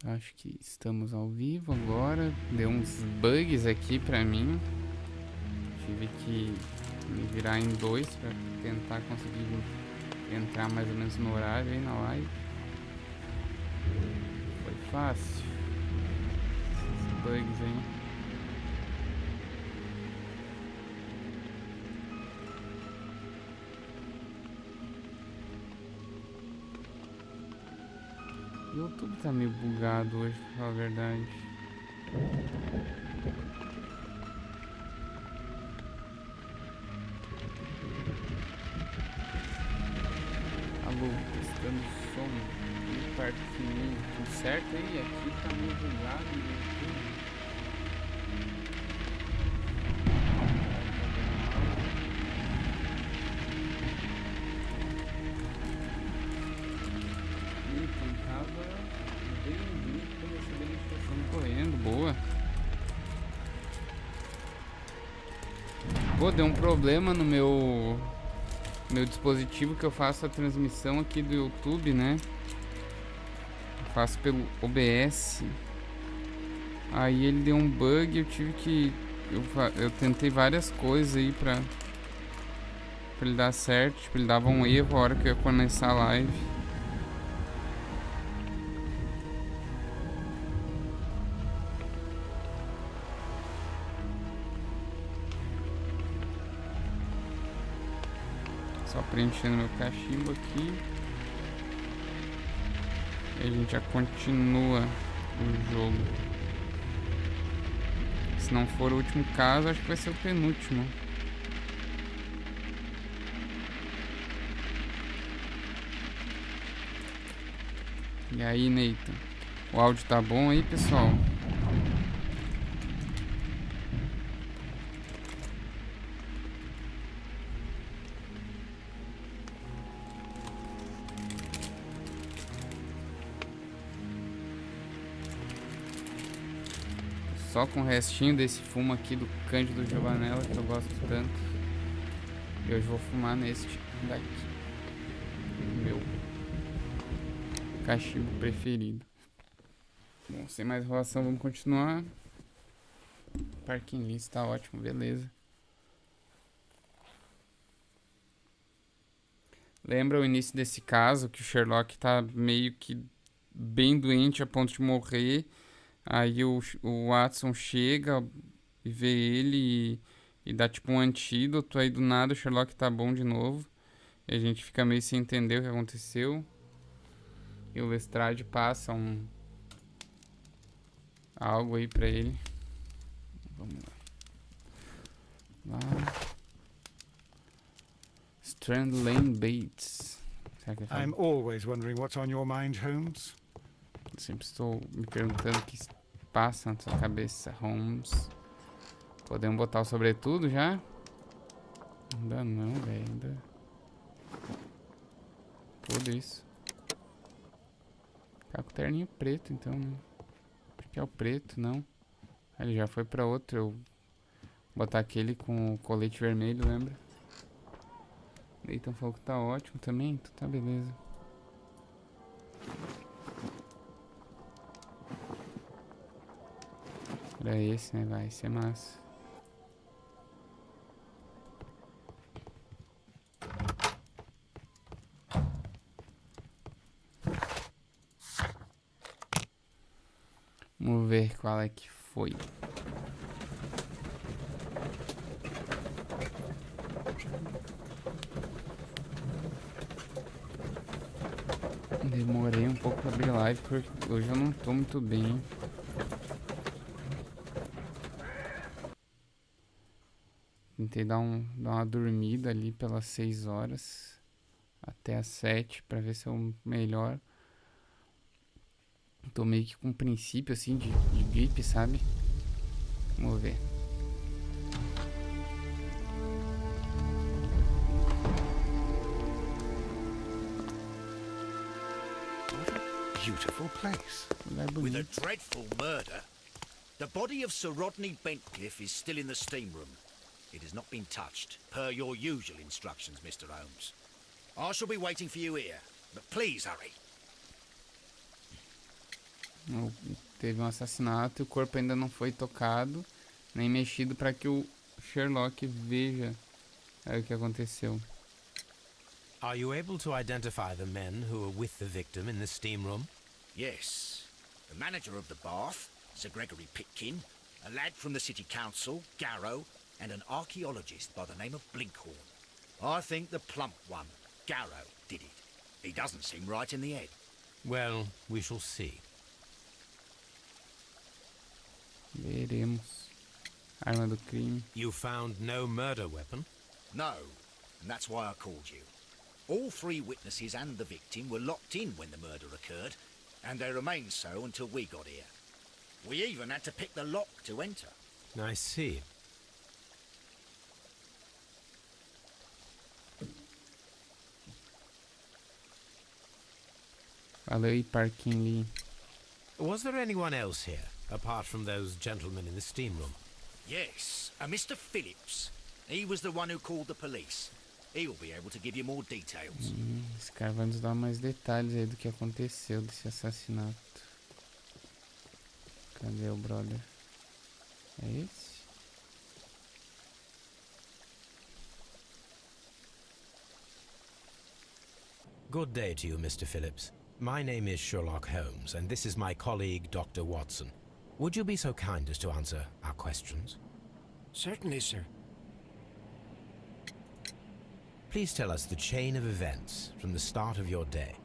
Acho que estamos ao vivo agora. Deu uns bugs aqui pra mim. Tive que me virar em dois pra tentar conseguir entrar mais ou menos no horário aí na live. Foi fácil. Esses bugs aí. O YouTube tá meio bugado hoje, pra falar a verdade. Alô, testando o som. Tudo perto de mim. Tudo certo aí? Aqui tá meio bugado no YouTube. Correndo, boa. Pô, deu um problema no meu dispositivo que eu faço a transmissão aqui do YouTube, né? Eu faço pelo OBS. Aí ele deu um bug, eu tive que... Eu tentei várias coisas aí pra ele dar certo. Tipo, ele dava um erro a hora que eu ia começar a live. Só preenchendo meu cachimbo aqui. E a gente já continua o jogo. Se não for o último caso, acho que vai ser o penúltimo. E aí, Nathan? O áudio tá bom aí, pessoal? Só com o restinho desse fumo aqui do Cândido Giovanella, que eu gosto tanto. E hoje vou fumar neste daqui. Meu cachimbo preferido. Bom, sem mais enrolação, vamos continuar. Parking list tá ótimo, beleza. Lembra o início desse caso, que o Sherlock tá meio que bem doente a ponto de morrer. Aí o Watson chega e vê ele e dá tipo um antídoto. Aí do nada o Sherlock tá bom de novo. E a gente fica meio sem entender o que aconteceu. E o Lestrade passa algo aí pra ele. Vamos lá. Strand Lane Bates. Será que I'm always wondering what's on your mind, Holmes. Sempre estou me perguntando o que passa na sua cabeça, Holmes. Podemos botar o sobretudo já? Ainda não, velho. Ainda. Tudo isso. Ficar com o terninho preto, então, né? Acho que é o preto, não. Ele já foi pra outro. Eu vou botar aquele com o colete vermelho, lembra? Nathan falou que tá ótimo também, então tá beleza. Era esse, né? Vai ser massa. Vamos ver qual é que foi. Demorei um pouco pra abrir live porque hoje eu não tô muito bem. Tentei dar uma dormida ali pelas 6 horas até as 7 pra ver se eu melhor. Tô meio que com um princípio assim de gripe, sabe? Vamos ver. Beautiful place. With a dreadful murder. The body of Sir Rodney Bentcliffe is still in the steam room. It has not been touched, per your usual instructions, Mr. Holmes. I shall be waiting for you here, but please hurry. Teve um assassinato e o corpo ainda não foi tocado, nem mexido para que o Sherlock veja o que aconteceu. Are you able to identify the men who were with the victim in the steam room? Yes. The manager of the bath, Sir Gregory Pitkin, a lad from the city council, Garrow, and an archaeologist by the name of Blinkhorn. I think the plump one, Garrow, did it. He doesn't seem right in the head. Well, we shall see. Veremos. Arma do crime. You found no murder weapon? No, and that's why I called you. All three witnesses and the victim were locked in when the murder occurred, and they remained so until we got here. We even had to pick the lock to enter. I see. Valeu e parking Lee. Was there anyone else here, apart from those gentlemen in the steam room? Yes, a Mr. Phillips. He was the one who called the police. He'll be able to give you more details. Esse cara vai nos dar mais detalhes aí do que aconteceu desse assassinato. Cadê o brother? É esse? Good day to you, Mr. Phillips. My name is Sherlock Holmes, and this is my colleague, Dr. Watson. Would you be so kind as to answer our questions? Certainly, sir. Please tell us the chain of events from the start of your day.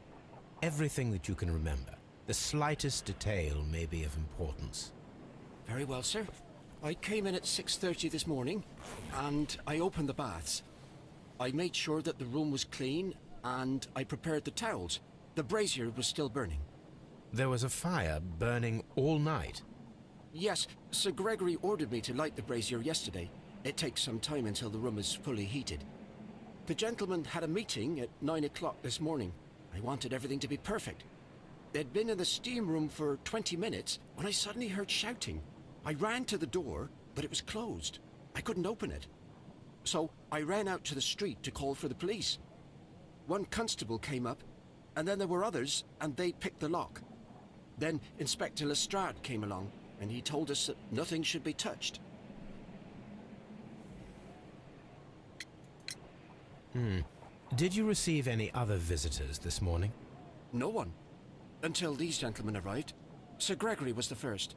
Everything that you can remember. The slightest detail may be of importance. Very well, sir. I came in at 6:30 this morning, and I opened the baths. I made sure that the room was clean, and I prepared the towels. The brazier was still burning. There was a fire burning all night. Yes, Sir Gregory ordered me to light the brazier yesterday. It takes some time until the room is fully heated. The gentleman had a meeting at 9 o'clock this morning. I wanted everything to be perfect. They'd been in the steam room for 20 minutes when I suddenly heard shouting. I ran to the door, but it was closed. I couldn't open it. So I ran out to the street to call for the police. One constable came up, and then there were others, and they picked the lock. Then Inspector Lestrade came along, and he told us that nothing should be touched. Did you receive any other visitors this morning? No one. Until these gentlemen arrived. Sir Gregory was the first.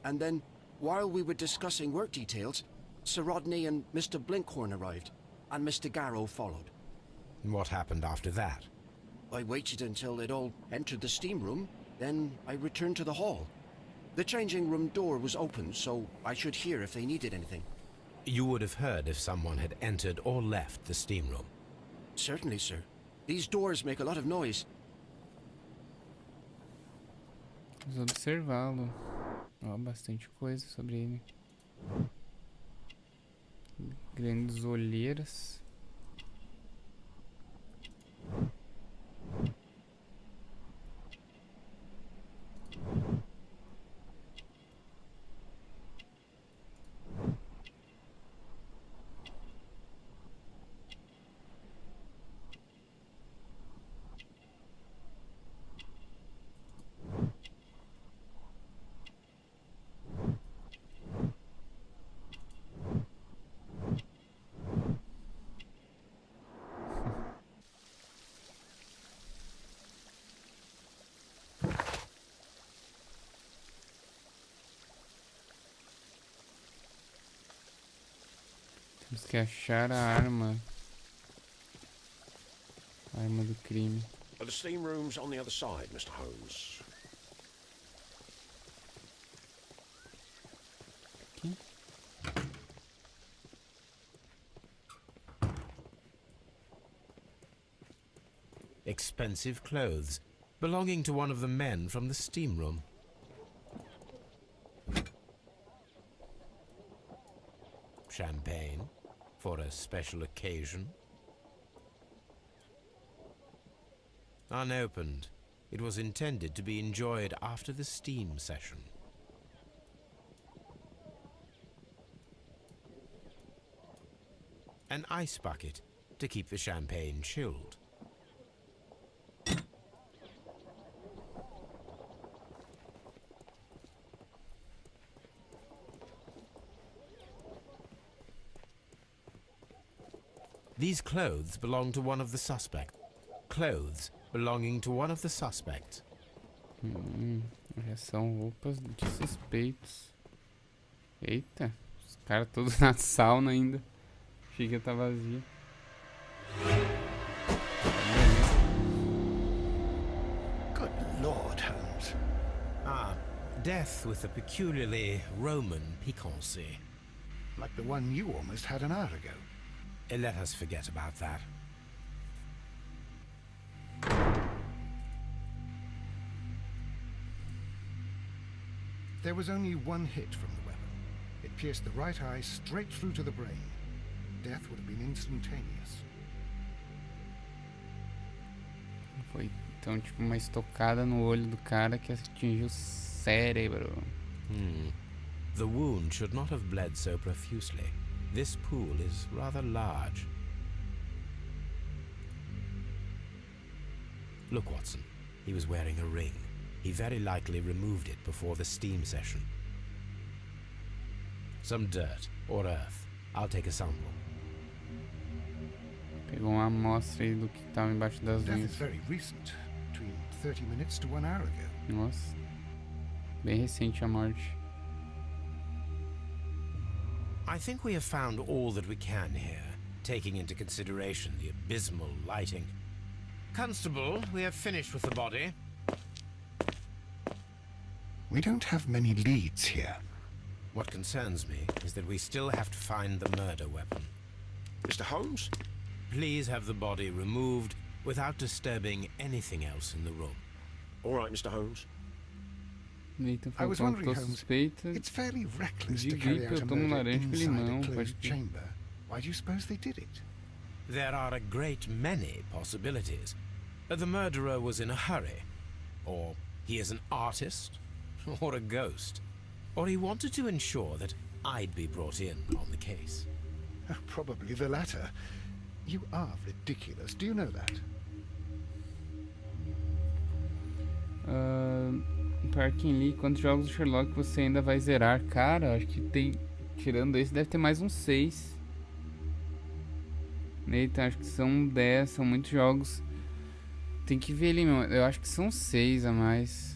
And then, while we were discussing work details, Sir Rodney and Mr. Blinkhorn arrived, and Mr. Garrow followed. What happened after that? I waited until they'd all entered the steam room, then I returned to the hall. The changing room door was open, so I should hear if they needed anything. You would have heard if someone had entered or left the steam room. Certainly, sir. These doors make a lot of noise. Vamos observá-lo. Ó, bastante coisa sobre ele. Grandes olheiras. Temos que achar a arma. A arma do crime. The steam room's on the other side, Mr. Holmes. Aqui. Expensive clothes, belonging to one of the men from the steam room. Champagne, for a special occasion. Unopened, it was intended to be enjoyed after the steam session. An ice bucket to keep the champagne chilled. These clothes belong to one of the suspects. Clothes belonging to one of the suspects. Já são roupas de suspeitos. Eita, os caras todos na sauna ainda. Achei que tá vazia. Good Lord, Holmes. Ah, death with a peculiarly Roman piquancy. Like the one you almost had an hour ago. Let us forget about that. There was only one hit from the weapon. It pierced the right eye straight through to the brain. Death would have been instantaneous. Foi então tipo uma estocada no olho do cara que atingiu o cérebro. The wound should not have bled so profusely. This pool is rather large. Look, Watson. He was wearing a ring. He very likely removed it before the steam session. Some dirt or earth. I'll take a sample. Pegou uma amostra aí do que tava embaixo das Death is unhas. very recent. Between 30 minutes to 1 hour ago. Nossa. Bem recente a morte. I think we have found all that we can here, taking into consideration the abysmal lighting. Constable, we have finished with the body. We don't have many leads here. What concerns me is that we still have to find the murder weapon. Mr. Holmes? Please have the body removed without disturbing anything else in the room. All right, Mr. Holmes. Eita, I was faltou wondering, Holmes, suspeita. it's fairly reckless De to carry gripe, out eu a tomo murder laranja com inside limão, a pode closed crer. chamber. Why do you suppose they did it? There are a great many possibilities. The murderer was in a hurry, or he is an artist, or a ghost, or he wanted to ensure that I'd be brought in on the case. Probably the latter. You are ridiculous. Do you know that? Parking Lee, quantos jogos do Sherlock você ainda vai zerar? Cara, acho que tem. Tirando esse, deve ter mais uns 6. Eita, acho que são 10, são muitos jogos. Tem que ver ali, meu. Eu acho que são 6 a mais.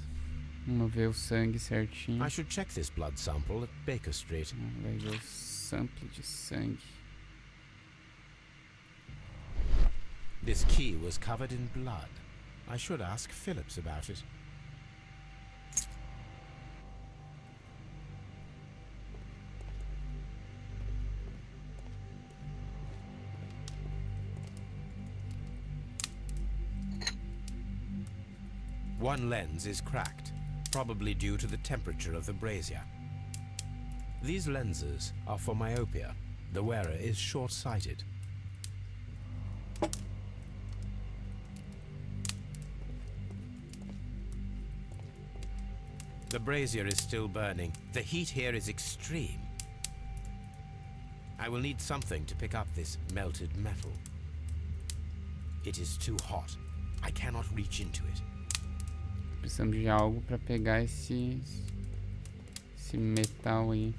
Vamos ver o sangue certinho. I should check this blood sample at Baker Street. Vai ver o sample de sangue. This key was covered in blood. I should ask Phillips about it. One lens is cracked, probably due to the temperature of the brazier. These lenses are for myopia. The wearer is short-sighted. The brazier is still burning. The heat here is extreme. I will need something to pick up this melted metal. It is too hot. I cannot reach into it. Precisamos de algo para pegar esse metal aí.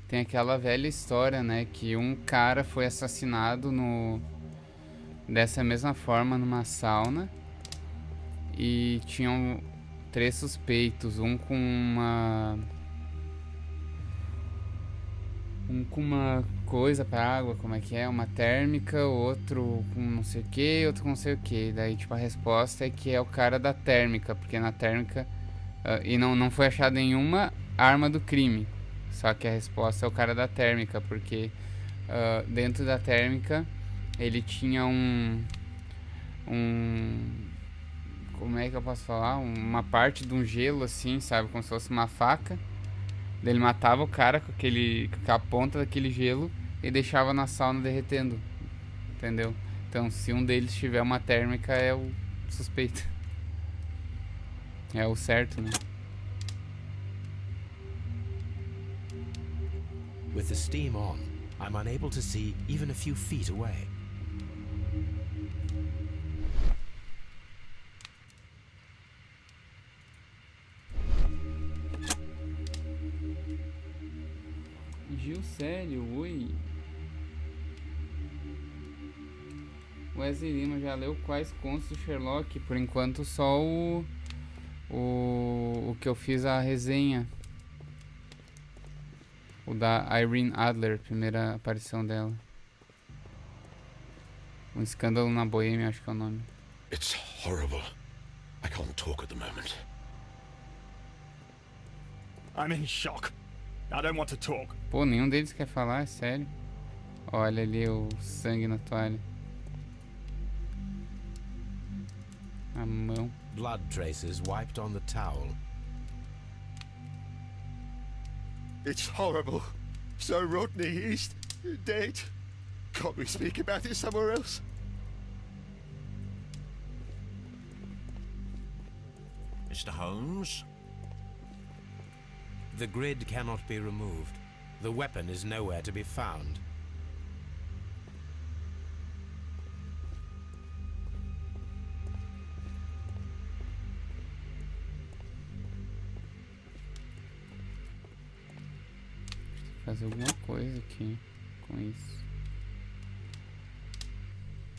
Tem aquela velha história, né, que um cara foi assassinado dessa mesma forma numa sauna e tinham 3 suspeitos, um com uma coisa para água, como é que é, uma térmica, outro com não sei o que, outro com não sei o que. Daí tipo a resposta é que é o cara da térmica, porque na térmica e não foi achado nenhuma arma do crime. Só que a resposta é o cara da térmica, porque dentro da térmica ele tinha como é que eu posso falar? Uma parte de um gelo assim, sabe? Como se fosse uma faca. Daí ele matava o cara com a ponta daquele gelo e deixava na sauna derretendo. Entendeu? Então se um deles tiver uma térmica é o suspeito. É o certo, né? With the steam on, I'm unable to see even a few feet away. fugiu, sério, ui. Wesley Lima já leu quais contos do Sherlock? Por enquanto só o que eu fiz a resenha. O da Irene Adler, primeira aparição dela. Um escândalo na Boêmia, acho que é o nome. It's horrible. I can't talk at the moment. I'm in shock. I don't want to talk. Pô, nenhum deles quer falar, é sério. Olha ali o sangue na toalha. A mão. Blood traces wiped on the towel. It's horrible. So Rodney, he's dead. Can't we speak about it somewhere else? Mr. Holmes? The grid cannot be removed. The weapon is nowhere to be found. Fazer alguma coisa aqui com isso.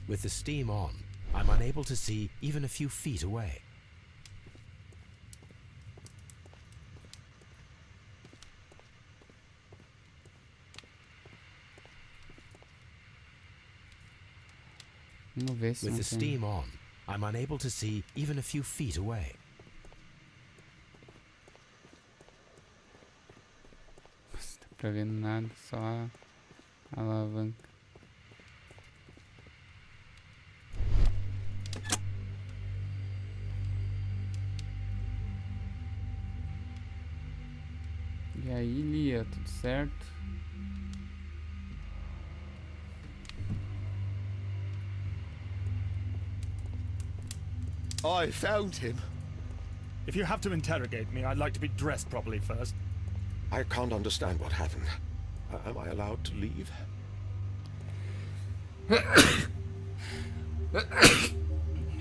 With the steam on, I'm unable to see even a few feet away. Vamos ver se With não the tem. steam on, I'm unable to see even a few feet away. Não dá pra ver nada, só a alavanca. E aí, Lia, tudo certo? I found him. If you have to interrogate me, I'd like to be dressed properly first. I can't understand what happened. Am I allowed to leave?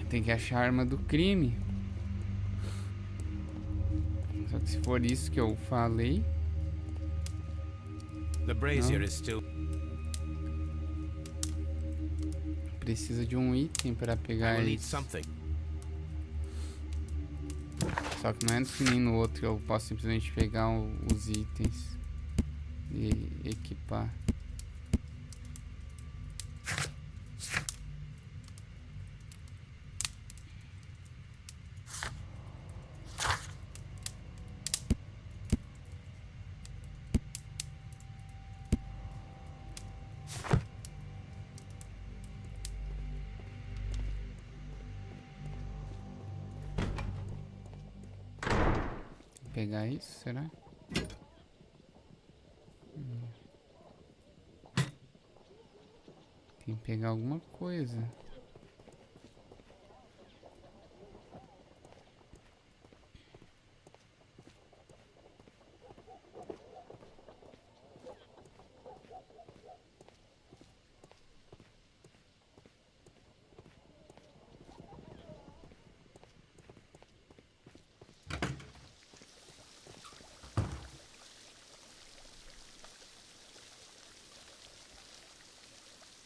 Tem que achar a arma do crime. Só que se for isso que eu falei, The brazier No. is still... precisa de um item para I pegar will need isso. something. Só que não é que nem no outro, eu posso simplesmente pegar os itens e equipar. Pegar isso, será? Tem que pegar alguma coisa.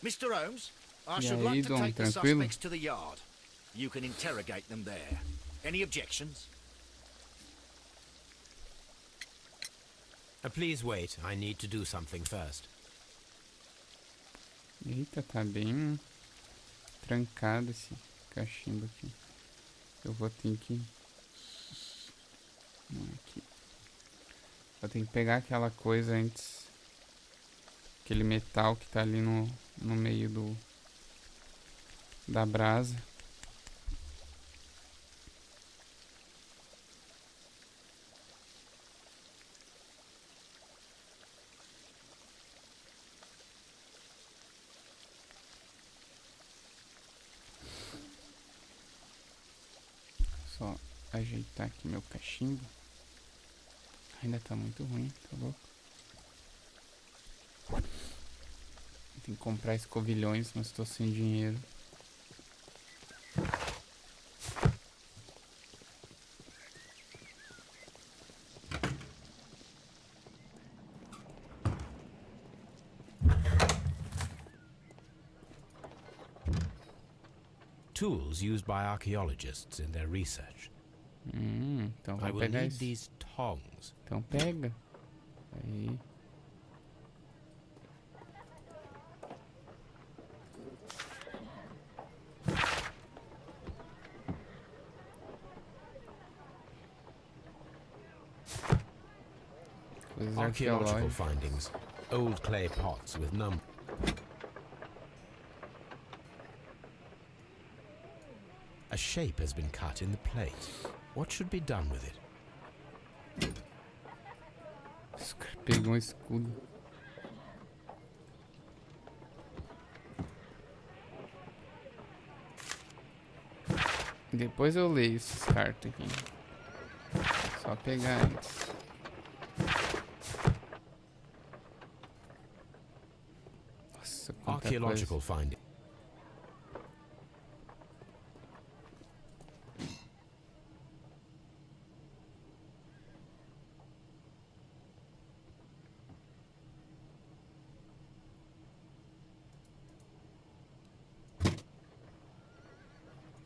Mr. Holmes, I E should aí, like to Dom, take the tranquilo? suspects to the yard. You can interrogate them there. Any objections? Please wait. I need to do something first. Eita, tá bem trancado esse cachimbo aqui. Eu vou ter que... Não, aqui. Eu tenho que pegar aquela coisa antes. Aquele metal que tá ali no meio da brasa. Só ajeitar aqui meu cachimbo. Ainda tá muito ruim, tá louco? Tem que comprar escovilhões, mas tô sem dinheiro. tools used by archaeologists in their research. Então I vou will pegar need isso. these tongs. Então pega. Aí. Coisas Archaeological arqueológicas. findings. Old clay pots with A shape has been cut in the plate. What should be done with it? Esse cara pegou um escudo. Depois eu leio essas cartas aqui. Só pegar antes. Nossa, quanta Archaeological coisa. finding.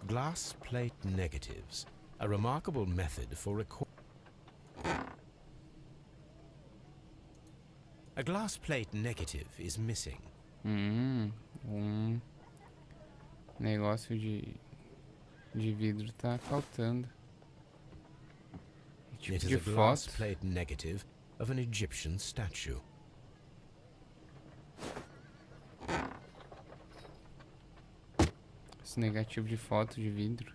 Glass plate negatives, a remarkable method for recording. A glass plate negative is missing. Negócio de vidro tá faltando. E tipo It is de a glass foto. plate negative of an Egyptian statue. Esse negativo de foto de vidro.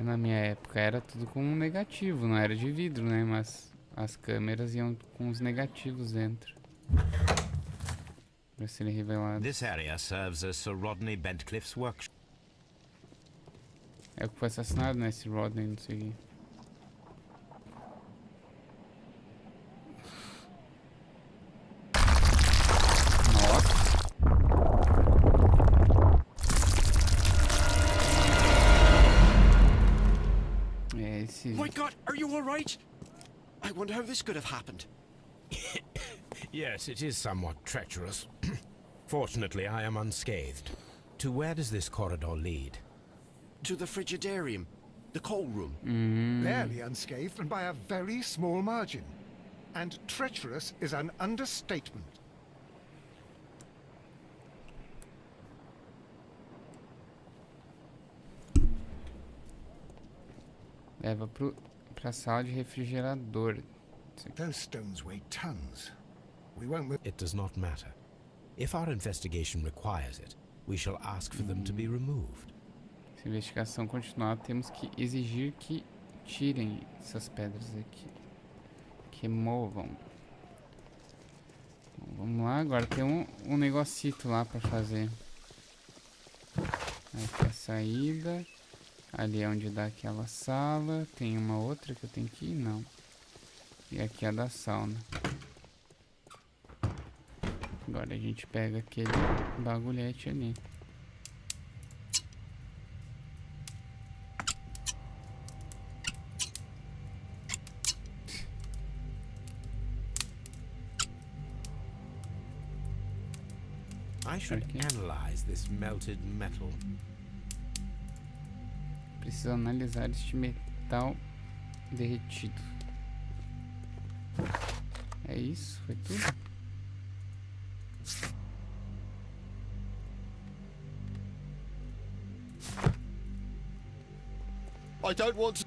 Na minha época era tudo com um negativo, não era de vidro, né? Mas as câmeras iam com os negativos dentro. Pra serem revelados. This area serves as Sir Rodney Bentcliffe's workshop. É o que foi assassinado, né? Esse Rodney, não sei o quê. My God, are you all right? I wonder how this could have happened. Yes, it is somewhat treacherous. Fortunately, I am unscathed. To where does this corridor lead? To the frigidarium, the coal room. Barely unscathed and by a very small margin. And treacherous is an understatement. Leva pra sala de refrigerador. Those stones weigh tons. We won't move. It does not matter. If our investigation requires it, we shall ask for them to be removed. Se a investigação continuar, temos que exigir que tirem essas pedras aqui. Que movam. Bom, vamos lá, agora tem um negocito lá pra fazer. Aqui é a saída. Ali é onde dá aquela sala. Tem uma outra que eu tenho que ir? Não. E aqui é a da sauna. Agora a gente pega aquele bagulhete ali. I should Okay. analyze this melted metal. Preciso analisar este metal derretido. É isso? Foi tudo? I don't want to.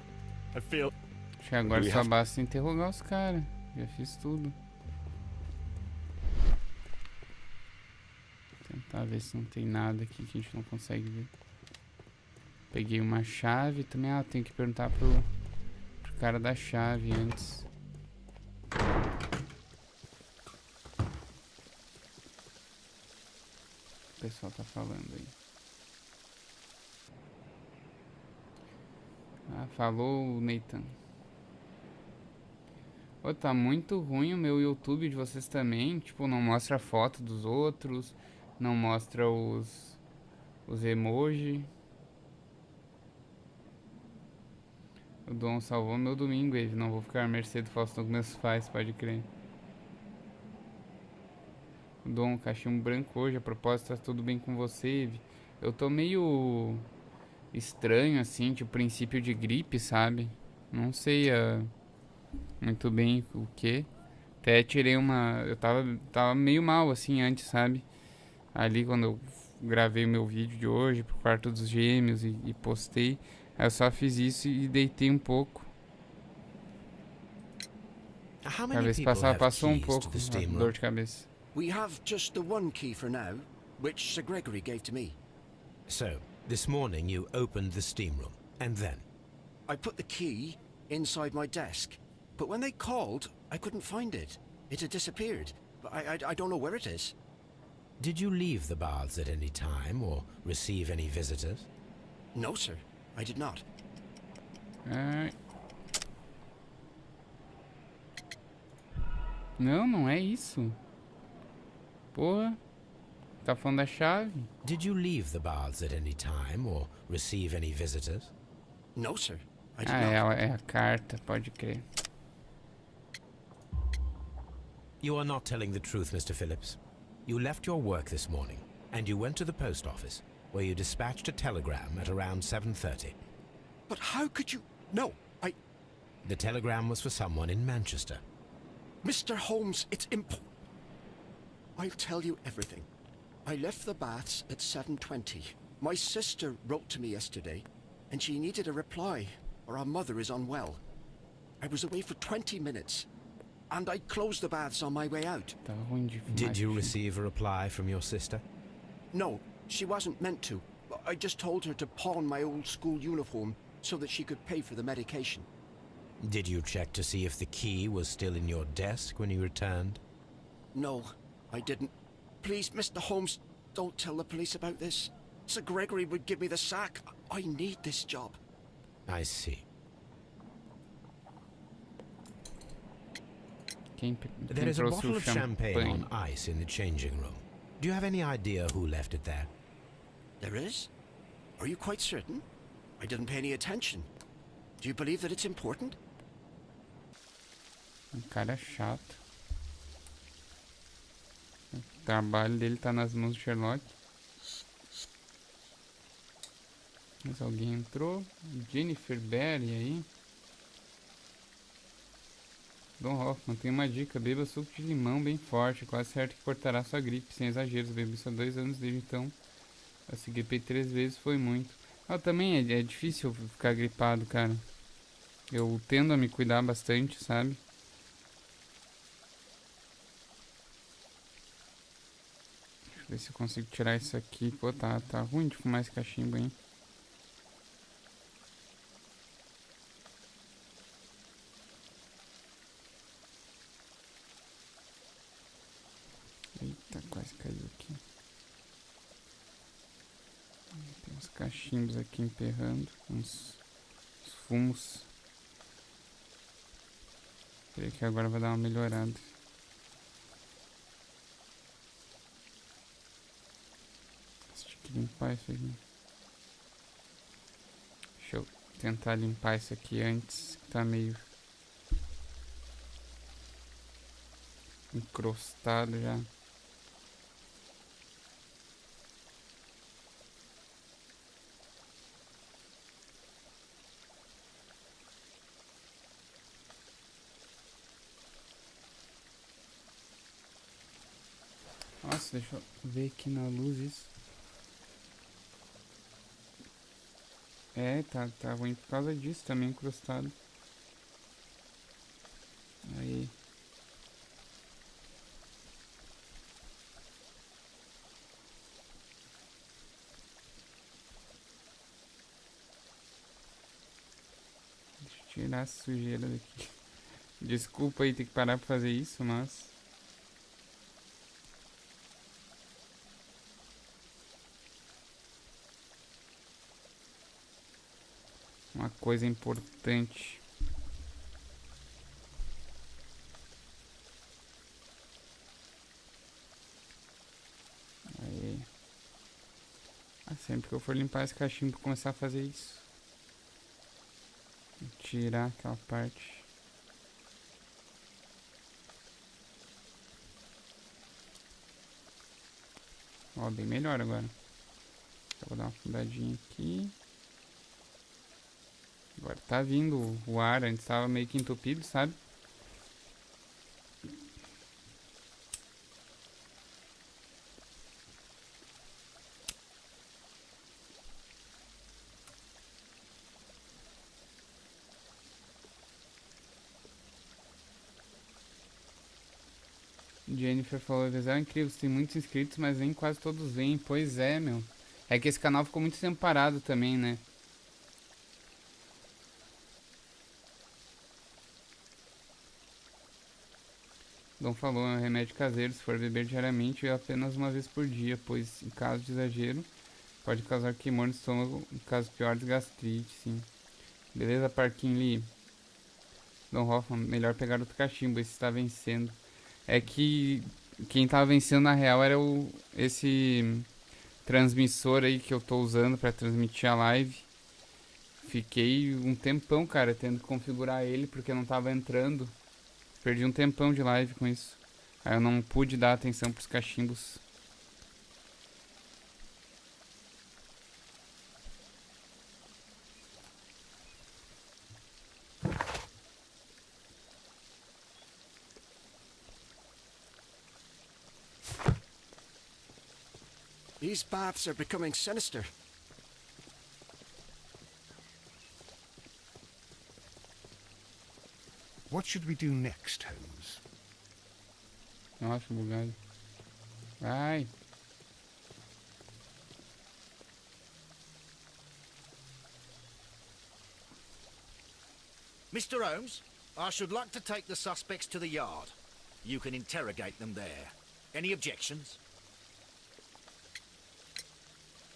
I feel Acho que agora We só have- basta interrogar os caras. Já fiz tudo. Tentar ver se não tem nada aqui que a gente não consegue ver. Peguei uma chave também. Ah, tenho que perguntar pro cara da chave antes. O pessoal tá falando aí. Ah, falou, Nathan. Ô, tá muito ruim o meu YouTube de vocês também. Tipo, não mostra a foto dos outros. Não mostra os emoji. O Dom salvou meu domingo, Eve. Não vou ficar à mercê do Faustão com meus pais, pode crer. Dou um cachimbo branco hoje. A propósito, tá tudo bem com você, Eve? Eu tô meio estranho, assim, tipo, princípio de gripe, sabe? Não sei muito bem o que. Até tirei uma... Eu tava meio mal, assim, antes, sabe? Ali, quando eu gravei o meu vídeo de hoje pro quarto dos gêmeos e postei. Aí eu só fiz isso e deitei um pouco. How A many cabeça people passou have um keys to pouco the a steam dor room? de cabeça. We have just the one key for now, which Sir Gregory gave to me. So, this morning you opened the steam room, and then? I put the key inside my desk, but when they called, I couldn't find it. It had disappeared. I don't know where it is. Did you leave the baths at any time, or receive any visitors? No, sir, I did not. Ai. Não, não é isso. Porra. Tá falando da chave? Did you leave the baths at any time, or receive any visitors? No, sir, I did Ah, not. é a carta, pode crer. You are not telling the truth, Mr. Phillips. You left your work this morning, and you went to the post office, where you dispatched a telegram at around 7:30. But how could you... No, The telegram was for someone in Manchester. Mr. Holmes, it's I'll tell you everything. I left the baths at 7:20. My sister wrote to me yesterday, and she needed a reply, or our mother is unwell. I was away for 20 minutes, and I closed the baths on my way out. Tá ruim de Did you fumar. receive a reply from your sister? No, she wasn't meant to. I just told her to pawn my old school uniform so that she could pay for the medication. Did you check to see if the key was still in your desk when you returned? No, I didn't. Please, Mr. Holmes, don't tell the police about this. Sir Gregory would give me the sack. I need this job. I see. There is a trouxe bottle o of champagne champanhe? on ice in the changing room. Do you have any idea who left it there? There is? Are you quite certain? I didn't pay any attention. Do you believe that it's important? Um cara chato. O trabalho dele tá nas mãos do Sherlock. Mas alguém entrou. Jennifer Berry aí. Don Hoffman, tem uma dica. Beba suco de limão bem forte. Quase certo que cortará sua gripe. Sem exageros. Bebi isso há 2 anos desde então. Eu se gripei 3 vezes, foi muito. Ah, também é difícil ficar gripado, cara. Eu tendo a me cuidar bastante, sabe? Deixa eu ver se eu consigo tirar isso aqui. Pô, tá ruim de fumar esse cachimbo, hein? Eita, quase caiu aqui. Tem uns cachimbos aqui emperrando. Uns fumos. Creio que agora vai dar uma melhorada. Deixa eu limpar isso aqui. Deixa eu tentar limpar isso aqui antes, que tá meio encrostado já. Nossa, deixa eu ver aqui na luz isso. É, tá ruim por causa disso, também encrustado. Aí. Deixa eu tirar essa sujeira daqui. Desculpa aí ter que parar pra fazer isso, mas... uma coisa importante. Aí. Sempre que eu for limpar esse cachimbo, vou começar a fazer isso. Tirar aquela parte. Ó, bem melhor agora. Eu vou dar uma fundadinha aqui. Agora tá vindo o ar, antes tava meio que entupido, sabe? Jennifer falou, é incrível, tem muitos inscritos, mas nem quase todos vêm. Pois é, meu. É que esse canal ficou muito tempo parado também, né? Dom falou, é um remédio caseiro, se for beber diariamente é apenas uma vez por dia, pois em caso de exagero pode causar queimor no estômago, em casos piores gastrite, sim. Beleza, Parquinho Lee? Dom Hoffman, melhor pegar outro cachimbo, esse está vencendo. É que quem tava vencendo na real era esse transmissor aí que eu tô usando pra transmitir a live. Fiquei um tempão, cara, tendo que configurar ele porque não tava entrando. Perdi um tempão de live com isso. Aí eu não pude dar atenção pros cachimbos. These baths are becoming sinister. What should we do next, Holmes? Nossa, bugado. Vai. Mr. Holmes, I should like to take the suspects to the yard. You can interrogate them there. Any objections?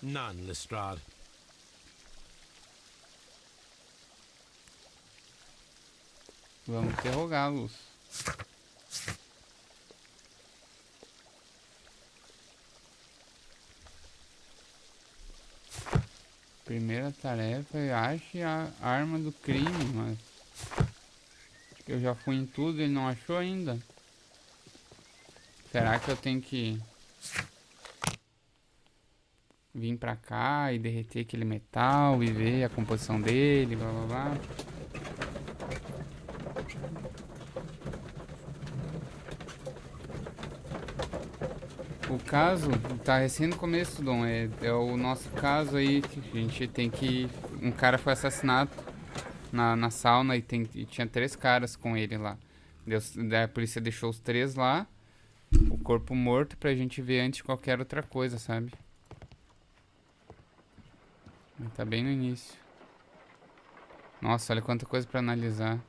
None, Lestrade. Vamos interrogá-los. Primeira tarefa é ache a arma do crime, mas eu já fui em tudo e ele não achou ainda. Será que eu tenho que vir pra cá e derreter aquele metal e ver a composição dele, blá blá blá? O caso tá recém no começo, Dom. É o nosso caso aí que a gente tem que... Um cara foi assassinado na sauna e tinha 3 caras com ele lá. A polícia deixou os 3 lá, o corpo morto, pra gente ver antes de qualquer outra coisa, sabe? Tá bem no início. Nossa, olha quanta coisa pra analisar.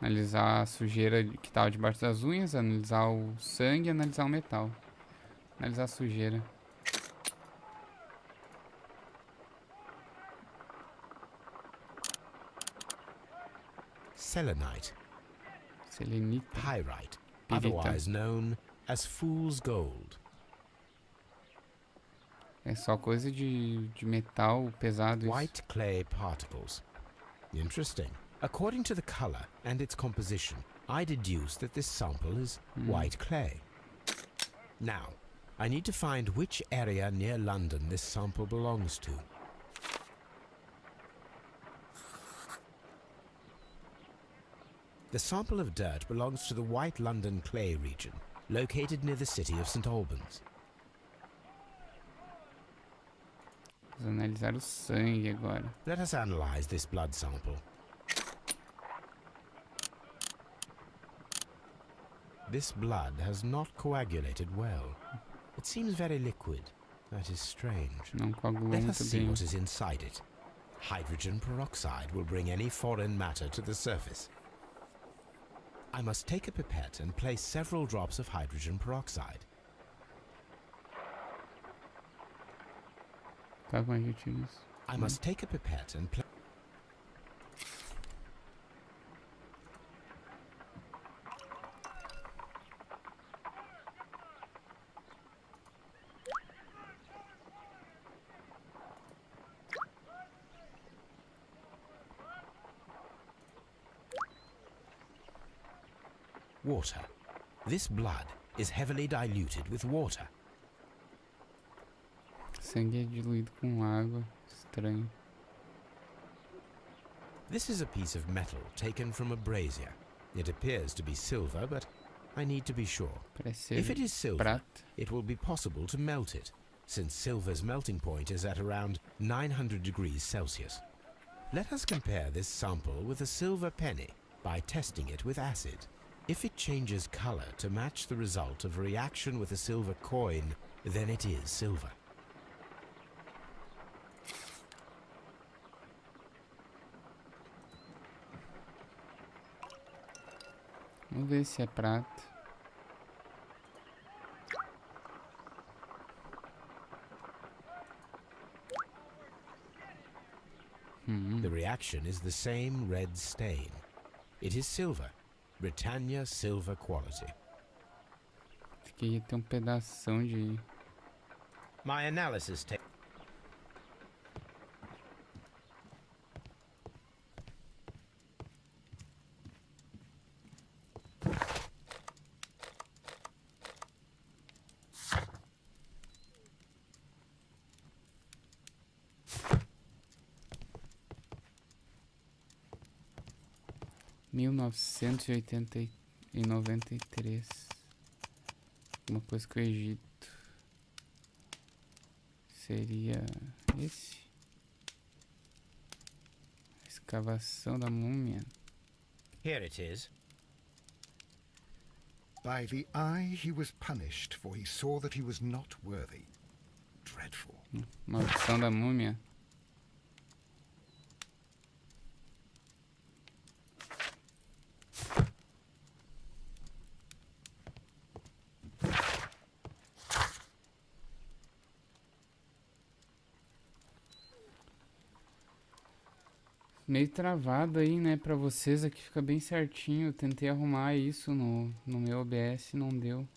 Analisar a sujeira que tava debaixo das unhas, analisar o sangue e analisar o metal. Analisar a sujeira. Selenite. Selenita. Pyrite. Pirita. Otherwise known as fool's gold. É só coisa de metal pesado isso. White clay particles. Interesting. According to the color and its composition, I deduce that this sample is white clay. Now, I need to find which area near London this sample belongs to. The sample of dirt belongs to the White London clay region, located near the city of St. Albans. Vamos analisar o sangue agora. Let us analyze this blood sample. This blood has not coagulated well. It seems very liquid. That is strange. Não coagulou Let us muito see bem. what is inside it. Hydrogen peroxide will bring any foreign matter to the surface. I must take a pipette and place several drops of hydrogen peroxide. Tá, como é que eu tiro isso? I must take a pipette and place... Water. This blood is heavily diluted with water. Sangue é diluído com água. Estranho. This is a piece of metal taken from a brazier. It appears to be silver, but I need to be sure. Parece If ser it is silver, prata. it will be possible to melt it, since silver's melting point is at around 900 degrees Celsius. Let us compare this sample with a silver penny by testing it with acid. If it changes color to match the result of a reaction with a silver coin, then it is silver. Vamos ver se é prata. The reaction is the same red stain. It is silver, Britannia silver quality. Aqui tem um pedação de... My analysis takes. e 93. Uma coisa que o Egito seria esse? Escavação da múmia. Here it is. By the eye he was punished, for he saw that he was not worthy. Dreadful. Maldição da múmia. Meio travado aí, né, pra vocês aqui fica bem certinho. Eu tentei arrumar isso no meu OBS e não deu.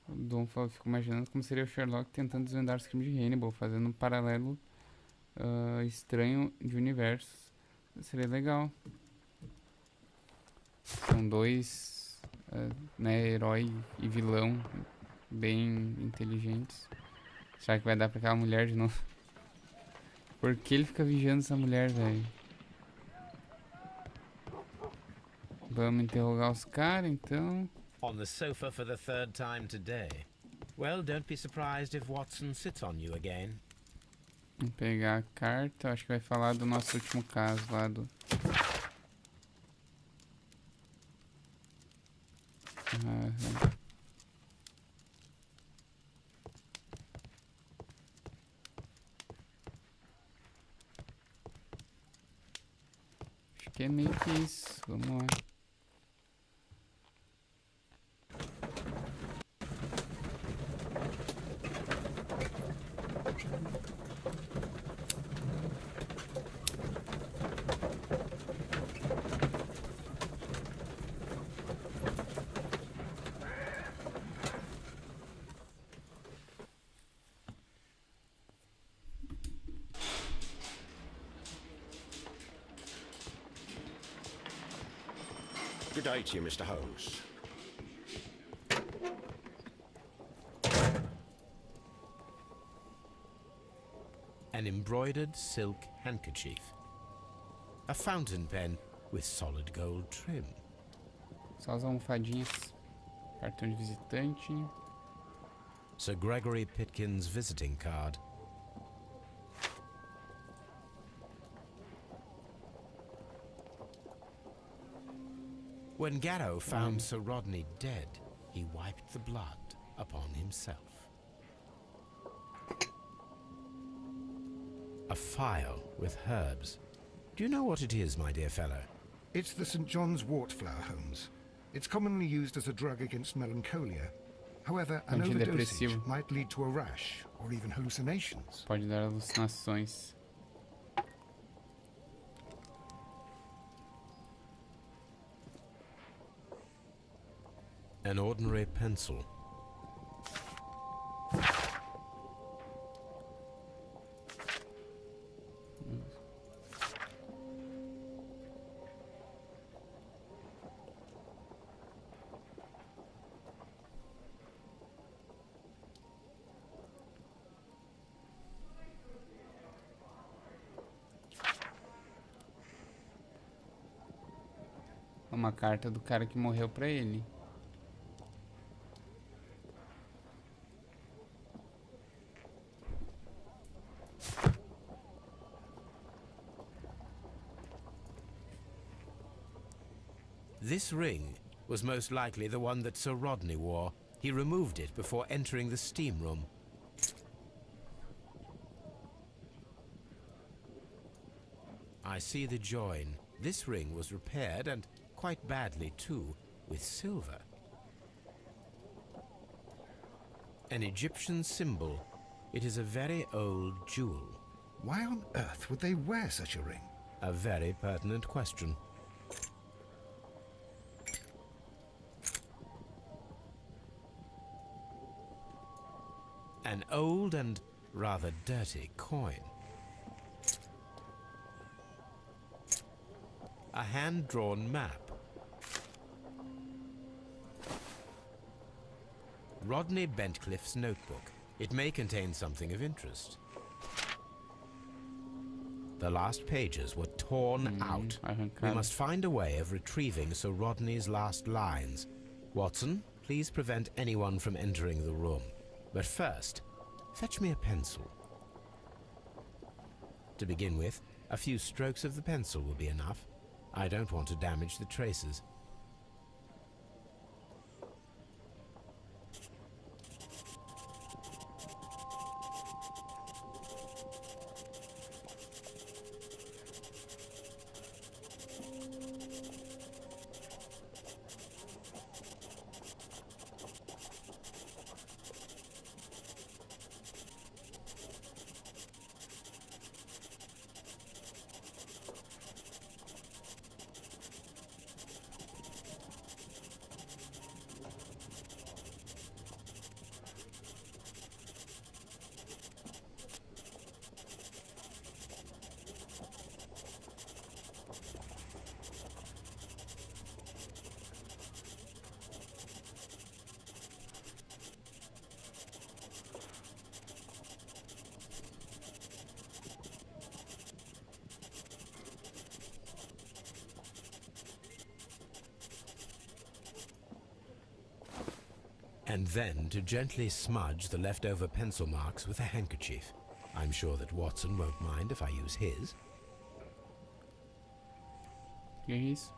O Dom falou, fico imaginando como seria o Sherlock tentando desvendar os crimes de Hannibal, fazendo um paralelo estranho de universos. Seria legal. São dois, né, herói e vilão bem inteligentes. Será que vai dar pra aquela mulher de novo? Por que ele fica vigiando essa mulher, velho? Vamos interrogar os caras, então. On the sofa for the third time today. Well, don't be surprised if Watson sits on you again. Vamos pegar a carta. Acho que vai falar do nosso último caso lá do... Acho que é meio que isso. Vamos lá. Good day to you, Mr. Holmes. An embroidered silk handkerchief. A fountain pen with solid gold trim. Só as almofadinhas. Cartão de visitante. Sir Gregory Pitkin's visiting card. When Garrow found Sir Rodney dead, he wiped the blood upon himself. A phial with herbs. Do you know what it is, my dear fellow? It's the St. John's wort flower, Holmes. It's commonly used as a drug against melancholia. However, an overdosage might lead to a rash or even hallucinations. Pode dar alucinações. An ordinary pencil. uma carta do cara que morreu pra ele. This ring was most likely the one that Sir Rodney wore. He removed it before entering the steam room. I see the join. This ring was repaired, and quite badly too, with silver. An Egyptian symbol. It is a very old jewel. Why on earth would they wear such a ring? A very pertinent question. An old and rather dirty coin. A hand-drawn map. Rodney Bentcliffe's notebook. It may contain something of interest. The last pages were torn out. We must find a way of retrieving Sir Rodney's last lines. Watson, please prevent anyone from entering the room. But first, fetch me a pencil. To begin with, a few strokes of the pencil will be enough. I don't want to damage the traces. And then to gently smudge the leftover pencil marks with a handkerchief. I'm sure that Watson won't mind if I use his. Que é isso?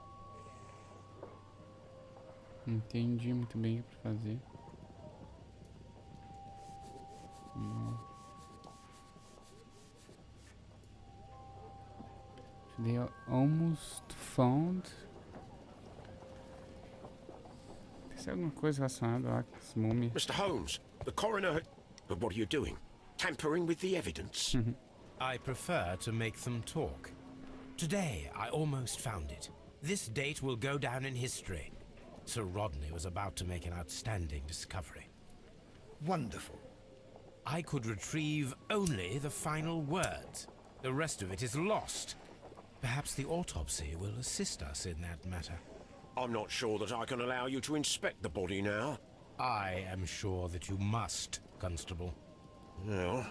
Não entendi muito bem o que fazer. They are almost found. Tem alguma coisa relacionada lá com as múmias? Mr. Holmes, the coroner had... But what are you doing? Tampering with the evidence? I prefer to make them talk. Today, I almost found it. This date will go down in history. Sir Rodney was about to make an outstanding discovery. Wonderful. I could retrieve only the final words. The rest of it is lost. Perhaps the autopsy will assist us in that matter. I'm not sure that I can allow you to inspect the body now. I am sure that you must, Constable. Well...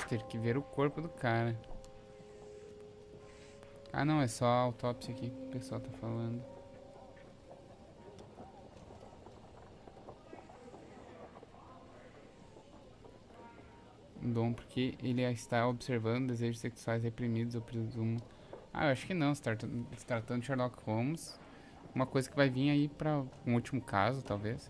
Ter que ver o corpo do cara. Ah, não, é só a autópsia aqui que o pessoal tá falando. Dom, porque ele está observando desejos sexuais reprimidos, eu presumo. Ah, eu acho que não, se tratando de Sherlock Holmes. Uma coisa que vai vir aí para um último caso, talvez.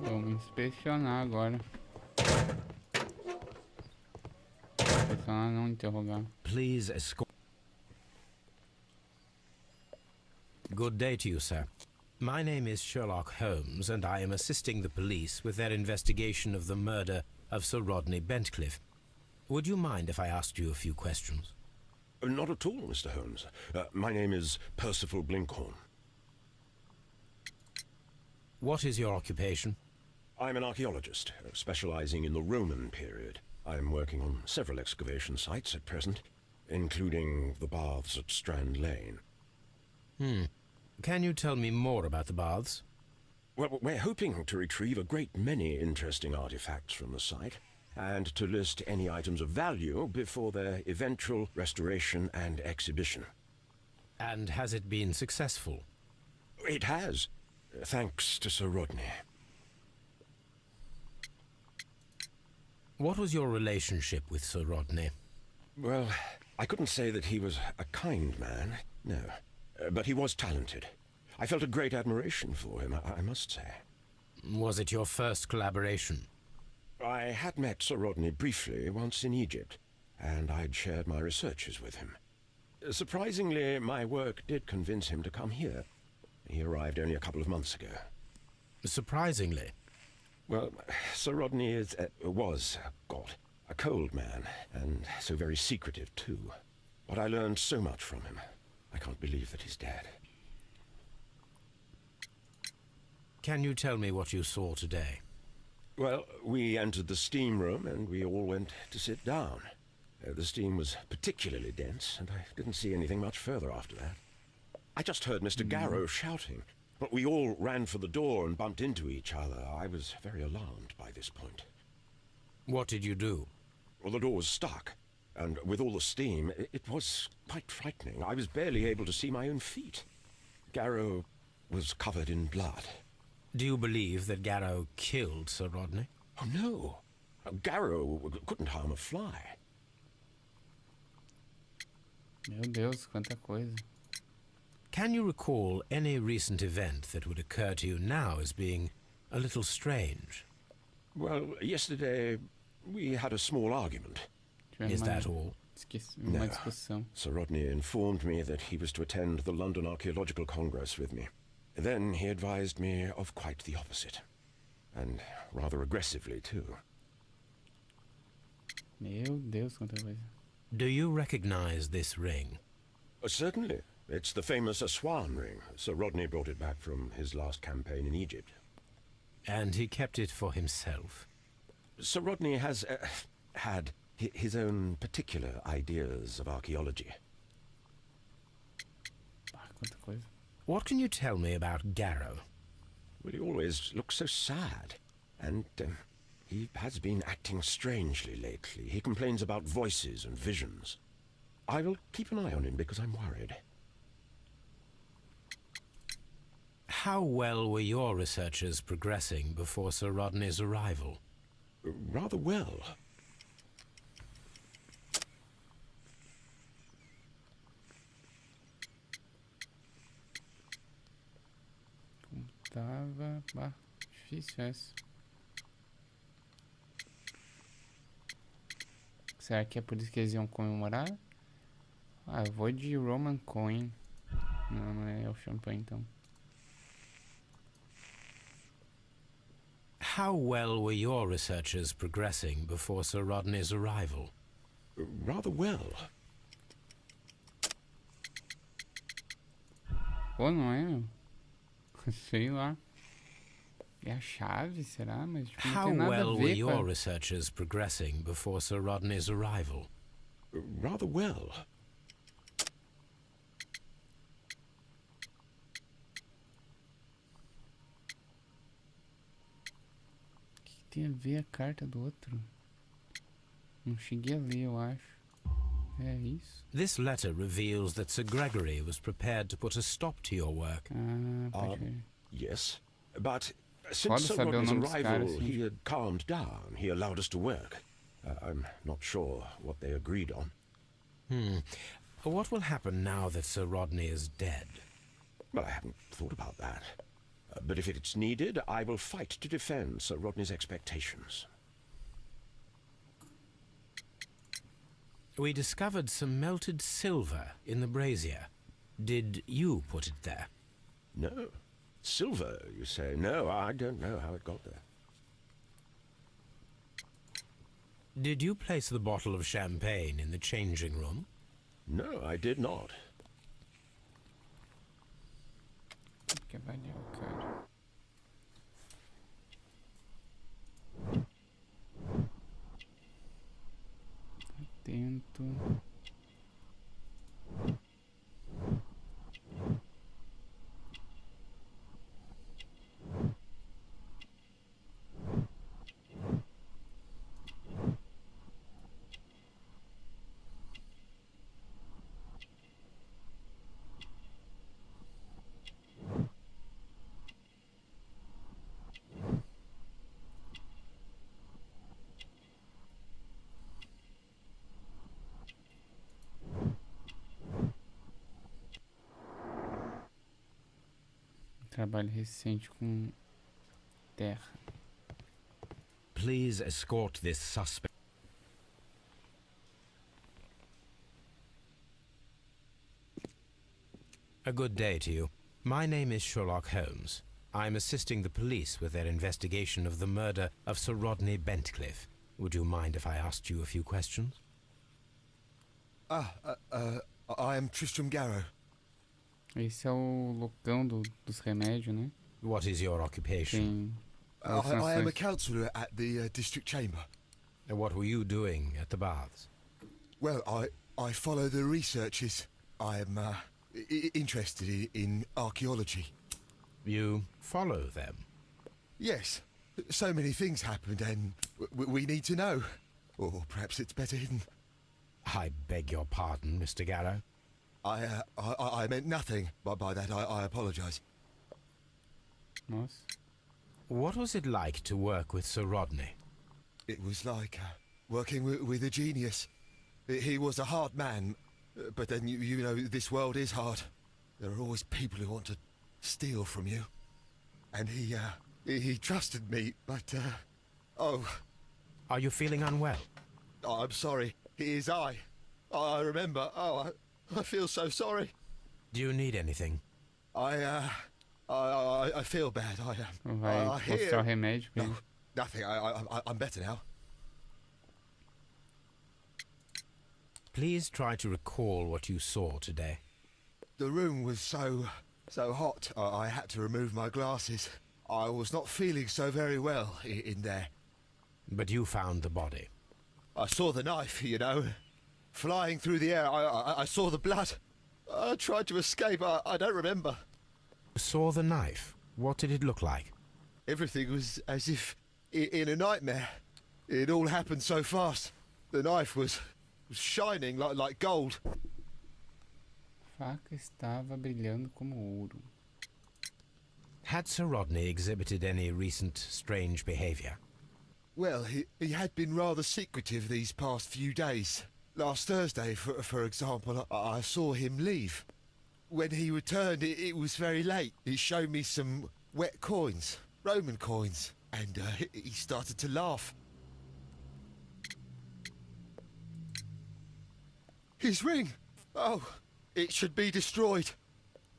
Vamos inspecionar agora. Inspecionar, não interrogar. Please escort. Good day to you, sir. My name is Sherlock Holmes, and I am assisting the police with their investigation of the murder of Sir Rodney Bentcliffe. Would you mind if I asked you a few questions? Not at all, Mr. Holmes. My name is Percival Blinkhorn. What is your occupation? I'm an archaeologist, specializing in the Roman period. I'm working on several excavation sites at present, including the baths at Strand Lane. Can you tell me more about the baths? Well, we're hoping to retrieve a great many interesting artifacts from the site, and to list any items of value before their eventual restoration and exhibition. And has it been successful? It has, thanks to Sir Rodney. What was your relationship with Sir Rodney? Well, I couldn't say that he was a kind man, no. But he was talented. I felt a great admiration for him, I must say. Was it your first collaboration? I had met Sir Rodney briefly once in Egypt, and I'd shared my researches with him. Surprisingly, my work did convince him to come here. He arrived only a couple of months ago. Surprisingly? Well, Sir Rodney was a cold man, and so very secretive, too. But I learned so much from him. I can't believe that he's dead. Can you tell me what you saw today? Well, we entered the steam room, and we all went to sit down. The steam was particularly dense, and I didn't see anything much further after that. I just heard Mr. Garrow shouting, but we all ran for the door and bumped into each other. I was very alarmed by this point. What did you do? Well, the door was stuck, and with all the steam, it was quite frightening. I was barely able to see my own feet. Garrow was covered in blood. Do you believe that Garrow killed Sir Rodney? Oh, no. Garrow couldn't harm a fly. Meu Deus, quanta coisa. Can you recall any recent event that would occur to you now as being a little strange? Well, yesterday we had a small argument. Is that all? Uma discussão. Sir Rodney informed me that he was to attend the London Archaeological Congress with me. Then he advised me of quite the opposite. And rather aggressively, too. Meu Deus, quanta coisa. Do you recognize this ring? Certainly. It's the famous Aswan ring. Sir Rodney brought it back from his last campaign in Egypt. And he kept it for himself? Sir Rodney has had his own particular ideas of archaeology. Quanta coisa. What can you tell me about Garrow? Well, he always looks so sad. And he has been acting strangely lately. He complains about voices and visions. I will keep an eye on him because I'm worried. How well were your researchers progressing before Sir Rodney's arrival? Rather well. Tava... Bah, difícil essa. Será que é por isso que eles iam comemorar? Ah, eu vou de Roman Coin. Não, não é o champanhe então. How well were your researchers progressing before Sir Rodney's arrival? Rather well. Pô, não é? Sei lá. É a chave, será? Mas tipo, não tem nada a well were ver your com researchers progressing before Sir Rodney's arrival? Rather well. O que tem a ver a carta do outro? Não cheguei a ler, eu acho. É isso? This letter reveals that Sir Gregory was prepared to put a stop to your work. Ah, pode ver. Yes, but Pode since Sir saber o Rodney's nome dos arrival, caras, sim. he had calmed down. He allowed us to work. I'm not sure what they agreed on. What will happen now that Sir Rodney is dead? Well, I haven't thought about that. But if it's needed, I will fight to defend Sir Rodney's expectations. We discovered some melted silver in the brazier. Did you put it there? No. Silver, you say? No, I don't know how it got there. Did you place the bottle of champagne in the changing room? No, I did not. Que valeu, cara. Atento. Trabalho recente com terra. Please escort this suspect. A good day to you. My name is Sherlock Holmes. I'm assisting the police with their investigation of the murder of Sir Rodney Bentcliffe. Would you mind if I asked you a few questions? I am Tristram Garrow. Esse é o loucão dos remédios, né? What is your occupation? I am a counsellor at the district chamber. And what were you doing at the baths? Well, I follow the researches. I am interested in archaeology. You follow them? Yes. So many things happened and we need to know. Or perhaps it's better hidden. I beg your pardon, Mr. Garrow. I meant nothing by that. I apologise. Nossa. What was it like to work with Sir Rodney? It was like working with a genius. He was a hard man, but then you know this world is hard. There are always people who want to steal from you. And he trusted me, but oh. Are you feeling unwell? Oh, I'm sorry. It is I remember. Oh, I feel so sorry. Do you need anything? I feel bad. Vai mostrar o remédio pra ele. No, nothing. I'm better now. Please try to recall what you saw today. The room was so hot. I had to remove my glasses. I was not feeling so very well in there. But you found the body. I saw the knife, you know, flying through the air. I saw the blood. I tried to escape. I don't remember. Saw the knife? What did it look like? Everything was as if in a nightmare. It all happened so fast. The knife was shining like gold. Faca estava brilhando como ouro. Had Sir Rodney exhibited any recent strange behaviour? Well, he had been rather secretive these past few days. Last Thursday, for example, I saw him leave. When he returned, it was very late. He showed me some wet coins, Roman coins, and he started to laugh. His ring! Oh, it should be destroyed.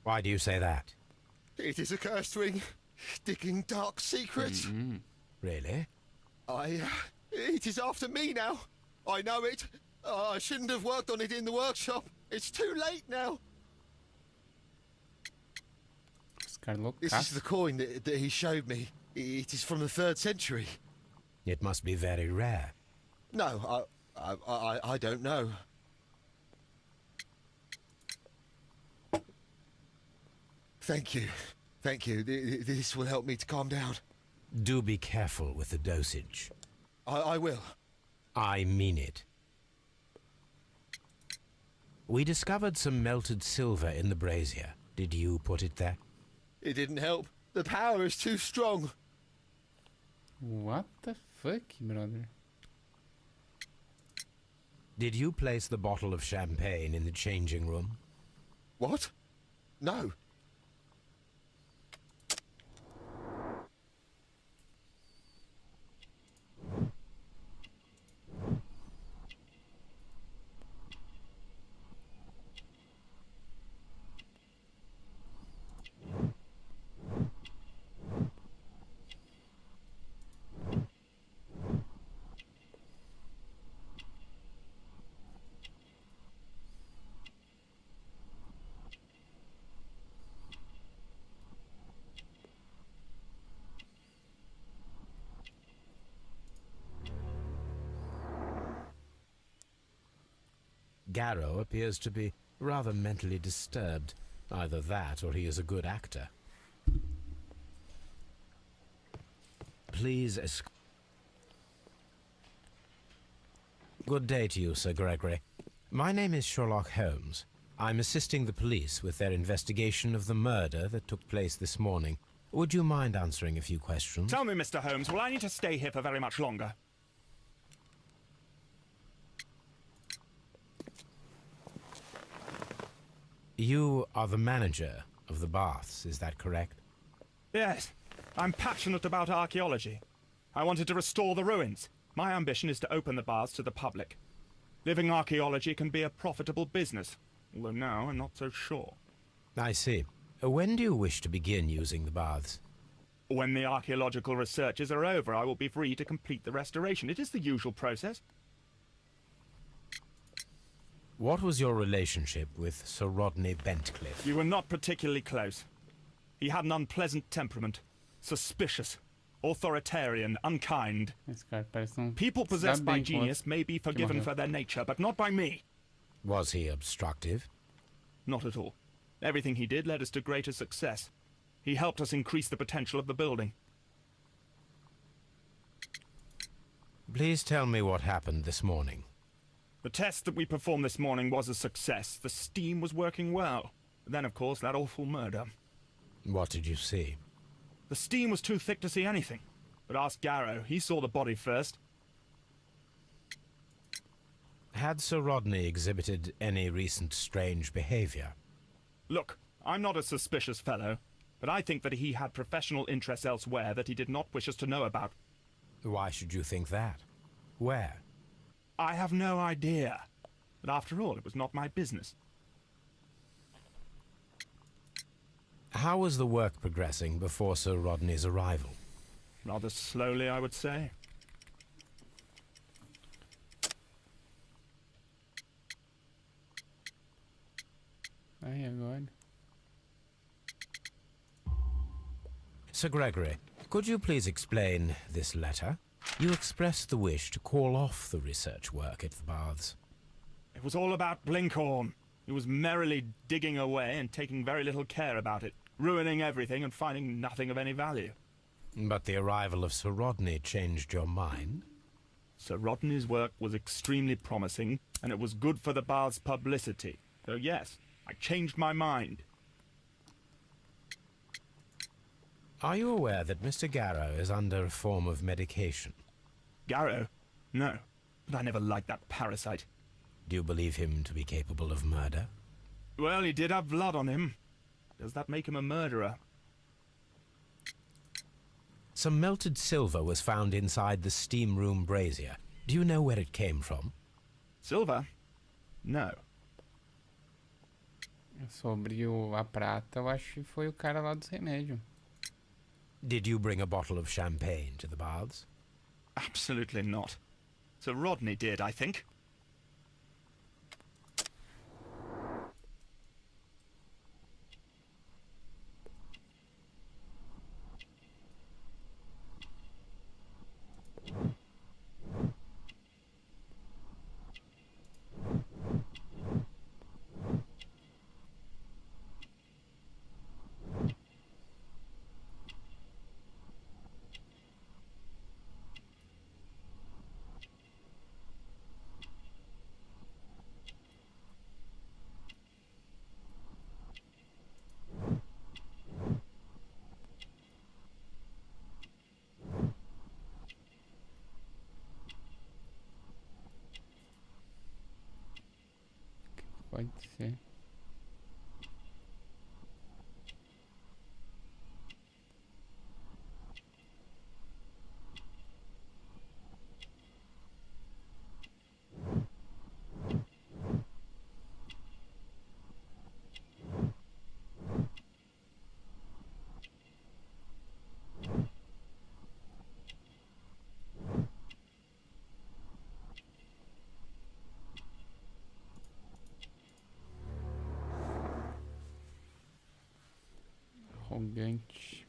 Why do you say that? It is a cursed ring, digging dark secrets. Really? It is after me now. I know it. I shouldn't have worked on it in the workshop. It's too late now. This is the coin that he showed me. It is from the 3rd century. It must be very rare. No, I don't know. Thank you. Thank you. This will help me to calm down. Do be careful with the dosage. I will. I mean it. We discovered some melted silver in the brazier. Did you put it there? It didn't help. The power is too strong. What the fuck, brother? Did you place the bottle of champagne in the changing room? What? No. Garrow appears to be rather mentally disturbed. Either that, or he is a good actor. Please Good day to you, Sir Gregory. My name is Sherlock Holmes. I'm assisting the police with their investigation of the murder that took place this morning. Would you mind answering a few questions? Tell me, Mr. Holmes, will I need to stay here for very much longer? You are the manager of the baths, is that correct? Yes. I'm passionate about archaeology. I wanted to restore the ruins. My ambition is to open the baths to the public. Living archaeology can be a profitable business, although now I'm not so sure. I see. When do you wish to begin using the baths? When the archaeological researches are over, I will be free to complete the restoration. It is the usual process. What was your relationship with Sir Rodney Bentcliffe? We were not particularly close. He had an unpleasant temperament. Suspicious. Authoritarian. Unkind. People possessed by genius may be forgiven for their nature, but not by me. Was he obstructive? Not at all. Everything he did led us to greater success. He helped us increase the potential of the building. Please tell me what happened this morning. The test that we performed this morning was a success. The steam was working well. Then, of course, that awful murder. What did you see? The steam was too thick to see anything. But ask Garrow. He saw the body first. Had Sir Rodney exhibited any recent strange behavior? Look, I'm not a suspicious fellow, but I think that he had professional interests elsewhere that he did not wish us to know about. Why should you think that? Where? I have no idea. But after all, it was not my business. How was the work progressing before Sir Rodney's arrival? Rather slowly, I would say. Ai, agora. Sir Gregory, could you please explain this letter? You expressed the wish to call off the research work at the baths. It was all about Blinkhorn. He was merrily digging away and taking very little care about it, ruining everything and finding nothing of any value. But the arrival of Sir Rodney changed your mind? Sir Rodney's work was extremely promising, and it was good for the bath's publicity. So yes, I changed my mind. Are you aware that Mr. Garrow is under a form of medication? Garrow? No, but I never liked that parasite. Do you believe him to be capable of murder? Well, he did have blood on him. Does that make him a murderer? Some melted silver was found inside the steam room brazier. Do you know where it came from? Silver? No. Sobre a prata, eu acho que foi o cara lá dos remédios. Did you bring a bottle of champagne to the baths? Absolutely not. Sir Rodney did, I think. Pode ser. Arrogante.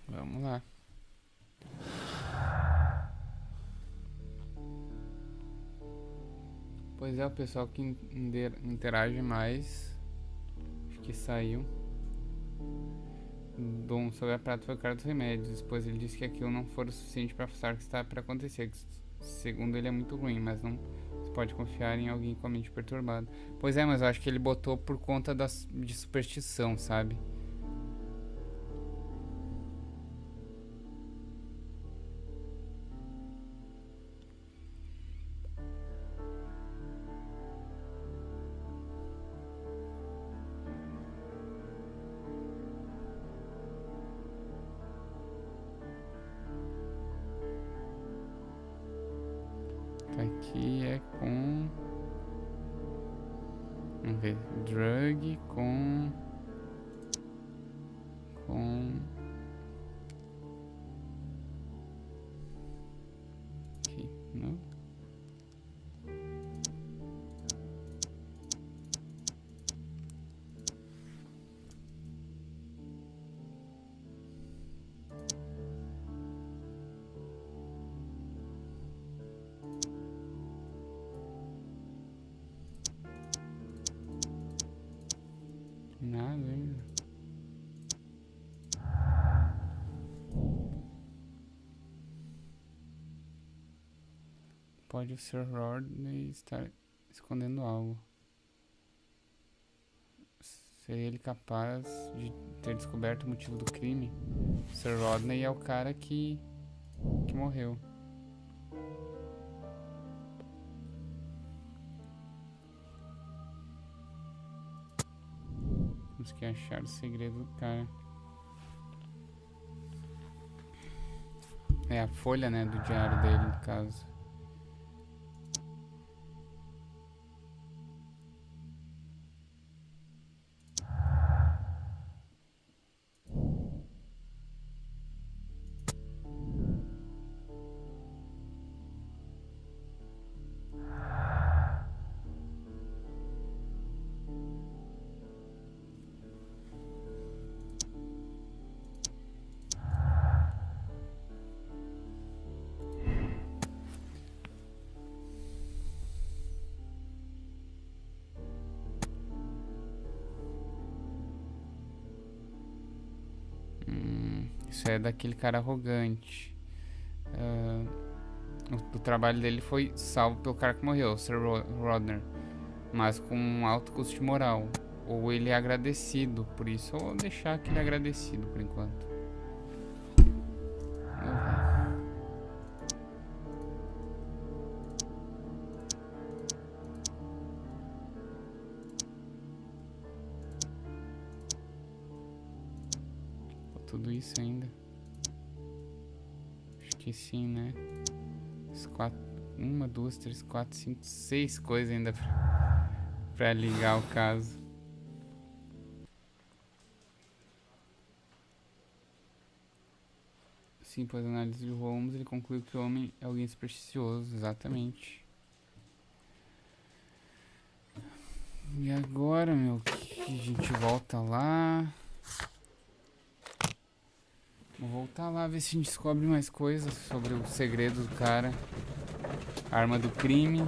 Vamos lá. Pois é, o pessoal que interage mais. Acho que saiu. Dom sobre a prata foi o cara dos remédios, pois ele disse que aquilo não for o suficiente para afastar o que está para acontecer. Segundo ele é muito ruim, mas não se pode confiar em alguém com a mente perturbada. Pois é, mas eu acho que ele botou por conta de superstição, sabe? Aqui é com... Vamos ver. Drug com... Aqui, não? Nada ainda. Pode o Sir Rodney estar escondendo algo. Seria ele capaz de ter descoberto o motivo do crime? Sir Rodney é o cara que morreu. Temos que achar o segredo do cara. É a folha, né, do diário dele, no caso. Isso é daquele cara arrogante. O trabalho dele foi salvo pelo cara que morreu, o Sir Rodner, mas com um alto custo moral. Ou ele é agradecido por isso, ou deixar que ele é agradecido por enquanto. Tudo isso ainda. Acho que sim, né? 1, 2, 3, 4, 5, 6 coisas ainda pra ligar o caso. Sim, após a análise de Holmes, ele concluiu que o homem é alguém supersticioso, exatamente. E agora, meu, que a gente volta lá. Vou voltar lá, ver se a gente descobre mais coisas sobre o segredo do cara. A arma do crime.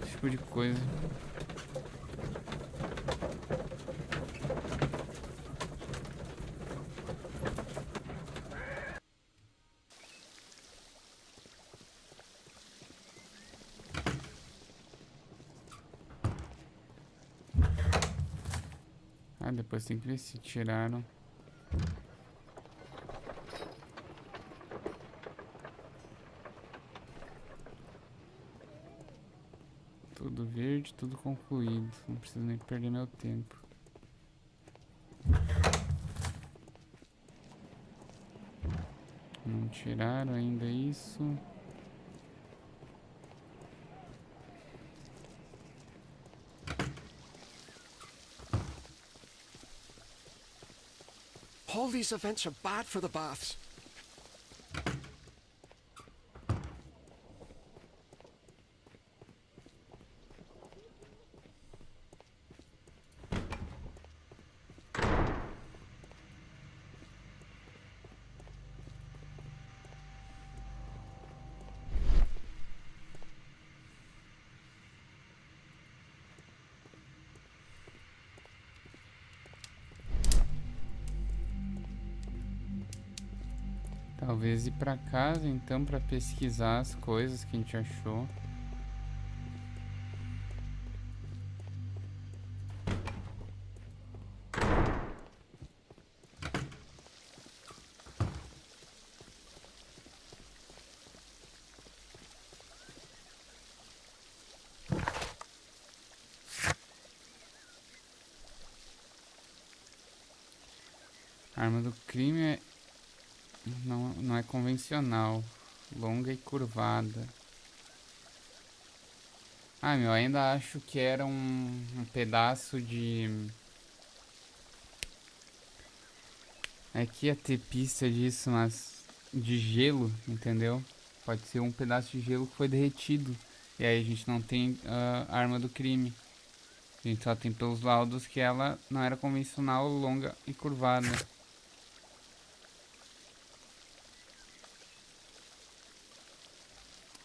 Esse tipo de coisa. Ah, depois tem que ver se tiraram. Tudo verde, tudo concluído. Não preciso nem perder meu tempo. Não tiraram ainda isso. All these events are bad for the baths. Talvez ir pra casa então pra pesquisar as coisas que a gente achou. A arma do crime não é convencional, longa e curvada. Ah, meu, ainda acho que era um pedaço de... Aqui ia ter pista disso, mas de gelo, entendeu? Pode ser um pedaço de gelo que foi derretido. E aí a gente não tem a arma do crime. A gente só tem pelos laudos que ela não era convencional, longa e curvada.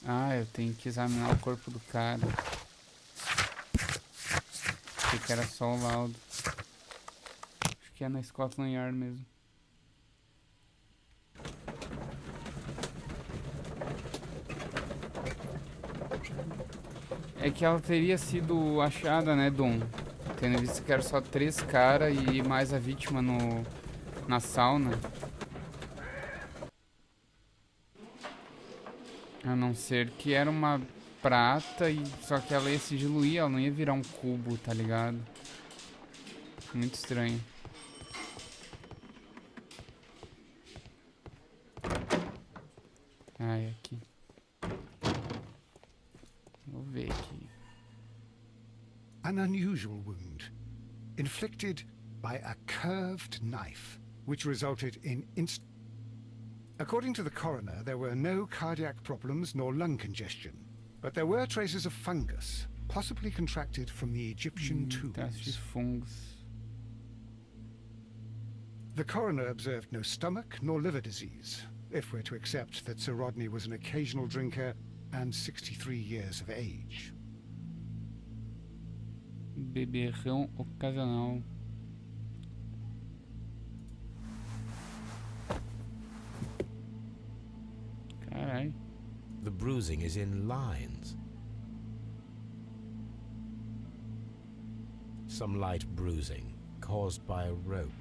Ah, eu tenho que examinar o corpo do cara. Achei que era só o laudo. Acho que é na Scotland Yard mesmo. É que ela teria sido achada, né, Dom? Tendo visto que eram só 3 caras e mais a vítima na sauna. A não ser que era uma prata e só que ela ia se diluir, ela não ia virar um cubo, tá ligado? Muito estranho. Ah, é aqui. Vou ver aqui. An unusual wound, inflicted by a curved knife, which resulted in According to the coroner, there were no cardiac problems nor lung congestion, but there were traces of fungus, possibly contracted from the Egyptian tombs. The coroner observed no stomach nor liver disease, if we're to accept that Sir Rodney was an occasional drinker and 63 years of age. Beberrão ocasional. Carai. The bruising is in lines. Some light bruising, caused by a rope.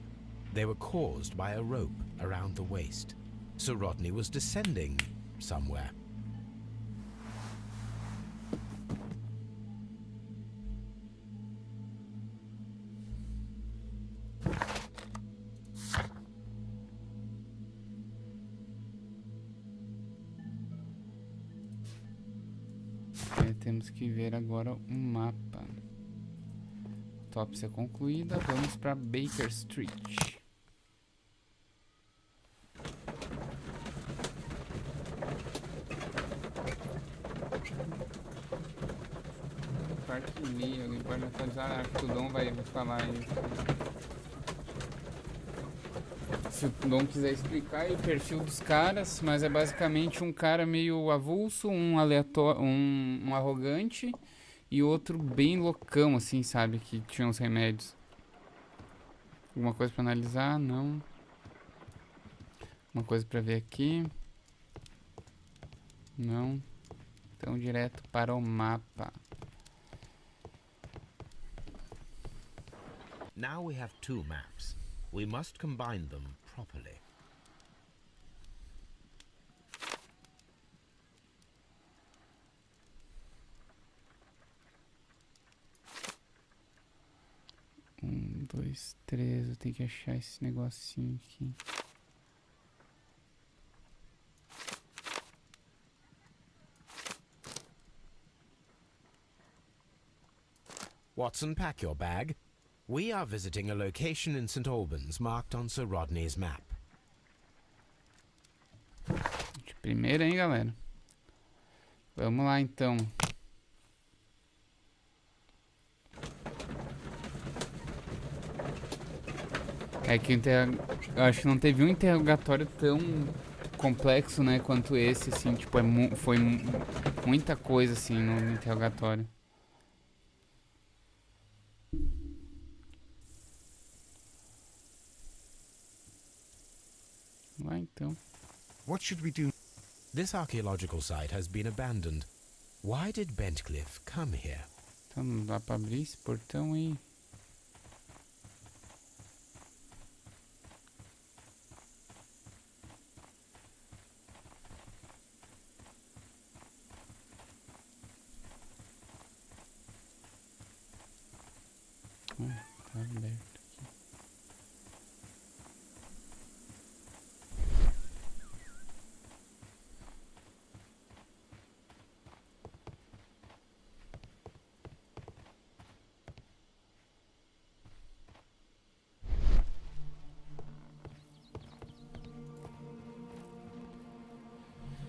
They were caused by a rope around the waist. Sir Rodney was descending somewhere. Temos que ver agora um mapa. Autópsia concluída, vamos para Baker Street. Parte e-mail, alguém pode atualizar, acho que o Dom vai falar isso. Se o Dom quiser explicar aí o perfil dos caras, mas é basicamente um cara meio avulso, um aleatório, um arrogante e outro bem loucão, assim, sabe? Que tinha uns remédios. Alguma coisa pra analisar? Não. Uma coisa pra ver aqui? Não. Então direto para o mapa. Now we have 2 maps. We must combine them properly. Um, dois, três. Eu tenho que achar esse negocinho aqui. Watson, pack your bag. We are visiting a location in St. Albans marked on Sir Rodney's map. De primeira, hein, galera? Vamos lá, então. É que eu acho que não teve um interrogatório tão complexo, né, quanto esse, assim. Tipo, foi muita coisa, assim, no interrogatório. Lá então. What should we do? This archaeological site has been abandoned. Why did Bentcliffe come here? Então não dá pra abrir esse portão aí. Tá aberto aqui.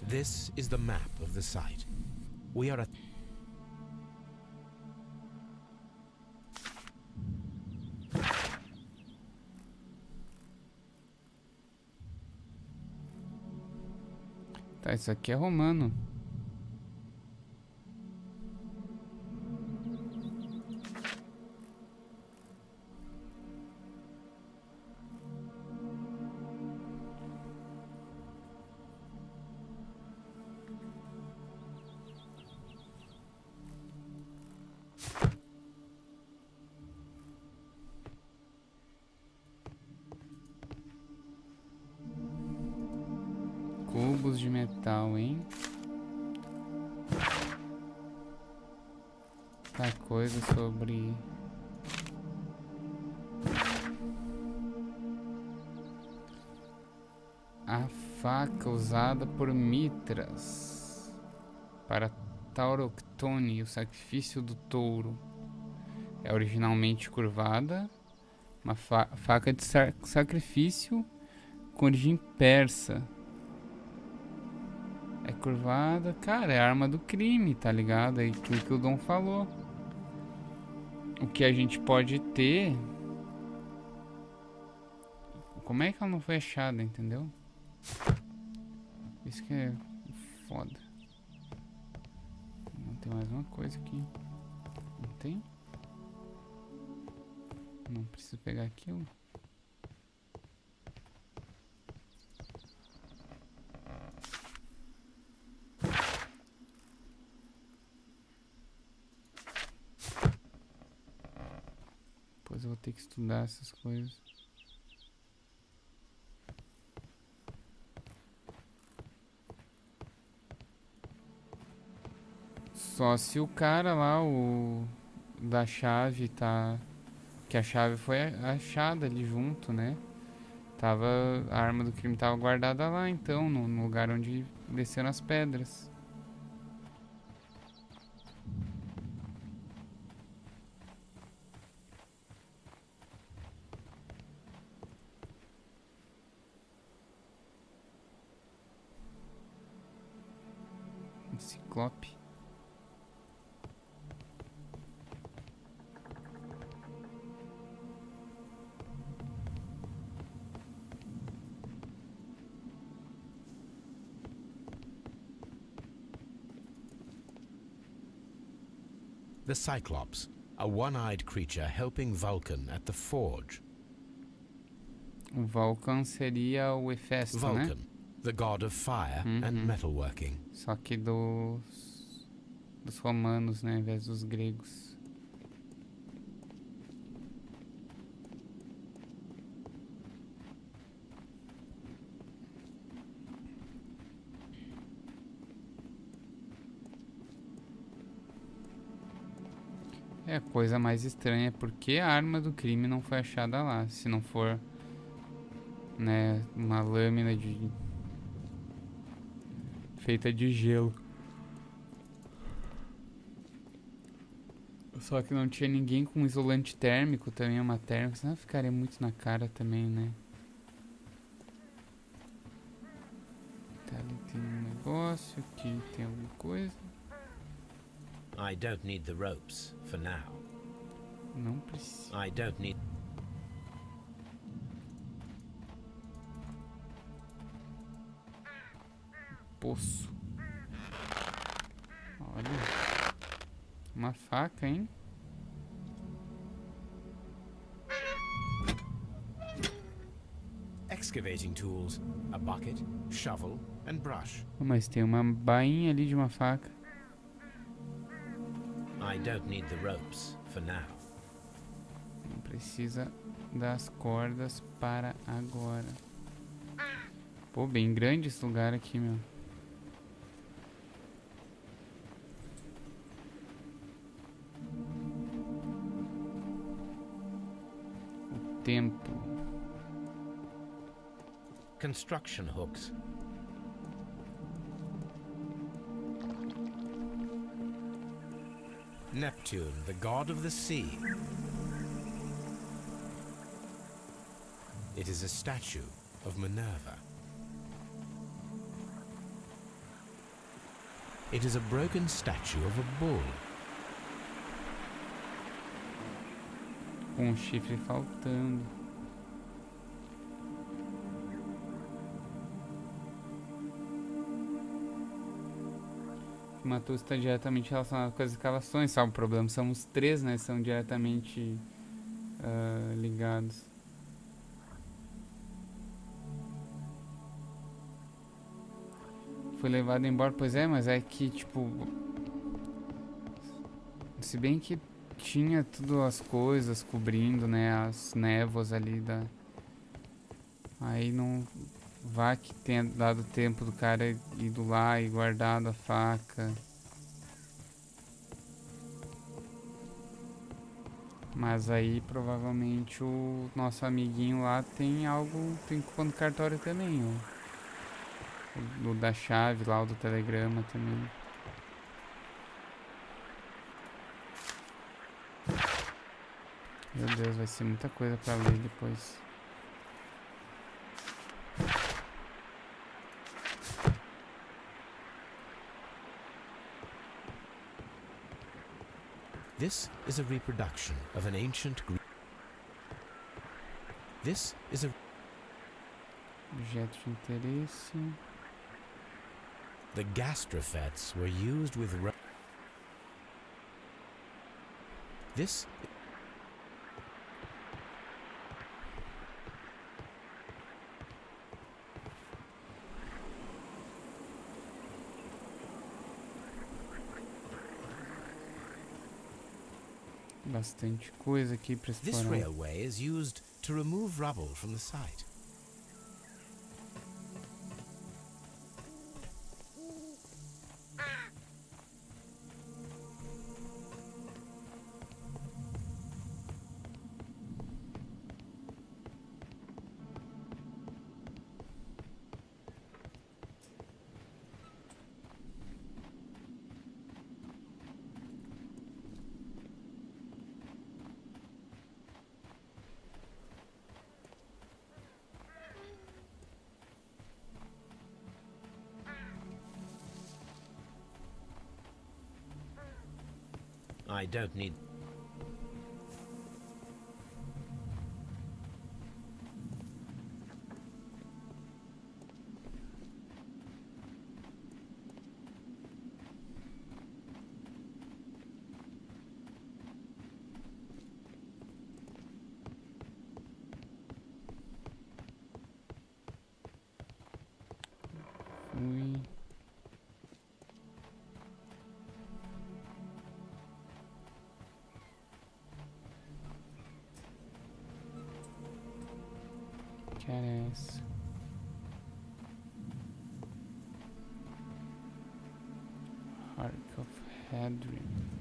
This is the map of the site. We are at... Tá, isso aqui é romano. Cubos de metal, hein? Tá, coisa sobre... A faca usada por Mitras para Tauroctone, o sacrifício do touro. É originalmente curvada, uma faca de sacrifício com origem persa. É curvada, cara, é arma do crime, tá ligado? É aquilo que o Dom falou. O que a gente pode ter... Como é que ela não foi achada, entendeu? Isso que é foda. Não tem mais uma coisa aqui. Não tem? Não preciso pegar aquilo. Depois eu vou ter que estudar essas coisas. Só se o cara lá, o da chave, tá... Que a chave foi achada ali junto, né? Tava... A arma do crime tava guardada lá, então, no lugar onde desceram as pedras. Um ciclope. The Cyclops, a one-eyed creature helping Vulcan at the forge. O Vulcan seria o Hefesto, né? Vulcan, the god of fire and metalworking. Só que dos romanos, né, ao invés dos gregos. É a coisa mais estranha, porque a arma do crime não foi achada lá, se não for, né, uma lâmina de feita de gelo. Só que não tinha ninguém com isolante térmico também, uma térmica, senão ficaria muito na cara também, né? Tá, ali tem um negócio, aqui tem alguma coisa. I don't need the ropes for now. Não precisa. I don't need... Poço. Olha. Uma faca, hein? excavating tools, a bucket, shovel, and brush. Mas tem uma bainha ali de uma faca. I don't need the ropes for now. Não precisa das cordas para agora. Pô, bem grande esse lugar aqui, meu. O templo. Construction hooks. Neptune, the god of the sea. It is a statue of Minerva. It is a broken statue of a bull. Com um chifre faltando. O Matheus está diretamente relacionado com as escavações, sabe? O problema são os três, né? São diretamente ligados. Foi levado embora, pois é, mas é que, tipo... Se bem que tinha tudo as coisas cobrindo, né? As névoas ali da... Aí não... Vá que tenha dado tempo do cara ido lá e guardado a faca. Mas aí provavelmente o nosso amiguinho lá tem algo... Tem culpa no cartório também, o da chave lá, o do telegrama também. Meu Deus, vai ser muita coisa pra ler depois. This is a reproduction of an ancient Greek. This is a Objeto de interesse. The gastrofets were used with This Bastante coisa aqui pra This explorar. railway is used to remove rubble from the site. I don't need... Fui. Que era essa? Ark of Hadrian.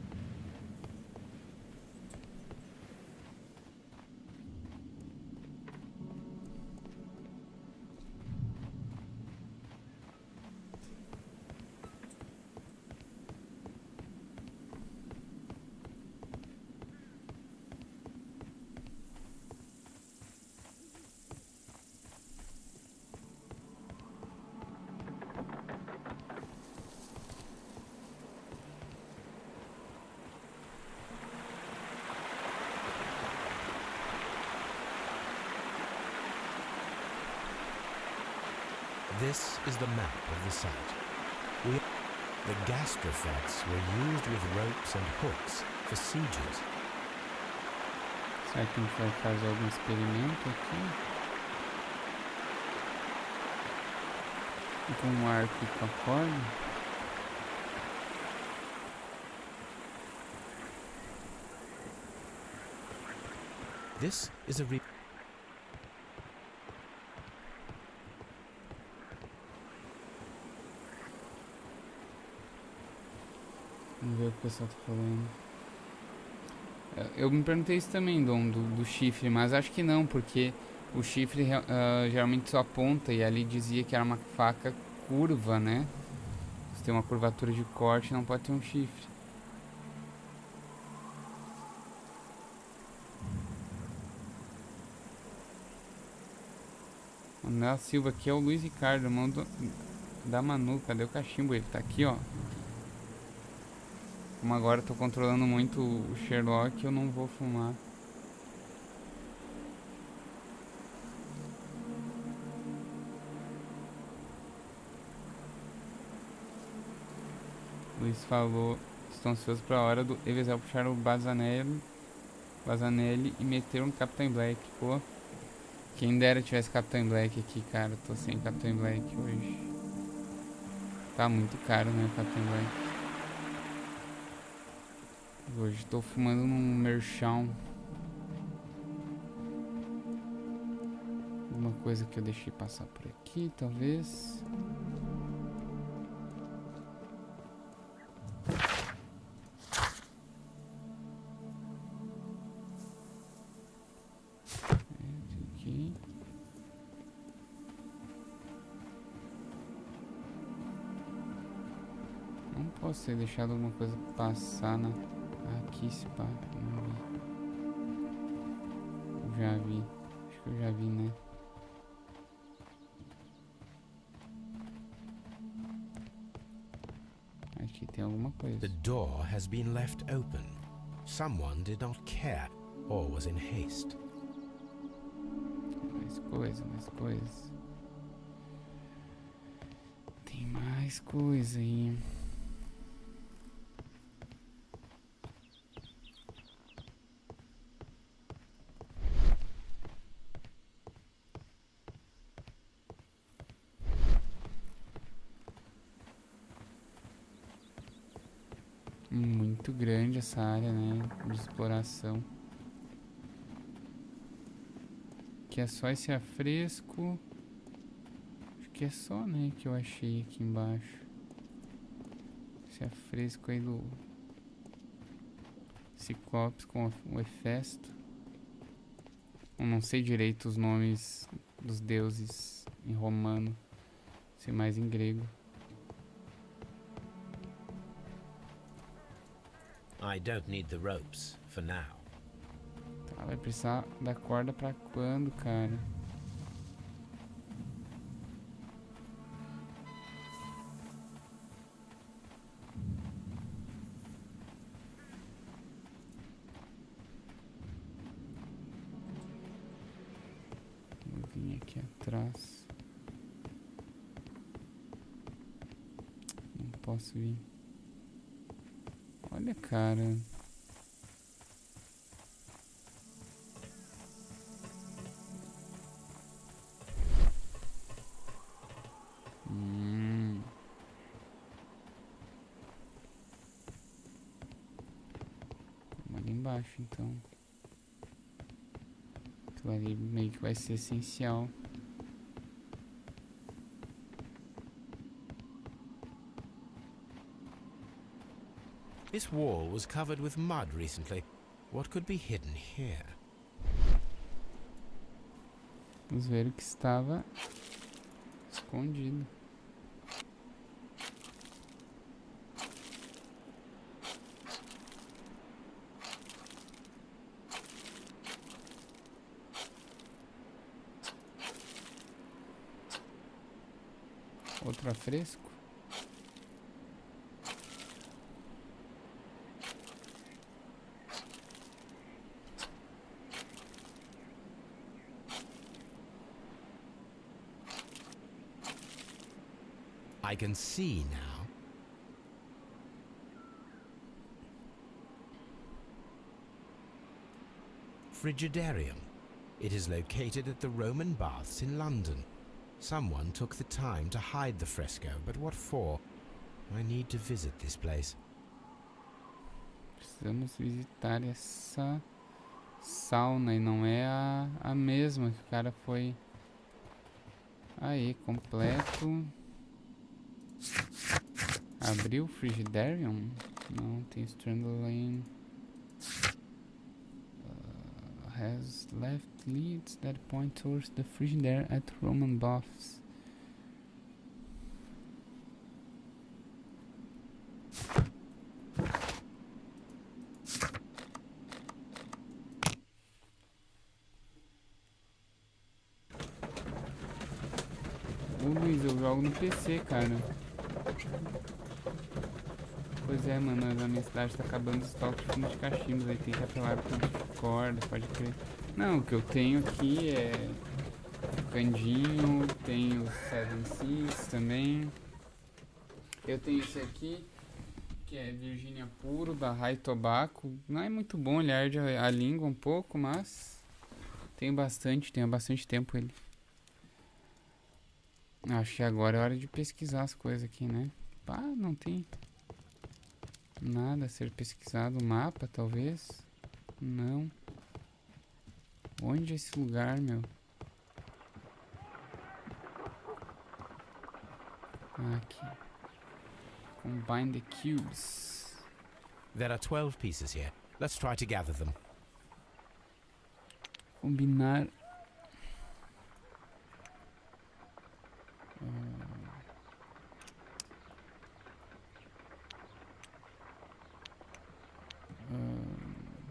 This is the map of the site. The gastrofets were used with ropes and hooks for sieges. Será que a gente vai fazer algum experimento aqui? Com um arco e com a corda. This is a Vamos ver o que o pessoal tá falando. Eu me perguntei isso também, Dom, do chifre, mas acho que não, porque o chifre geralmente só aponta e ali dizia que era uma faca curva, né? Se tem uma curvatura de corte, não pode ter um chifre. Manuel Silva, aqui é o Luiz Ricardo, irmão da Manu. Cadê o cachimbo? Ele tá aqui, ó. Como agora eu tô controlando muito o Sherlock, eu não vou fumar. Luiz falou, estou ansioso pra hora do Evezel puxar o Bazanelli e meter um Captain Black. Pô, quem dera tivesse Captain Black aqui, cara. Tô sem Captain Black hoje. Tá muito caro, né, Captain Black. Hoje tô fumando num merchão. Alguma coisa que eu deixei passar por aqui, talvez. Aqui. Não posso ter deixado alguma coisa passar na... Aqui se pá, não vi. Eu já vi. Acho que eu já vi, né? Aqui tem alguma coisa. The door has been left open. Someone did not care or was in haste. Mais coisa, mais coisa. Tem mais coisa aí. Muito grande essa área, né, de exploração. Aqui é só esse afresco. Acho que é só, né, que eu achei aqui embaixo. Esse afresco aí do Ciclopes com o Hefesto. Eu não sei direito os nomes dos deuses em romano. Sei mais em grego. I don't need the ropes for now. Tá, vai precisar da corda pra quando, cara? Vou vir aqui atrás. Não posso vir. Olha, cara. Vamos ali embaixo, então. Aquilo ali meio que vai ser essencial. This wall was covered with mud recently. What could be hidden here? Vamos ver o que estava escondido. Outro afresco. I can see now. Frigidarium. It is located at the Roman Baths in London. Someone took the time to hide the fresco, but what for? I need to visit this place. Precisamos visitar essa sauna e não é a mesma que o cara foi. Aí, completo. Abriu o Frigidarium? Não, tem Strandlane. Has left leads that point towards the Frigidaire at Roman Baths. Luiz, eu jogo no PC, cara. Pois é, mano, a minha cidade tá acabando os estoques de cachimbos, aí tem que apelar por corda, pode crer. Não, o que eu tenho aqui é Candinho, tenho Seven Seas também. Eu tenho esse aqui, que é Virgínia Puro, da Rai Tobacco. Não é muito bom, ele arde a língua um pouco, mas tenho bastante tempo ele. Acho que agora é hora de pesquisar as coisas aqui, né? Pá, não tem nada a ser pesquisado. Mapa, talvez? Não. Onde é esse lugar, meu? Aqui. Combine the cubes. There are 12 pieces here. Let's try to gather them. Combinar.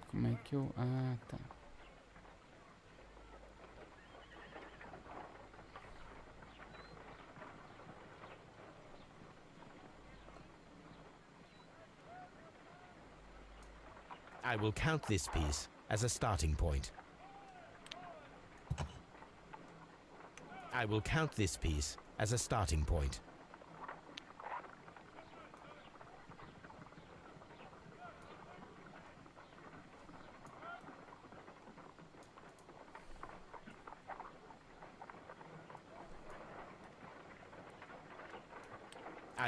Como é que eu... Ah, tá. I will count this piece as a starting point. I will count this piece as a starting point.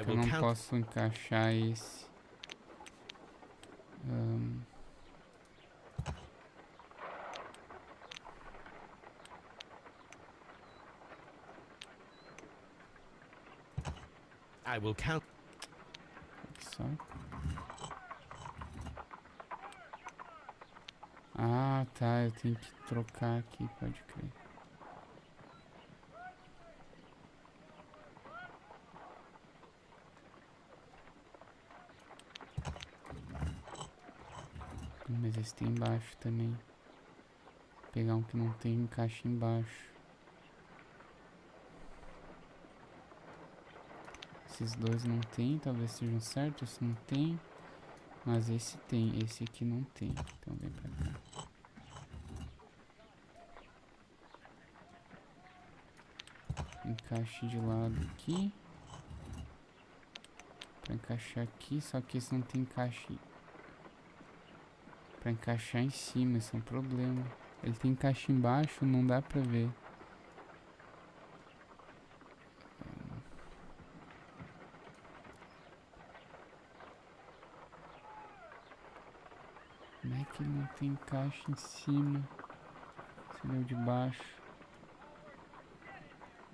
Eu não posso encaixar esse. I will count. Só. Ah, tá. Eu tenho que trocar aqui, pode crer. Mas esse tem embaixo também. Vou pegar um que não tem encaixe embaixo. Esses dois não tem, talvez sejam certos. Esse não tem. Mas esse tem, esse aqui não tem. Então vem pra cá. Encaixe de lado aqui. Pra encaixar aqui, só que esse não tem encaixe. Pra encaixar em cima, esse é um problema. Ele tem encaixe embaixo, não dá pra ver. Como é que ele não tem encaixe em cima? Seria o de baixo.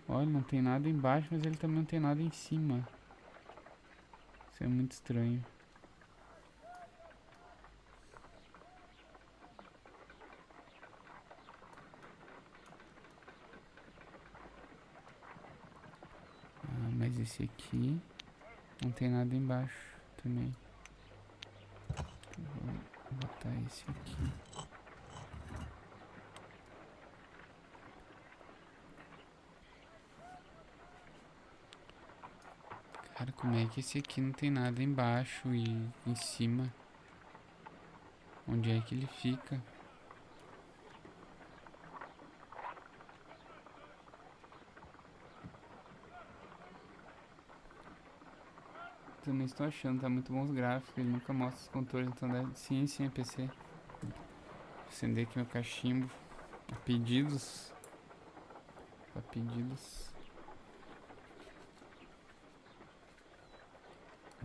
Olha, não tem nada embaixo, mas ele também não tem nada em cima. Isso é muito estranho. Mas esse aqui não tem nada embaixo também. Vou botar esse aqui. Cara, como é que esse aqui não tem nada embaixo e em cima? Onde é que ele fica? Também estou achando, tá muito bom os gráficos, ele nunca mostra os controles, então deve... Sim, é PC. Vou acender aqui meu cachimbo. A pedidos. A pedidos.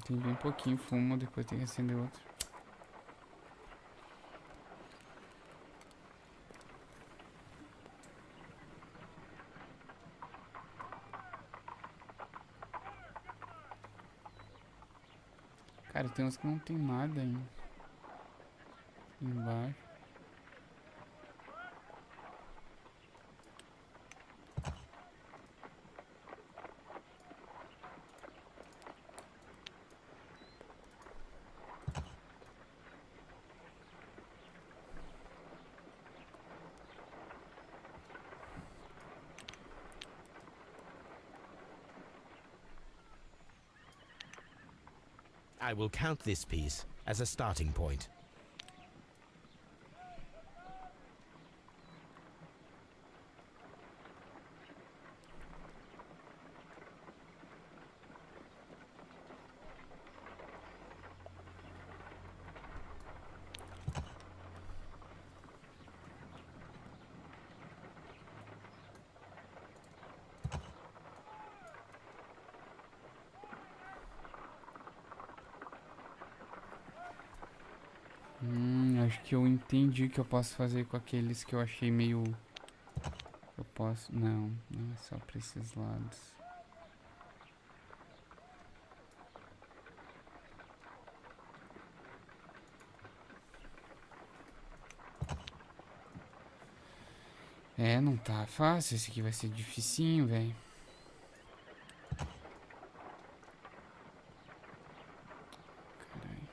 Tem bem pouquinho fumo, depois tem que acender outro. Cara, tem uns que não tem nada aí embaixo. I will count this piece as a starting point. Acho que eu entendi o que eu posso fazer com aqueles que eu achei meio... Eu posso... Não, não é só pra esses lados. É, não tá fácil. Esse aqui vai ser dificinho, velho. Caralho.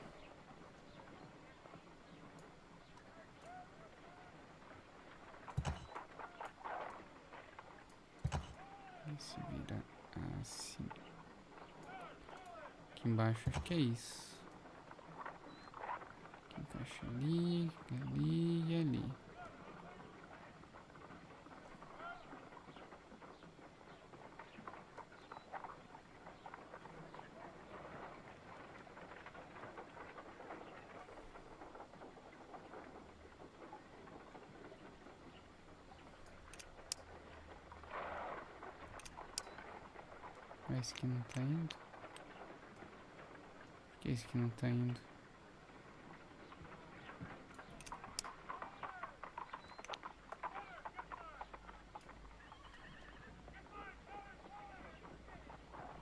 Se vira assim. Aqui embaixo acho que é isso. Aqui encaixa ali, ali e ali. Esse aqui não tá indo. Por que esse aqui não tá indo?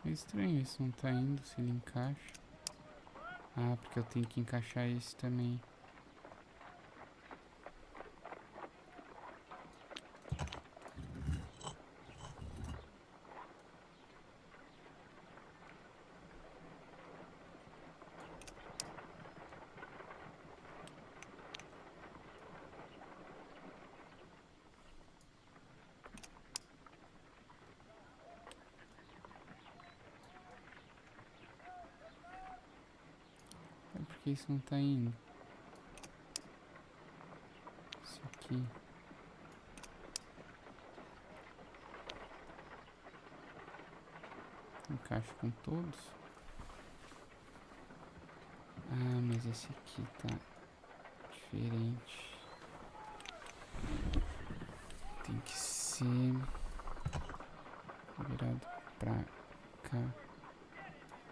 É estranho, esse não tá indo, se ele encaixa. Ah, porque eu tenho que encaixar esse também. Por que isso não tá indo? Isso aqui. Encaixa com todos. Ah, mas esse aqui tá diferente. Tem que ser virado pra cá.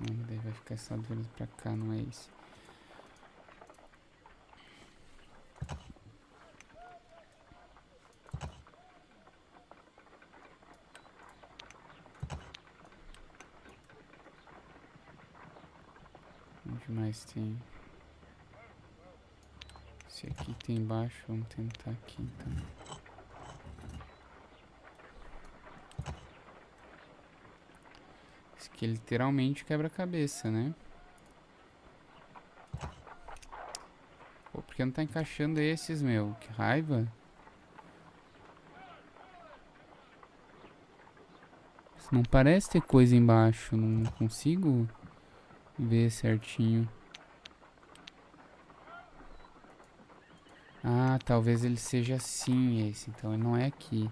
Não, daí vai ficar só virado pra cá, não é esse. Onde mais tem? Esse aqui tem embaixo, vamos tentar aqui então. Esse aqui literalmente quebra-cabeça, né? Pô, por que não tá encaixando esses, meu? Que raiva! Não parece ter coisa embaixo, não consigo ver certinho. Ah, talvez ele seja assim esse, então ele não é aqui.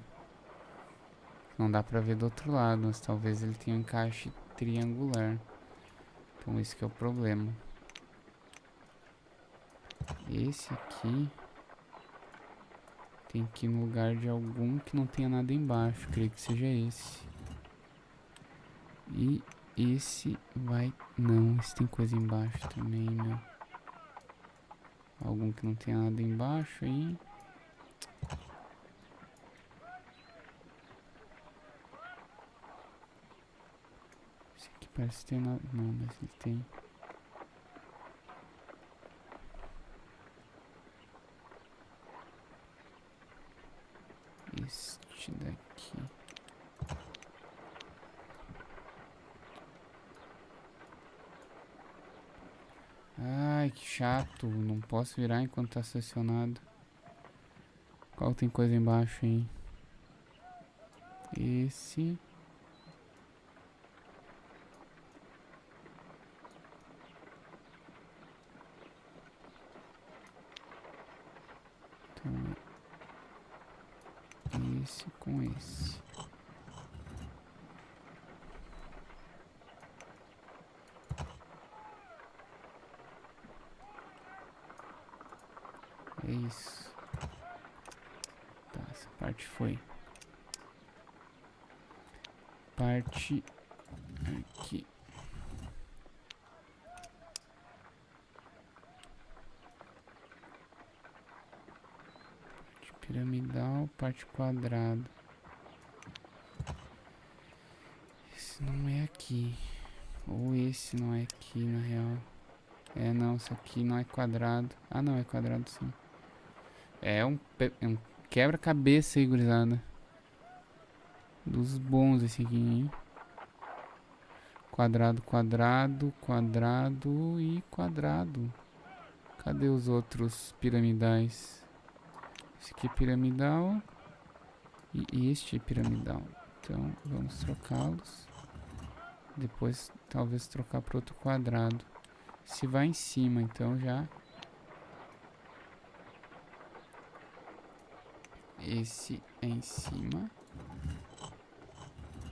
Não dá pra ver do outro lado, mas talvez ele tenha um encaixe triangular. Então esse que é o problema. Esse aqui tem que ir no lugar de algum que não tenha nada embaixo. Creio que seja esse. E esse vai... Não, esse tem coisa embaixo também, meu. Algum que não tenha nada embaixo aí. Esse aqui parece ter nada... Não, mas ele tem... Este daqui. Ai, que chato. Não posso virar enquanto tá estacionado. Qual tem coisa embaixo aí? Esse. Então, esse com esse. É isso. Tá, essa parte foi. Parte aqui. Parte piramidal, parte quadrada. Esse não é aqui. Ou esse não é aqui, na real. É, não, isso aqui não é quadrado. Ah, não, é quadrado sim. É um quebra-cabeça aí, gurizada. Dos bons esse aqui, hein? Quadrado, quadrado, quadrado e quadrado. Cadê os outros piramidais? Esse aqui é piramidal. E este é piramidal. Então, vamos trocá-los. Depois, talvez trocar para outro quadrado. Se vai em cima, então já... Esse é em cima.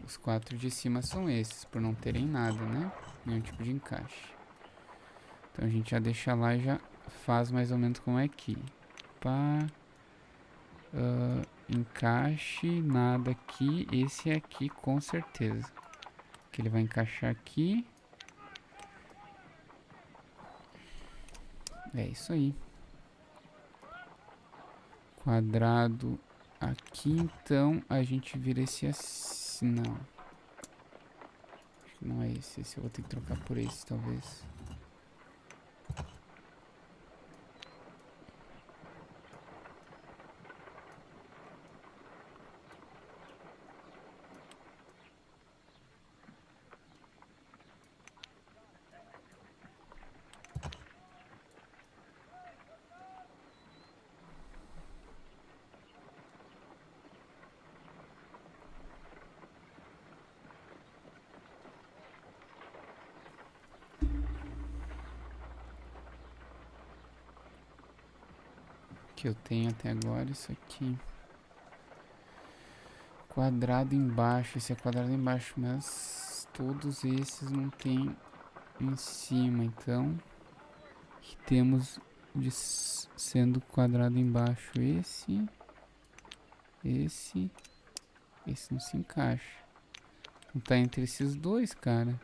Os 4 de cima são esses, por não terem nada, né? Nenhum tipo de encaixe. Então a gente já deixa lá e já faz mais ou menos como é aqui. Pá. Encaixe, nada aqui. Esse é aqui com certeza. Que ele vai encaixar aqui. É isso aí. Quadrado aqui, então a gente vira esse assim. Não. Acho que não é esse. Esse eu vou ter que trocar por esse, talvez. Que eu tenho até agora, isso aqui. Quadrado embaixo, esse é quadrado embaixo, mas todos esses não tem em cima, então que temos de sendo quadrado embaixo esse não se encaixa. Não tá entre esses dois, cara.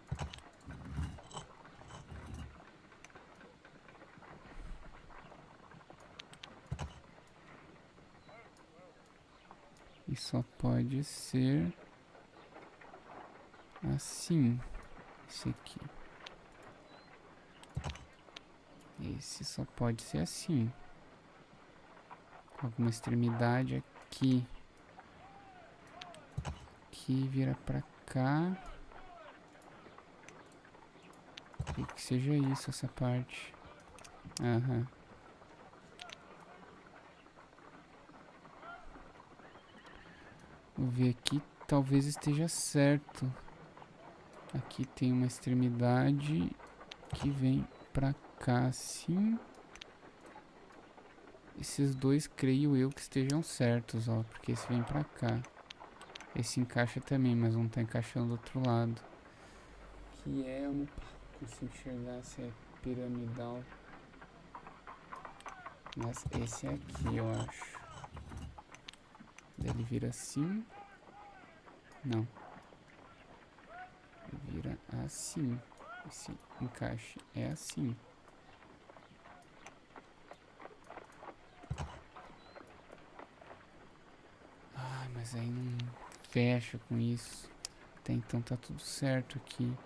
E só pode ser assim. Esse aqui. Esse só pode ser assim. Com alguma extremidade aqui. Aqui vira pra cá. Tem que seja isso, essa parte. Aham. Vou ver aqui, talvez esteja certo. Aqui tem uma extremidade que vem pra cá assim. Esses dois creio eu que estejam certos, ó, porque esse vem pra cá. Esse encaixa também, mas não tá encaixando do outro lado. Que é, eu não consigo enxergar se é piramidal. Mas esse é aqui, eu acho. Ele vira assim. Não. Vira assim. Esse encaixe é assim. Ah, mas aí não fecha com isso. Até então tá tudo certo aqui.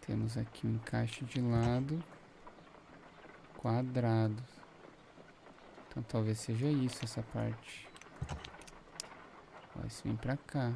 Temos aqui um encaixe de lado quadrado. Então talvez seja isso, essa parte. Vai vir pra cá.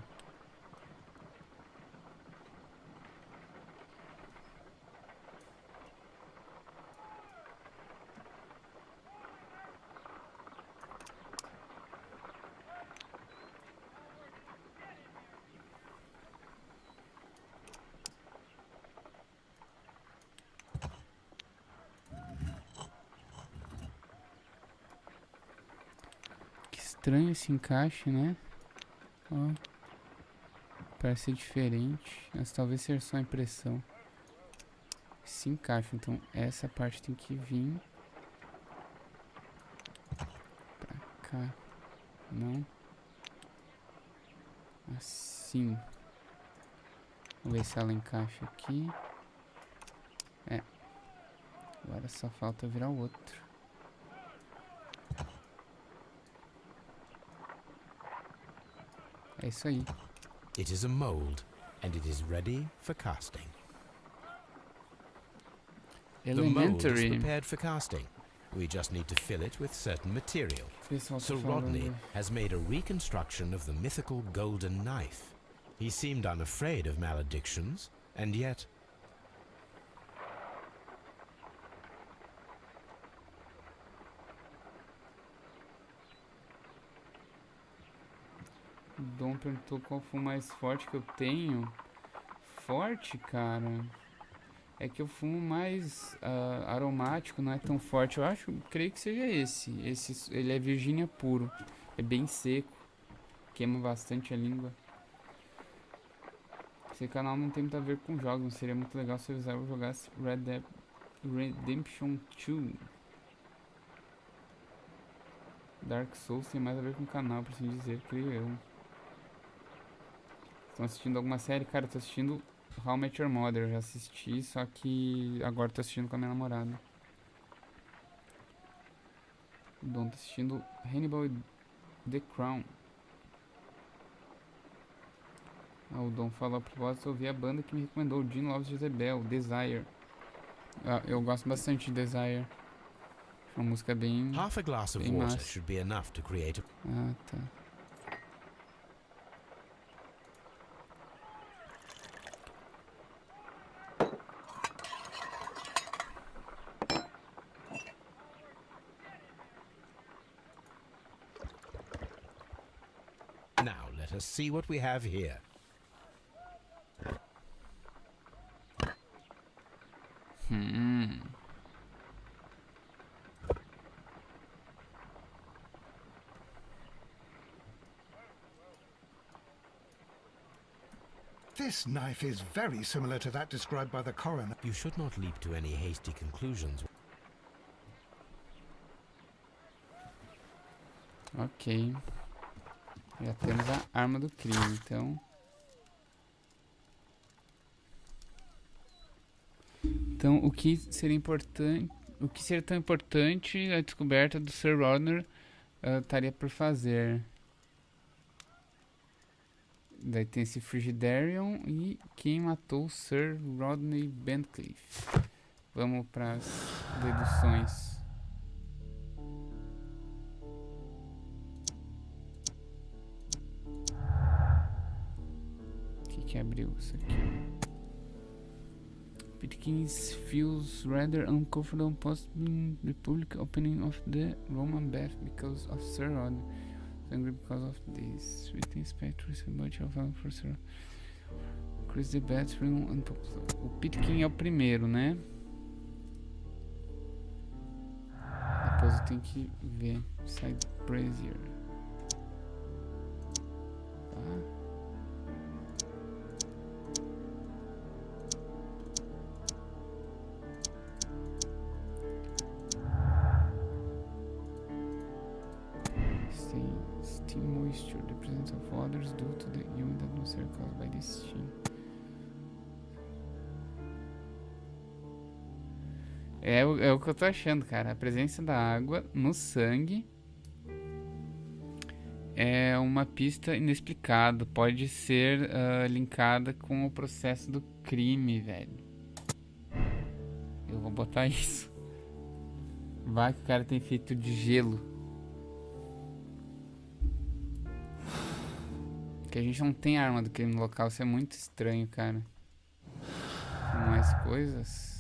Estranho esse encaixe, né? Ó, parece ser diferente, mas talvez seja só impressão. Se encaixa, então essa parte tem que vir pra cá. Não. Assim. Vamos ver se ela encaixa aqui. É. Agora só falta virar o outro. É isso aí. It is a mold, and it is ready for casting. The mold is Elementary. prepared for casting. We just need to fill it with certain material. Pessoal, Sir tá falando. Rodney has made a reconstruction of the mythical golden knife. He seemed unafraid of maledictions, and yet... O Dom perguntou qual foi o mais forte que eu tenho. Forte, cara. É que eu fumo mais aromático, não é tão forte. Eu acho, creio que seja esse. Ele é Virgínia puro. É bem seco. Queima bastante a língua. Esse canal não tem muito a ver com jogos. Não seria muito legal se eu jogasse Red Dead Redemption 2. Dark Souls tem mais a ver com o canal, por assim dizer, creio eu. Estão assistindo alguma série? Cara, eu tô assistindo How I Met Your Mother. Eu já assisti, só que agora tô assistindo com a minha namorada. O Dom tá assistindo Hannibal e The Crown. O Dom falou a propósito, eu ouvi a banda que me recomendou, o Gene Loves Jezebel, Desire. Eu gosto bastante de Desire. Uma música bem... Half a glass of bem water massa. should be enough to create a... Ah, tá. Now, let us see what we have here. This knife is very similar to that described by the coroner. You should not leap to any hasty conclusions. Ok. Já temos a arma do crime, então. Então, o que seria importante... O que seria tão importante a descoberta do Sir Rodney estaria por fazer. Daí tem esse Frigidarium e quem matou o Sir Rodney Bentcliffe. Vamos para as deduções. O que abriu isso aqui? Pitkins feels rather uncomfortable post the public opening of the Roman bath because of Sir Rodney. Angry because of this. Written specters a bunch of them for Sir. Chris the bathroom unpopular. O Pitkin é o primeiro, né? Depois eu tenho que ver. Side Brazier. Tá? Steam moisture, the presence of others due to the humid atmosphere caused by the steam. É o que eu tô achando, cara. A presença da água no sangue é uma pista inexplicada. Pode ser linkada com o processo do crime, velho. Eu vou botar isso. Vai que o cara tem feito de gelo. Que a gente não tem arma do crime no local. Isso é muito estranho, cara. Mais coisas.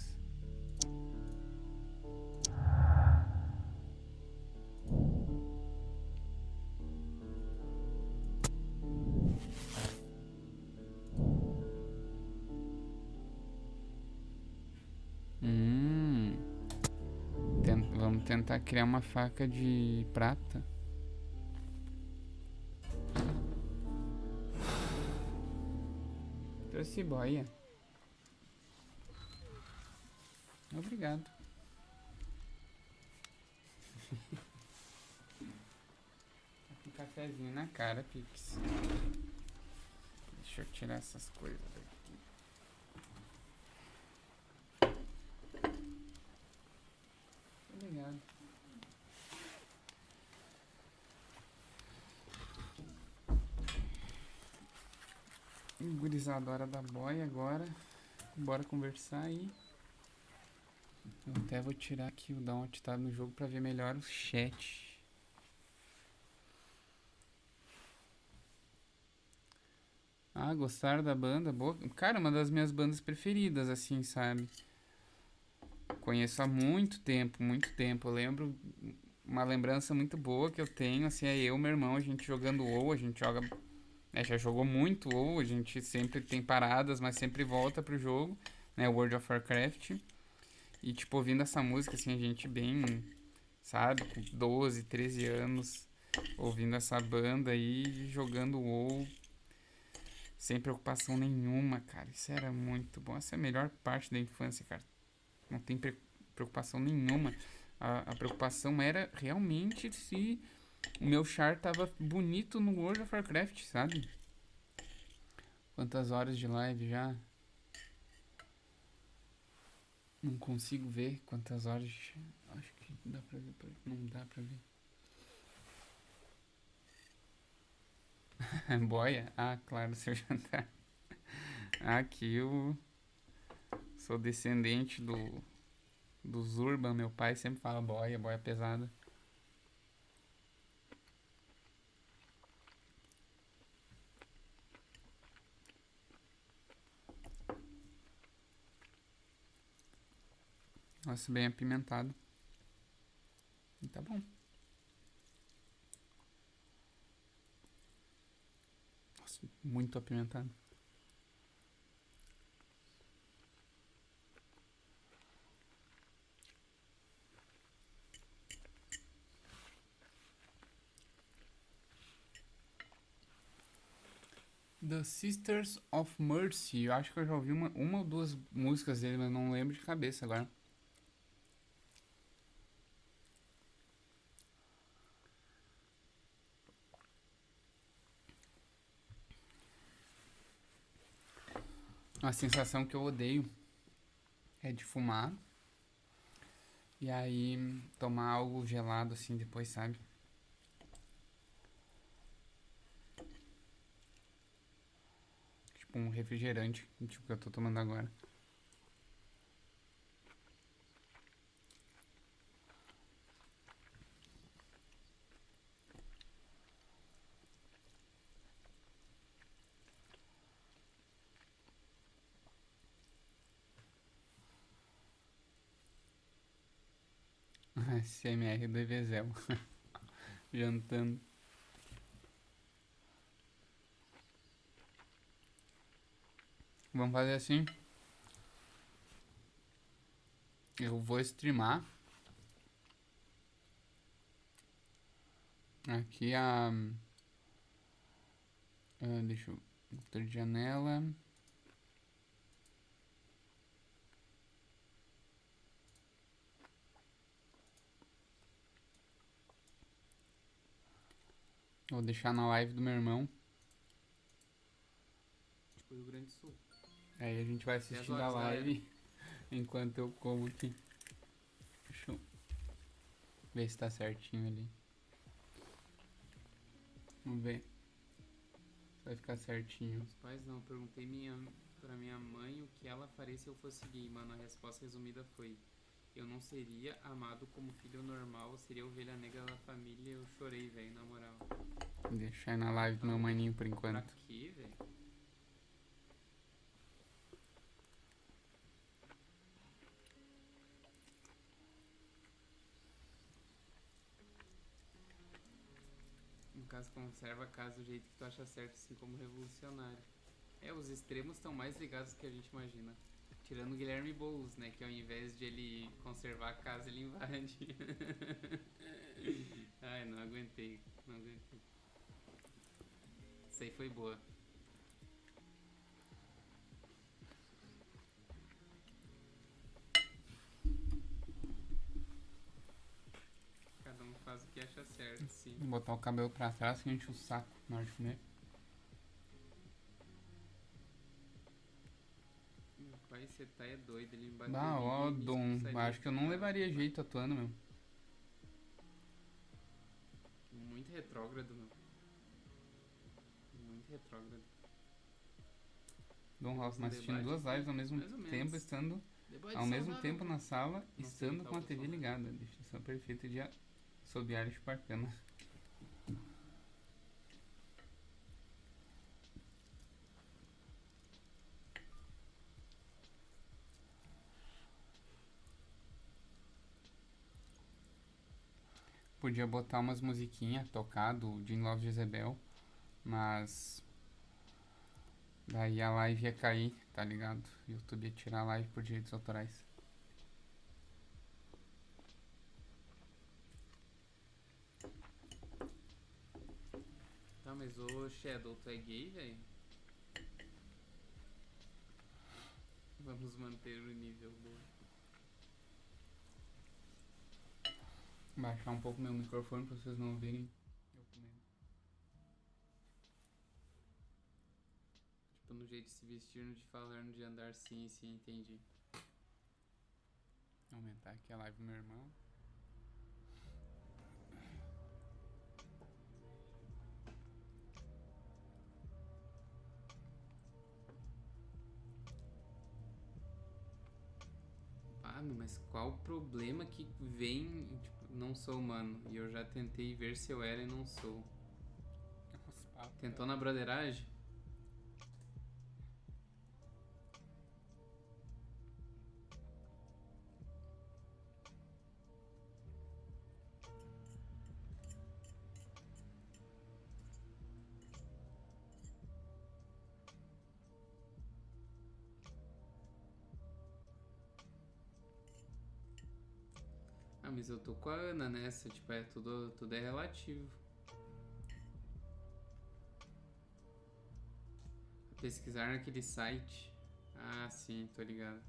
Vamos tentar criar uma faca de prata. Trouxe boia. Obrigado. Um cafezinho na cara, Pips. Deixa eu tirar essas coisas daqui. Obrigado. Gurizada, hora da boia agora. Bora conversar aí. Eu até vou tirar aqui, vou dar uma editada no jogo pra ver melhor o chat. Ah, gostaram da banda? Boa. Cara, uma das minhas bandas preferidas, assim, sabe? Conheço há muito tempo, muito tempo. Eu lembro, uma lembrança muito boa que eu tenho, assim, é eu e meu irmão, a gente jogando WoW, a gente joga... já jogou muito WoW, a gente sempre tem paradas, mas sempre volta pro jogo, né, World of Warcraft. E, tipo, ouvindo essa música, assim, a gente bem, sabe, com 12, 13 anos, ouvindo essa banda aí, jogando WoW, sem preocupação nenhuma, cara. Isso era muito bom. Essa é a melhor parte da infância, cara. Não tem preocupação nenhuma. A preocupação era realmente se o meu char tava bonito no World of Warcraft, sabe? Quantas horas de live já? Não consigo ver quantas horas. Acho que dá pra ver. Não dá pra ver. Boia? Ah, claro, seu jantar. Aqui eu sou descendente dos Urban. Meu pai sempre fala boia pesada. Nossa, bem apimentado. E tá bom. Nossa, muito apimentado. The Sisters of Mercy. Eu acho que eu já ouvi uma ou duas músicas dele, mas não lembro de cabeça agora. A sensação que eu odeio é de fumar e aí tomar algo gelado assim depois, sabe? Tipo um refrigerante, tipo que eu tô tomando agora. CMR do Evezel. Jantando. Vamos fazer assim. Eu vou streamar. Aqui deixa eu botar de janela. Vou deixar na live do meu irmão. Tipo, Rio Grande do Sul. Aí a gente vai assistindo a live enquanto eu como aqui. Deixa eu ver se tá certinho ali. Vamos ver. Vai ficar certinho. Os pais não, perguntei pra minha mãe o que ela faria se eu fosse gay, mano. A resposta resumida foi: eu não seria amado como filho normal, eu seria a ovelha negra da família. Eu chorei, velho, na moral. Vou deixar aí na live do meu maninho por enquanto. Pra quê, velho? No caso, conserva a casa do jeito que tu acha certo, assim como revolucionário. É, os extremos estão mais ligados do que a gente imagina. Tirando o Guilherme Boulos, né? Que ao invés de ele conservar a casa, ele invade. Ai, não aguentei. Não aguentei. Isso aí foi boa. Cada um faz o que acha certo, sim. Vou botar o cabelo pra trás que a gente enche o saco na hora de comer. Meu pai, você tá doido, ele me bateu. Ah, ó, Dom, acho que eu não levaria jeito atuando, meu. Muito retrógrado, meu. Muito retrógrado. Dom House, mas assistindo duas lives ao mesmo tempo, estando ao mesmo tempo na sala, estando com a TV ligada. Definição perfeita de assobiar e chupar cana. Podia botar umas musiquinhas, tocar do Jim Love Jezebel, mas daí a live ia cair, tá ligado? O YouTube ia tirar a live por direitos autorais. Tá, mas ô Shadow, tu é gay, velho? Vamos manter o nível bom. Baixar um pouco meu microfone pra vocês não ouvirem eu comendo. Tipo, no jeito de se vestir, no de falar, no de andar, sim, entendi. Vou aumentar aqui a live do meu irmão. Ah, mas qual o problema que vem, tipo, não sou humano, e eu já tentei ver se eu era e não sou. Nossa, tentou na broderagem? Ah, mas eu tô com a Ana nessa, tipo, tudo é relativo. Pesquisar naquele site. Ah, sim, tô ligado.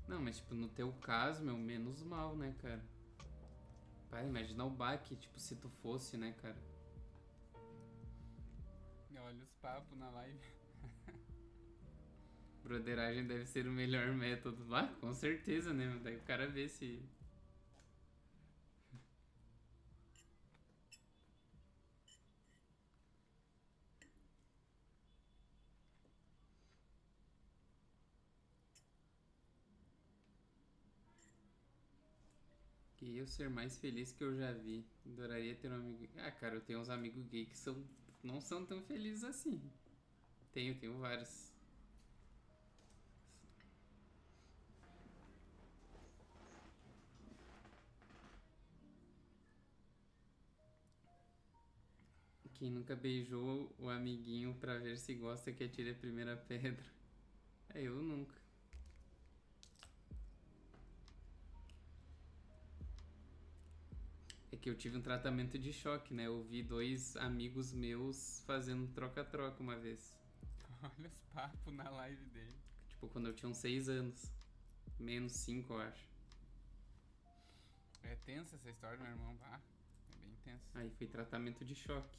Não, mas tipo, no teu caso, meu, menos mal, né, cara? Pai, imagina o baque, tipo, se tu fosse, né, cara? Olha os papos na live. Broderagem deve ser o melhor método. Ah, com certeza, né? Daí o cara vê se... Queria ser mais feliz que eu já vi. Adoraria ter um amigo... Ah, cara, eu tenho uns amigos gay que não são tão felizes assim. Tenho vários. Quem nunca beijou o amiguinho pra ver se gosta que atire a primeira pedra? É, eu nunca. É que eu tive um tratamento de choque, né? Eu vi dois amigos meus fazendo troca-troca uma vez. Olha os papos na live dele. Tipo, quando eu tinha uns 6 anos. Menos 5, eu acho. É tensa essa história, meu irmão. Ah, é bem tenso. Aí foi tratamento de choque.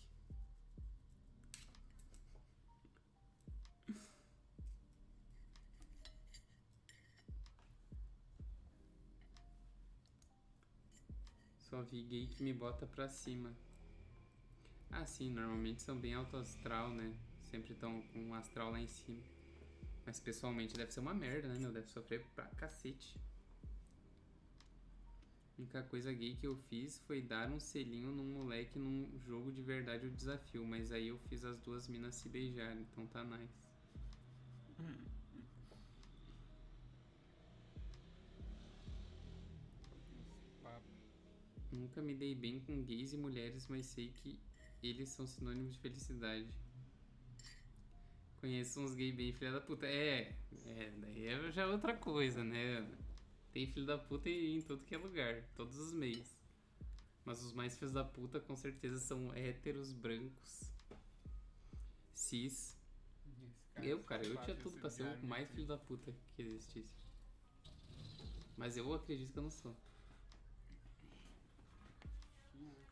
Só vi gay que me bota pra cima. Ah, sim, normalmente são bem alto astral, né? Sempre estão com o astral lá em cima. Mas pessoalmente deve ser uma merda, né, meu? Deve sofrer pra cacete. A única coisa gay que eu fiz foi dar um selinho num moleque num jogo de verdade ou desafio. Mas aí eu fiz as duas minas se beijarem, então tá nice. Nunca me dei bem com gays e mulheres, mas sei que eles são sinônimos de felicidade. Conheço uns gays bem filha da puta. Daí é já outra coisa, né? Tem filho da puta em tudo que é lugar, todos os meios. Mas os mais filhos da puta com certeza são héteros, brancos, cis. Eu tinha tudo pra ser o mais filho da puta que existisse. Mas eu acredito que eu não sou.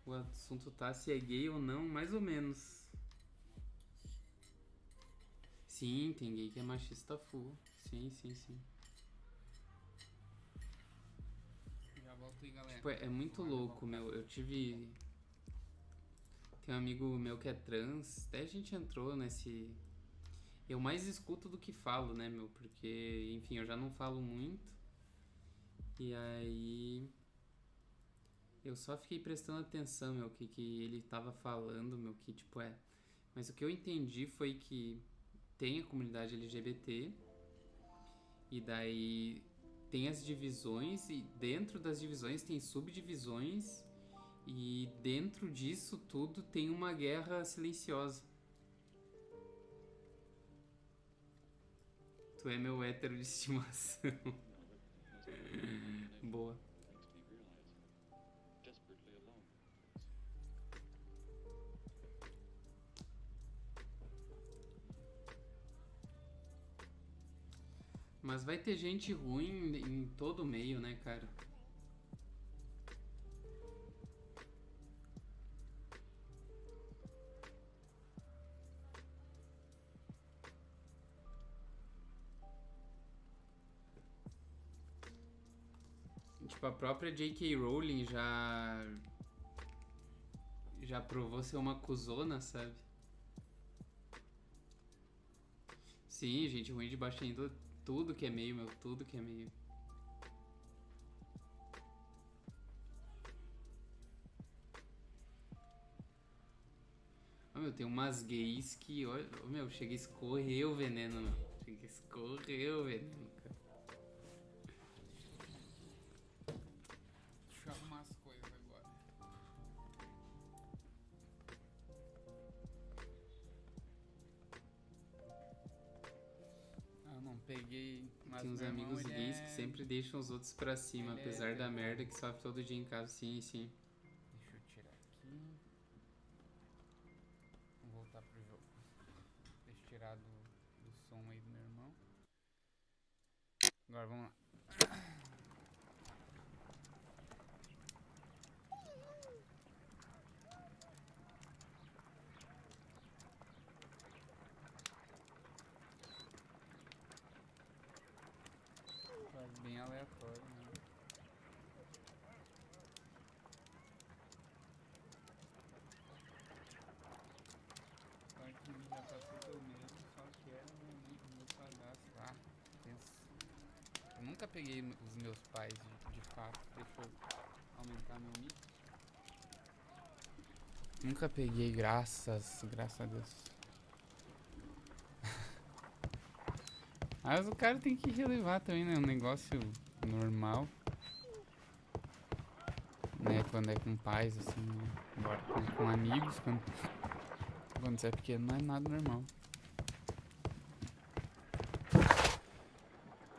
O assunto tá se é gay ou não, mais ou menos. Sim, tem gay que é machista full. Sim. Já volto aí, galera. Tipo, é muito louco, meu. Eu tive... Tem um amigo meu que é trans. Até a gente entrou nesse... Eu mais escuto do que falo, né, meu? Porque, enfim, eu já não falo muito. E aí... Eu só fiquei prestando atenção, meu, que ele tava falando, meu, que tipo é... Mas o que eu entendi foi que tem a comunidade LGBT e daí tem as divisões e dentro das divisões tem subdivisões e dentro disso tudo tem uma guerra silenciosa. Tu é meu hétero de estimação. Boa. Mas vai ter gente ruim em todo meio, né, cara? Tipo, a própria J.K. Rowling já provou ser uma cuzona, sabe? Sim, gente ruim de baixo ainda. Tudo que é meio, meu, tudo que é meio. Oh, meu, tem umas gays que, olha, oh, meu, chega a escorrer o veneno, meu. Chega a escorrer o veneno, cara. Deixa eu arrumar as coisas agora. Eu não peguei. Mas tem uns amigos gays que sempre deixam os outros pra cima, apesar da merda que sofre todo dia em casa. Sim. Deixa eu tirar aqui. Vamos voltar pro jogo. Deixa eu tirar do som aí do meu irmão. Agora vamos lá. Bem aleatório, né? Só que já passou pelo mesmo, só que era o meu padrasto lá. Pensa. Eu nunca peguei os meus pais de fato. Deixa eu aumentar meu mic. Nunca peguei, graças a Deus. Mas o cara tem que relevar também, né? Um negócio normal. Né? Quando é com pais, assim, né? Agora com amigos, quando você é pequeno, não é nada normal.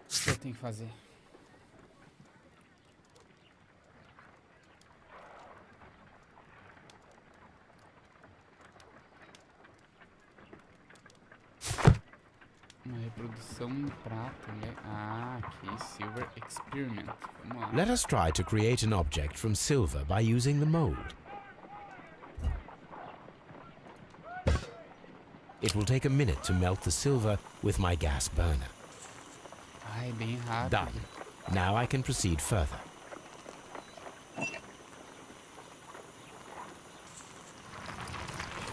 O que eu tenho que fazer? Uma reprodução no prato, né? Ah, aqui, Silver Experiment. Vamos lá. Let us try to create an object from silver by using the mold. It will take a minute to melt the silver with my gas burner. Ai, bem rápido. Done. Now I can proceed further.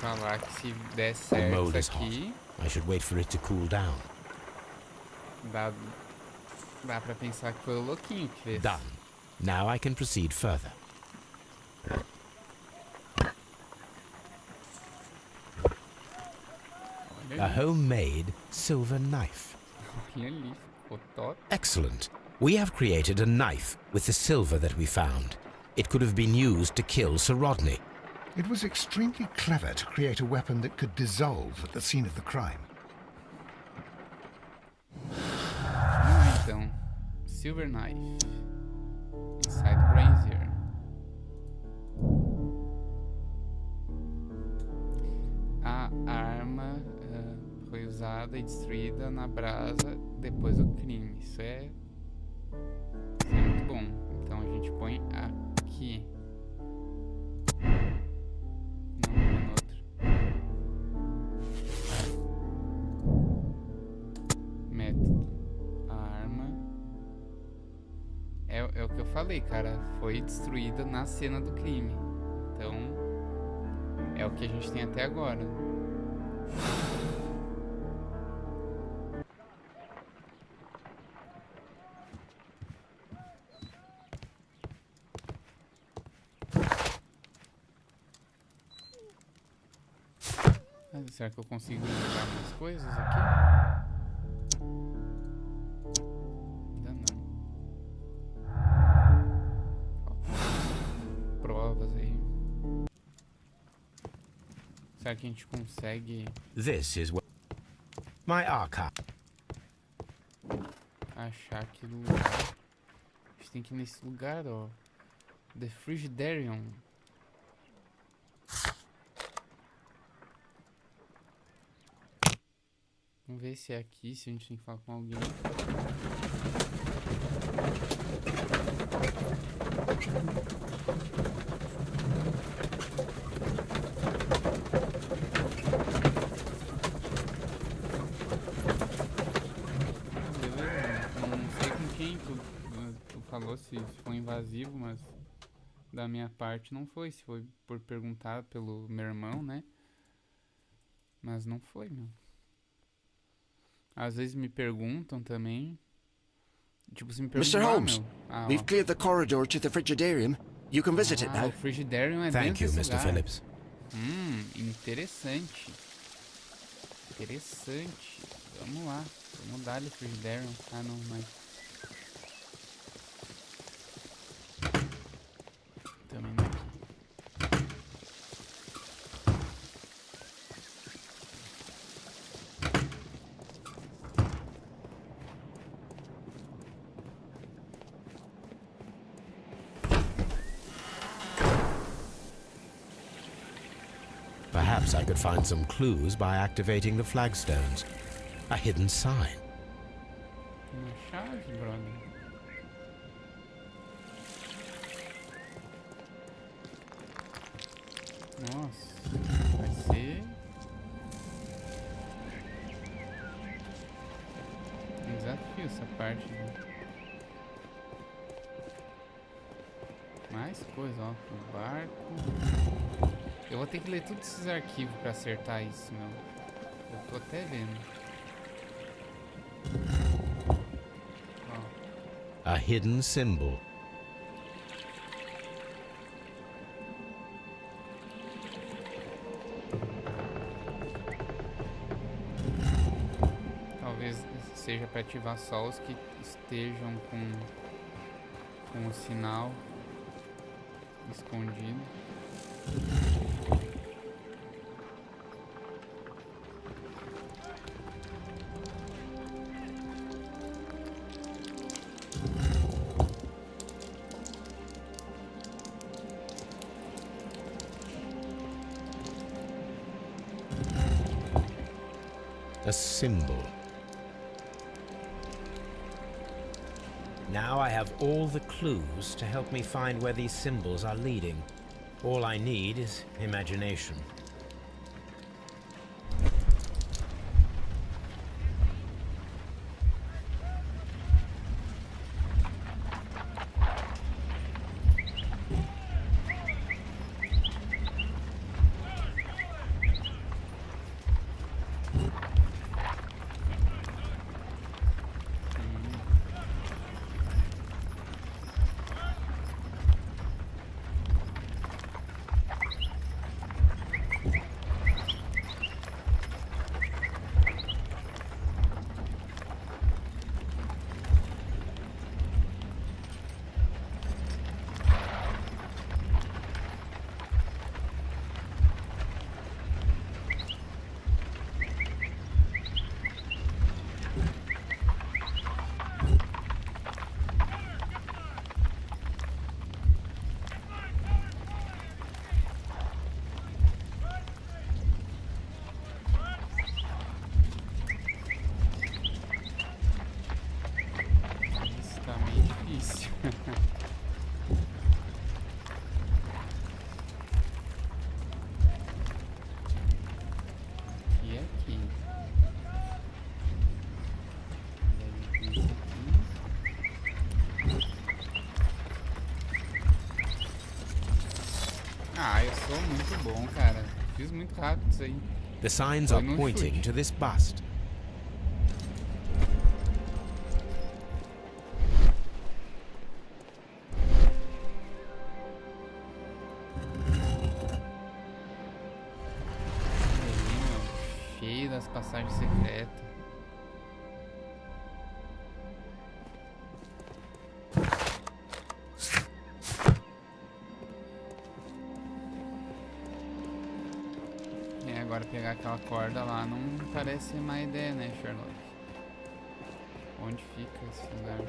Falar que se der The certo mold is isso hot. aqui, I should wait for it to cool down. dá pra pensar que foi o louquinho que fez. Done. Now I can proceed further. Olha A ali, homemade silver knife. olha ali, ficou top. Excellent. We have created a knife with the silver that we found. It could have been used to kill Sir Rodney. It was extremely clever to create a weapon that could dissolve at the scene of the crime. Então, Silver Knife. Inside Brazier. A arma foi usada e destruída na brasa depois do crime. Isso é muito bom. Então a gente põe aqui. Não, no outro. Método. A arma é o que eu falei, cara. Foi destruída na cena do crime. Então é o que a gente tem até agora. Será que eu consigo jogar mais coisas aqui? Ainda não. Faltam provas aí. Será que a gente consegue This is my archive. achar aquele lugar? A gente tem que ir nesse lugar, ó. The Frigidarium. Vamos ver se é aqui, se a gente tem que falar com alguém. Beleza, não sei com quem tu falou, se foi invasivo, mas da minha parte não foi. Se foi por perguntar pelo meu irmão, né? Mas não foi, meu. Às vezes me perguntam também. Tipo, se me perguntam, Mr. Holmes, meu. Ah, we've ó. cleared the corridor to the Frigidarium. You can visit it Ah, now. o Frigidarium é Thank dentro you, desse Mr. lugar. Phillips. Interessante. Interessante. Vamos lá. Vamos dar ali Frigidarium. Ah, não, mas... Também não aqui. Perhaps I could find some clues by activating the flagstones. A hidden sign. Tem uma chave, brother. Nossa, vai ser um desafio essa parte, né? Mais coisa, ó, o barco. Eu vou ter que ler todos esses arquivos pra acertar isso, meu. Eu tô até vendo. Ó. A hidden symbol. Talvez seja para ativar só os que estejam com o sinal escondido. A symbol. Now I have all the clues to help me find where these symbols are leading. All I need is imagination. Ah, eu sou muito bom, cara. Fiz muito rápido isso aí. The signs are pointing to this bust. Cheio das passagens secretas. Agora pegar aquela corda lá não parece ser má ideia, né, Sherlock? Onde fica esse lugar?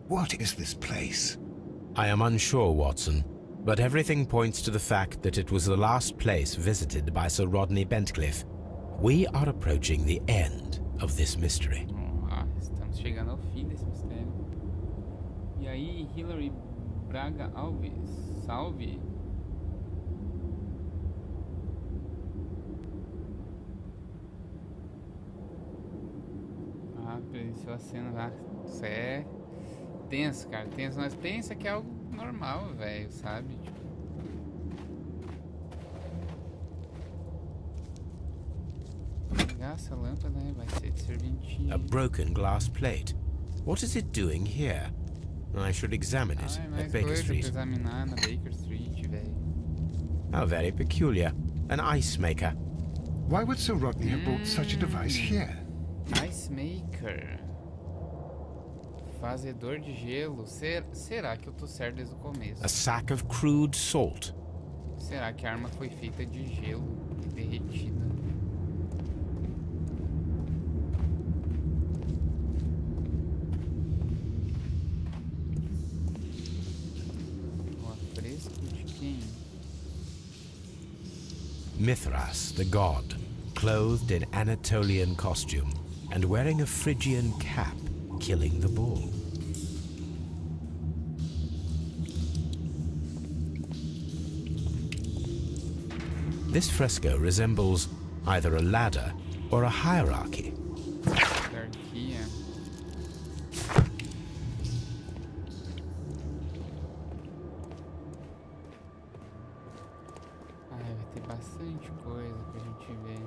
What is this place? I am unsure, Watson, but everything points to the fact that it was the last place visited by Sir Rodney Bentcliffe. We are approaching the end of this mystery. Estamos chegando ao fim desse mistério. E aí, Hilary Braga Alves, salve! Ah, presenciou a cena lá. Isso é tenso, cara. Tenso, mas pensa que é algo normal, velho, sabe? Tipo... Ligar essa lâmpada, né? Vai ser de serventia. A broken glass plate. What is it doing here? I should examine it at Baker Street. Examinar na Baker Street, velho. How very peculiar. An ice maker. Why would Sir Rodney have brought such a device here? Ice maker. Fazedor de gelo. Será que eu tô certo desde o começo? A sack of crude salt. Será que a arma foi feita de gelo e derretida? O afresco de quem? Mithras, the god, clothed in Anatolian costume and wearing a Phrygian cap, killing the bull. This fresco resembles either a ladder or a hierarchy. Hierarquia. Ai, vai ter bastante coisa pra gente ver.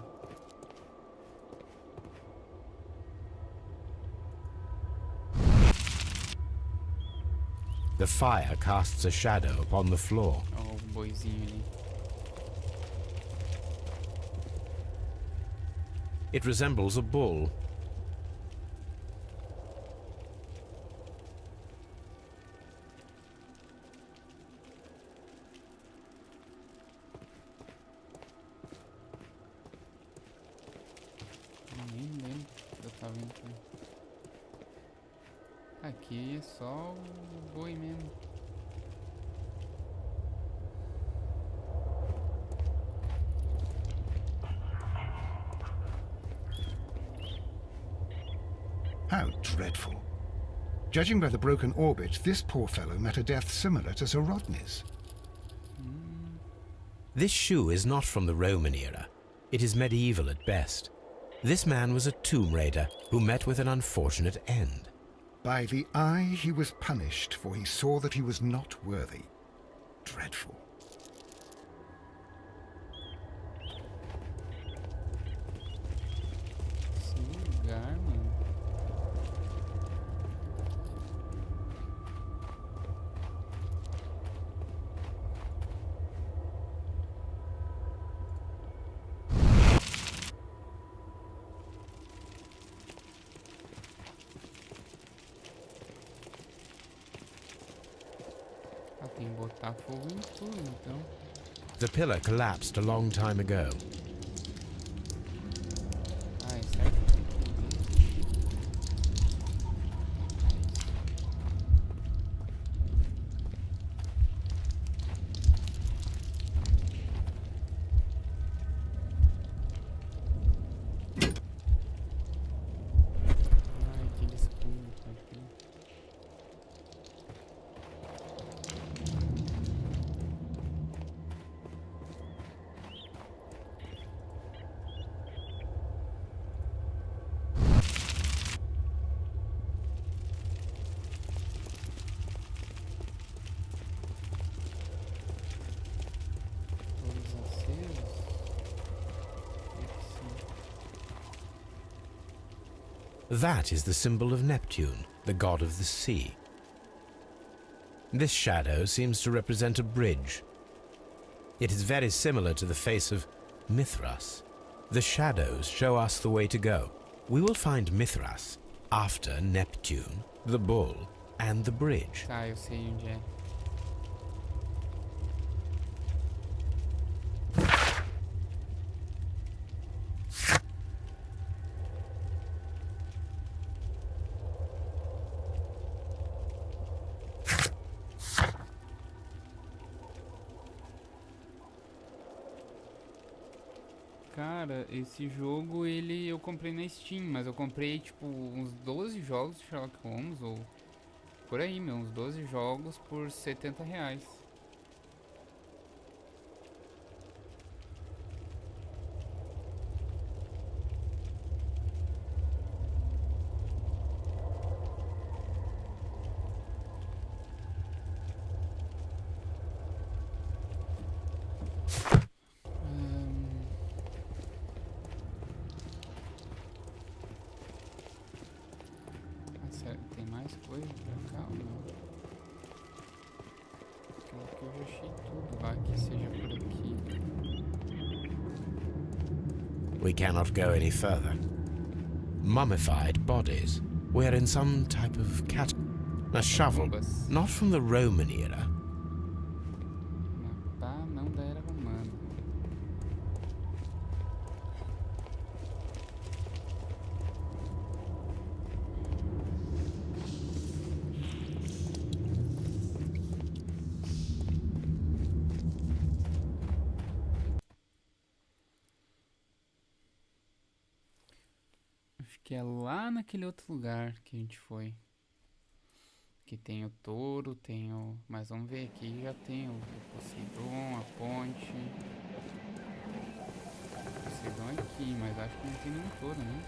The fire casts a shadow upon the floor. Ó, o boizinho ali. It resembles a bull. Nem lembro que eu tava vendo aqui. Aqui é só o boi mesmo. How dreadful. Judging by the broken orbit, this poor fellow met a death similar to Sir Rodney's. This shoe is not from the Roman era. It is medieval at best. This man was a tomb raider who met with an unfortunate end. By the eye he was punished, for he saw that he was not worthy. Dreadful. Esse lugar, mano. Ah, tem que botar fogo em tudo, então. The pillar collapsed a long time ago. Ai, será que tem que ver? Ai, aquele escudo, pode crer. That is the symbol of Neptune, the god of the sea. This shadow seems to represent a bridge. It is very similar to the face of Mithras. The shadows show us the way to go. We will find Mithras after Neptune, the bull, and the bridge. Tá, eu sei onde é. Cara, esse jogo eu comprei na Steam, mas eu comprei tipo uns 12 jogos de Sherlock Holmes, ou por aí, meu, uns 12 jogos por R$ 70. Tem mais coisa pra cá ou não? Creio que eu já achei tudo lá que seja por aqui. We cannot go any further. Mummified bodies. We're in some type of a shovel, Bombas. not from the Roman era. Mapa não da era romana. Acho que é lá naquele outro lugar que a gente foi. Que tem o touro, tem o... Mas vamos ver aqui, já tem o Poseidon, a ponte. O Poseidon é aqui, mas acho que não tem nenhum touro, né?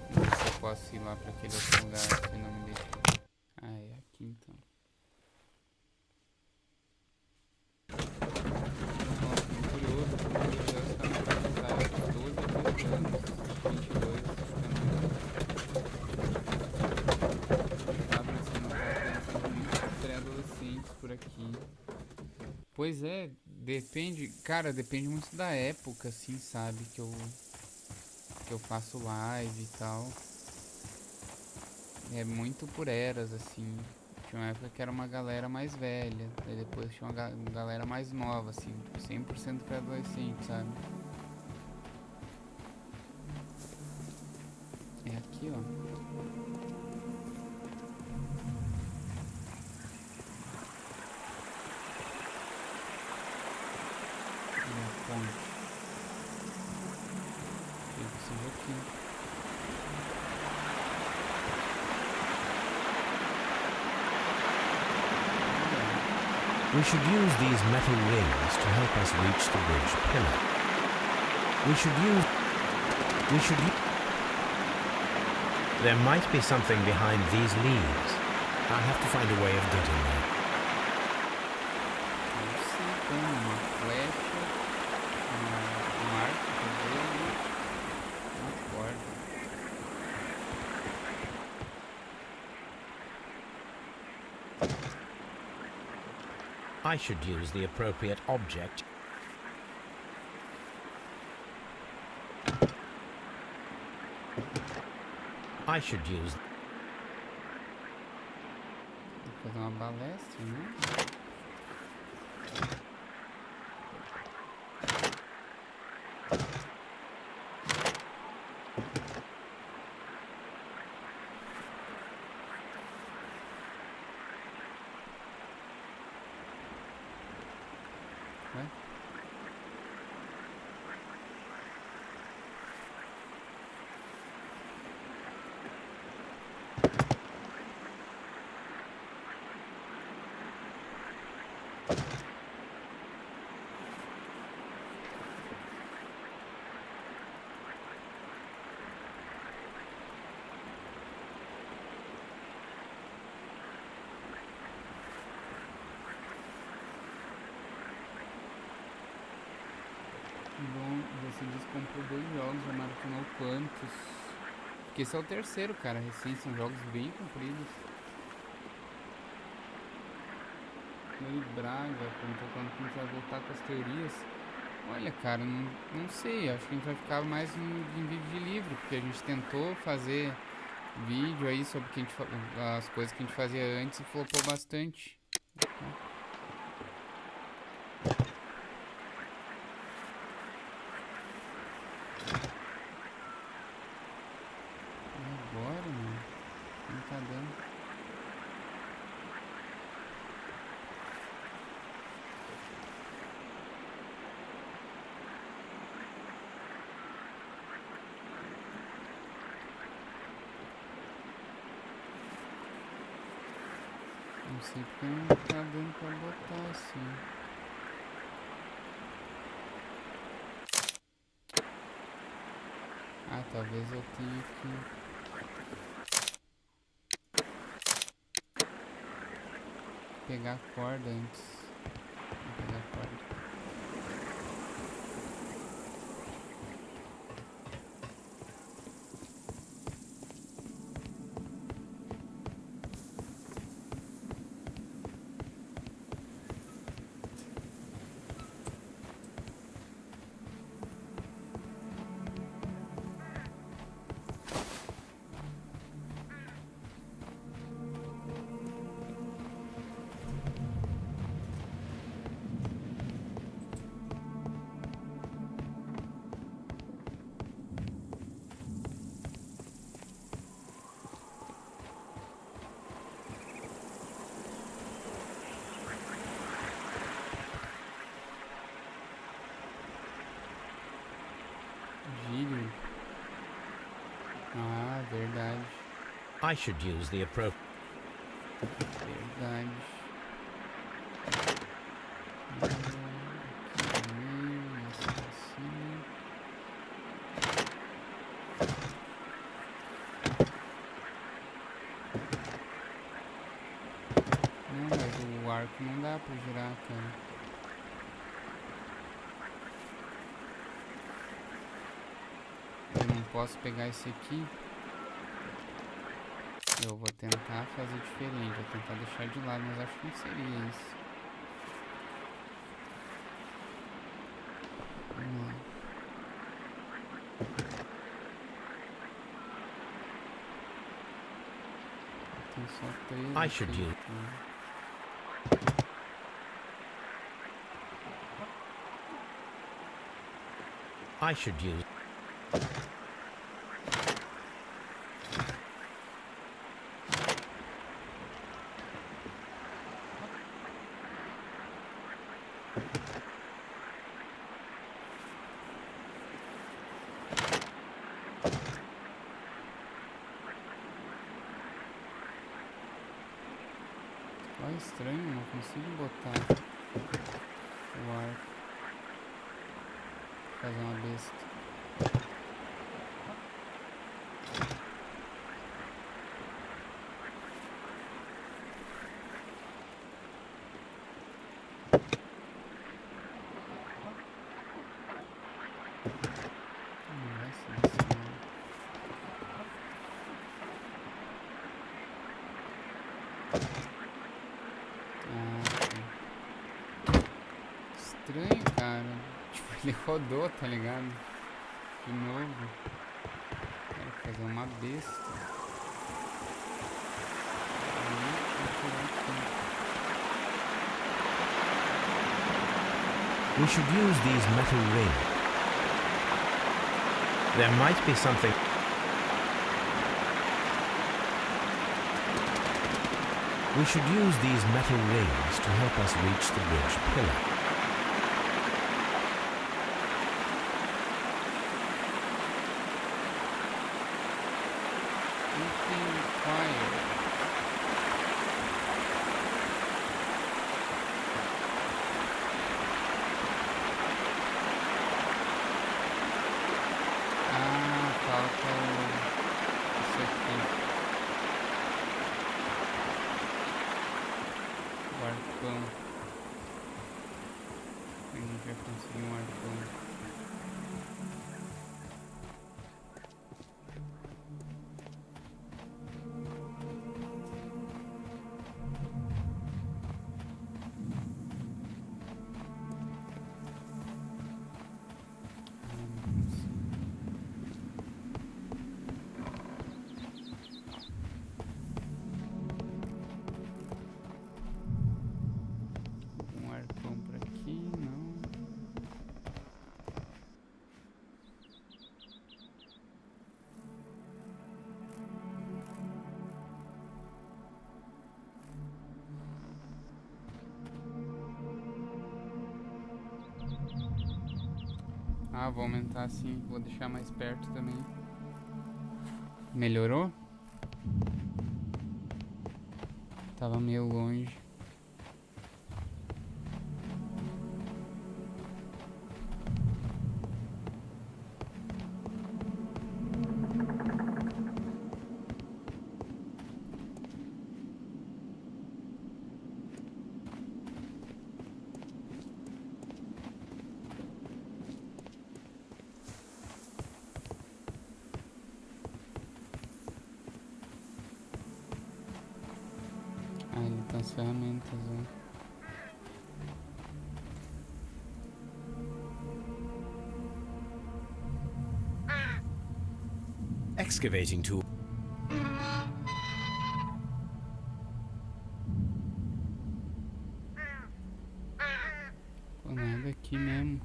Não sei se eu posso ir lá pra aquele outro lugar, se não me deixa. Ah, é aqui então. Curioso, porque ele já está na faixa etária dos 12 a 13 anos, 22 está aparecendo muitos pré-adolescentes por aqui. Pois é, depende, cara, depende muito da época, assim, sabe, que eu faço live e tal. É muito por eras, assim. Tinha uma época que era uma galera mais velha, daí depois tinha uma galera mais nova, assim, tipo 100% para adolescente, sabe? É aqui, ó. E a ponte. Creio que seja aqui. We should use these metal rings to help us reach the ridge pillar. There might be something behind these leaves. I have to find a way of getting there. Não sei como, uma flecha, um arco, quer dizer, uma corda. I should use the appropriate object. I should use... Vou fazer uma balestra, né? Ué? adicionou quantos? Porque esse é o terceiro, cara. Recém são jogos bem compridos. Meio Braga, perguntou quando a gente vai voltar com as teorias. Olha, cara, não sei. Acho que a gente vai ficar mais em vídeo de livro, porque a gente tentou fazer vídeo aí sobre que as coisas que a gente fazia antes e flopou bastante. Agora, mano, não tá dando. Não sei porque não tá dando pra botar assim. Ah, talvez eu tenha que pegar a corda antes. Vou pegar a corda. Gírio. Ah, verdade. I should use the appropriate. Verdade. Não, mas o arco não dá pra girar, cara. Eu não posso pegar esse aqui. Eu vou tentar fazer diferente, vou tentar deixar de lado, mas acho que não seria isso. Vamos lá. Tem só 3 I should use. I should use. Olha, estranho, não consigo botar o arco. Fazer uma besta. Não vai ser assim, não. Estranho, cara. Tipo, ele rodou, tá ligado? De novo. Quero fazer uma besta. We should use these metal rings. There might be something. We should use these metal rings to help us reach the bridge pillar. Ah, vou aumentar sim. Vou deixar mais perto também. Melhorou? Tava meio longe. Ah, ele tá as ferramentas, ó. Excavating tool. Pô, nada aqui mesmo.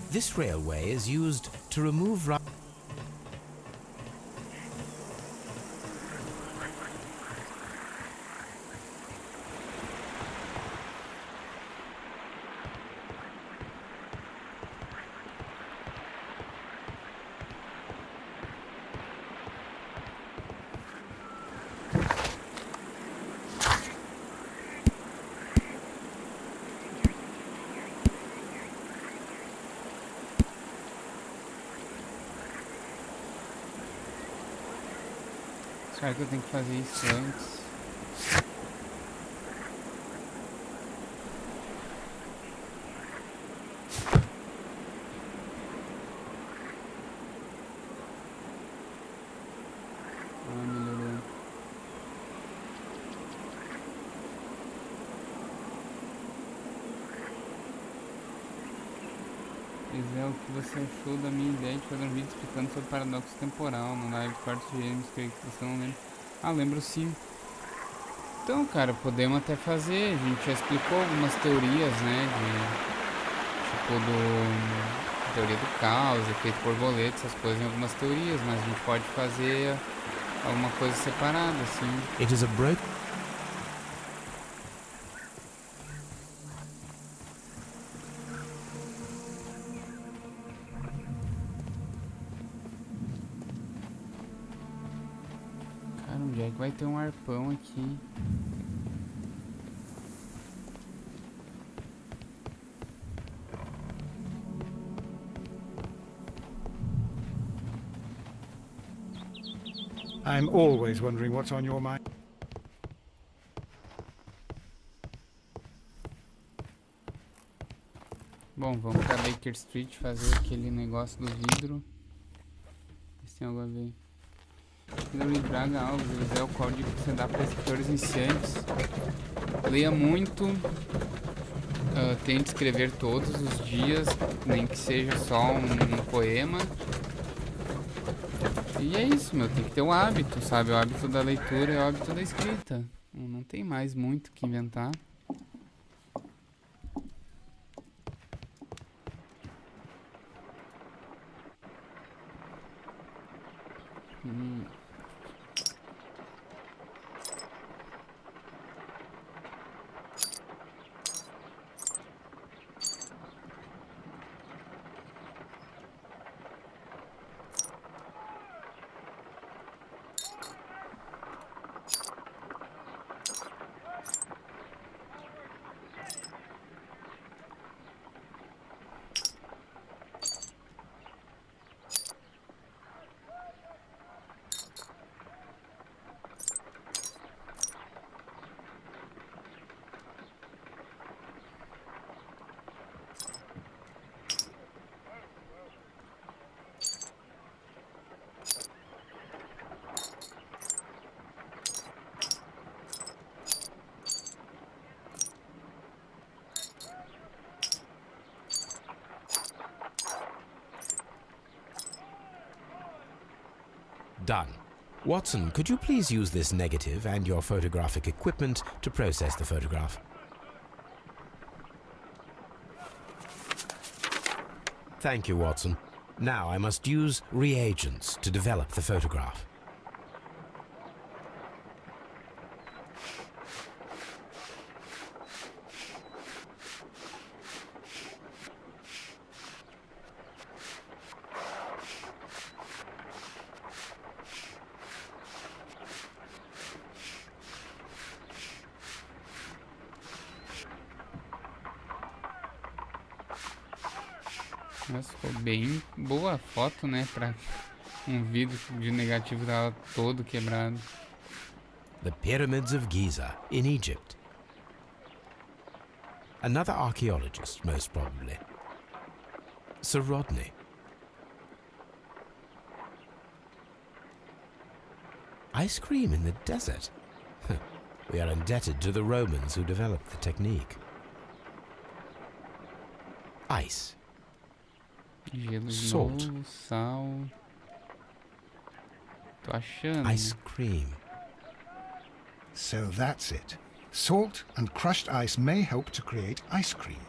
This railway is used to remove Será que eu tenho que fazer isso antes? Ah, melhorou. Pois é, o que você achou da minha ideia de fazer um vídeo explicando sobre paradoxo temporal no live quartos gêmeos, que você não lembra? Ah, lembro sim. Então, cara, podemos até fazer. A gente já explicou algumas teorias, né? Tipo teoria do caos, efeito borboleta, essas coisas em algumas teorias, mas a gente pode fazer alguma coisa separada, assim. It is a broken. Cara, onde é que vai ter um arpão aqui? I'm always wondering what's on your mind. Bom, vamos pra Baker Street fazer aquele negócio do vidro. Ver se tem algo a ver. Hilary Braga Alves, ele é o código que você dá para escritores iniciantes. Leia muito. Tente escrever todos os dias, nem que seja só um poema. E é isso, meu. Tem que ter o hábito, sabe? O hábito da leitura e o hábito da escrita. Não tem mais muito o que inventar. Done. Watson, could you please use this negative and your photographic equipment to process the photograph? Thank you, Watson. Now I must use reagents to develop the photograph. Nossa, ficou bem boa a foto, né? Pra um vídeo de negativo tava todo quebrado. The Pyramids of Giza, in Egypt. Another archaeologist, most probably. Sir Rodney. Ice cream in the desert? We are indebted to the Romans who developed the technique. Ice. Gelo de Salt. novo, sal. Tô achando. Ice cream. So that's it. Salt and crushed ice may help to create ice cream.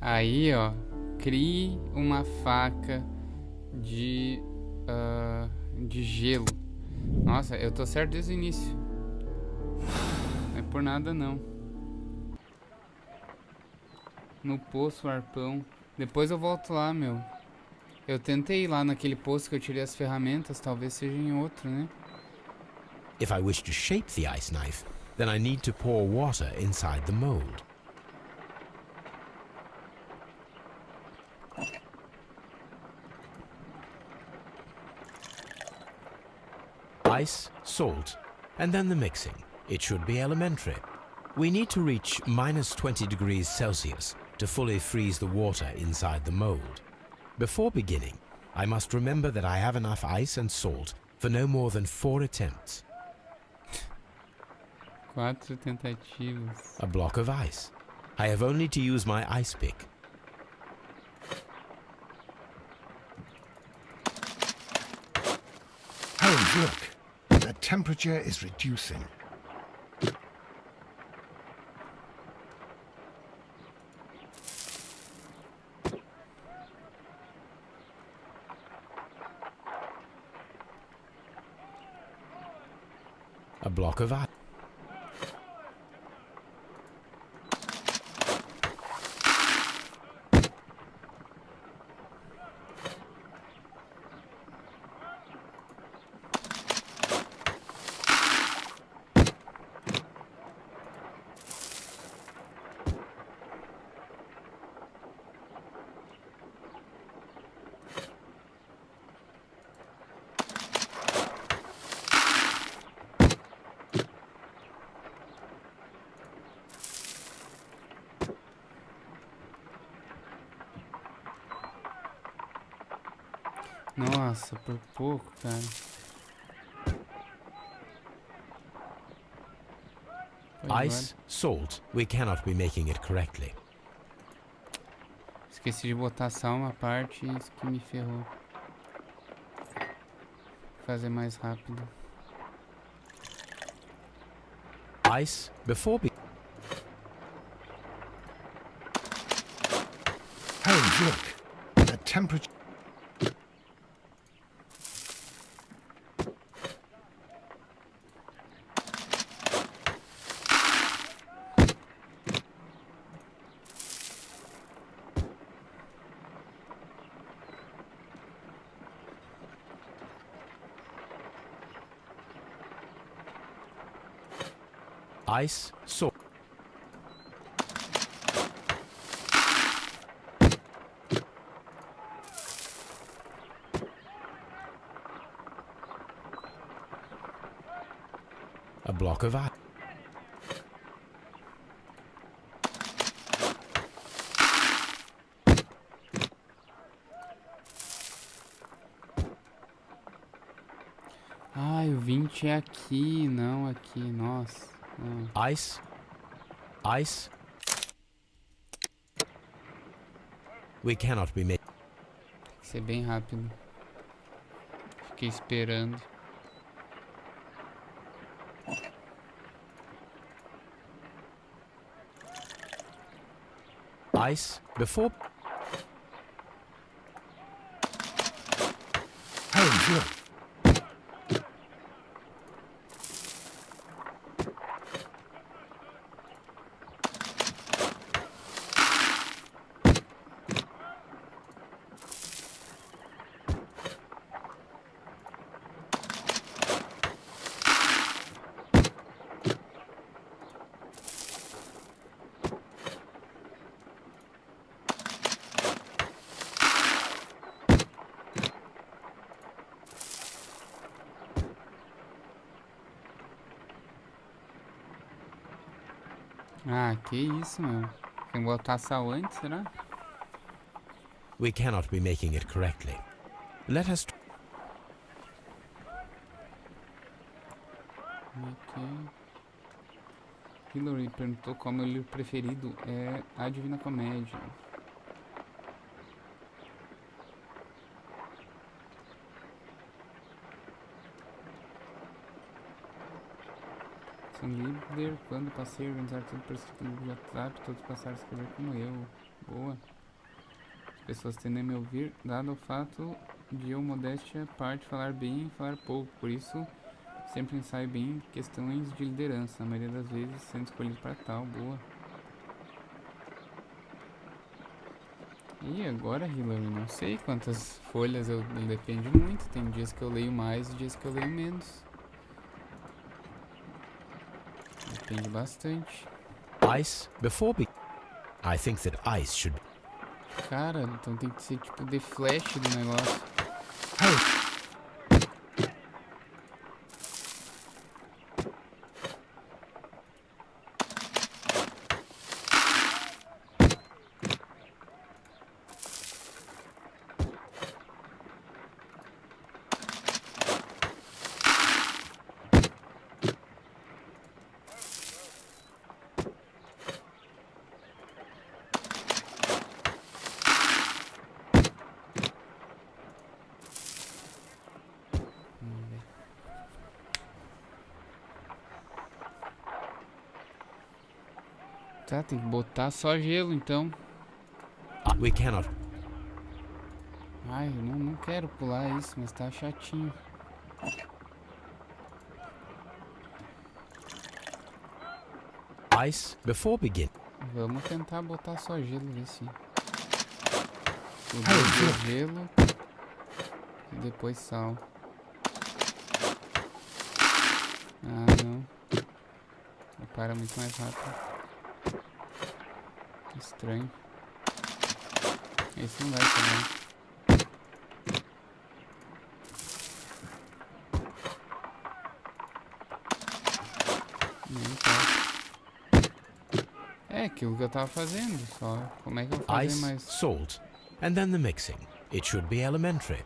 Aí, ó, crie uma faca de gelo. Nossa, eu tô certo desde o início. Não é por nada, não. No poço, arpão. Depois eu volto lá, meu. Eu tentei ir lá naquele poço que eu tirei as ferramentas. Talvez seja em outro, né? If I wish to shape the ice knife, then I need to pour water inside the mold. Ice, salt, and then the mixing. It should be elementary. We need to reach minus 20 degrees Celsius to fully freeze the water inside the mold. Before beginning, I must remember that I have enough ice and salt for no more than 4 attempts. 4 tentativas. A block of ice. I have only to use my ice pick. Holmes, look. The temperature is reducing. A block of ice. Nossa, por pouco, cara. Foi Ice, salt. We cannot be making it correctly. Esqueci de botar sal uma parte e isso que me ferrou. Vou fazer mais rápido. Ice before be Holmes, look. The temperature... ice, salt. A block of ice. Ah, o 20 é aqui, não aqui. Nossa. Não. Ice. Ice. We cannot be making. Tem que ser bem rápido. Fiquei esperando. Ice before. Holmes, look. Ah, que isso, meu. Tem que botar sal antes, será? We cannot be making it correctly. Let us. Ok. Hillary perguntou qual é o meu livro preferido. É A Divina Comédia. Sou líder quando passei a organizar tudo por escrito no grupo de WhatsApp. Todos passaram a escrever como eu. Boa. As pessoas tendem a me ouvir, dado o fato de eu, modéstia à parte, falar bem e falar pouco. Por isso, sempre ensaio bem questões de liderança. A maioria das vezes sendo escolhido para tal. Boa. E agora, Hillary, não sei quantas folhas eu depende muito. Tem dias que eu leio mais e dias que eu leio menos. Depende bastante. Ice before be. I think that ice should. Cara, então tem que ser tipo The Flash do negócio. Vamos ver. Tá, tem que botar só gelo então. We cannot. Ai, eu não quero pular isso, mas tá chatinho. Ice before begin. Vamos tentar botar só gelo, ver se. O gelo e depois sal. Ah, não. Para muito mais rápido. Estranho. Esse não vai também. Nem tá. É aquilo que eu tava fazendo, só. Como é que eu vou fazer Ice, mais? salt, and then the mixing. It should be elementary.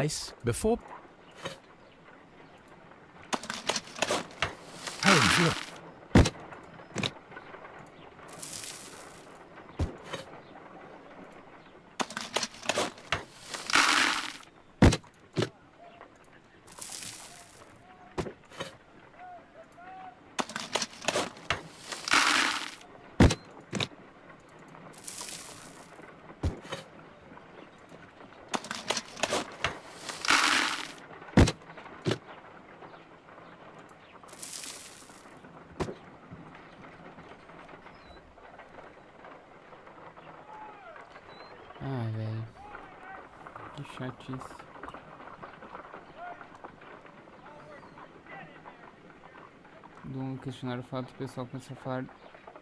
Ice before. Holmes, look. Ah, velho. Que chatice. Do questionário, o fato do pessoal começar a falar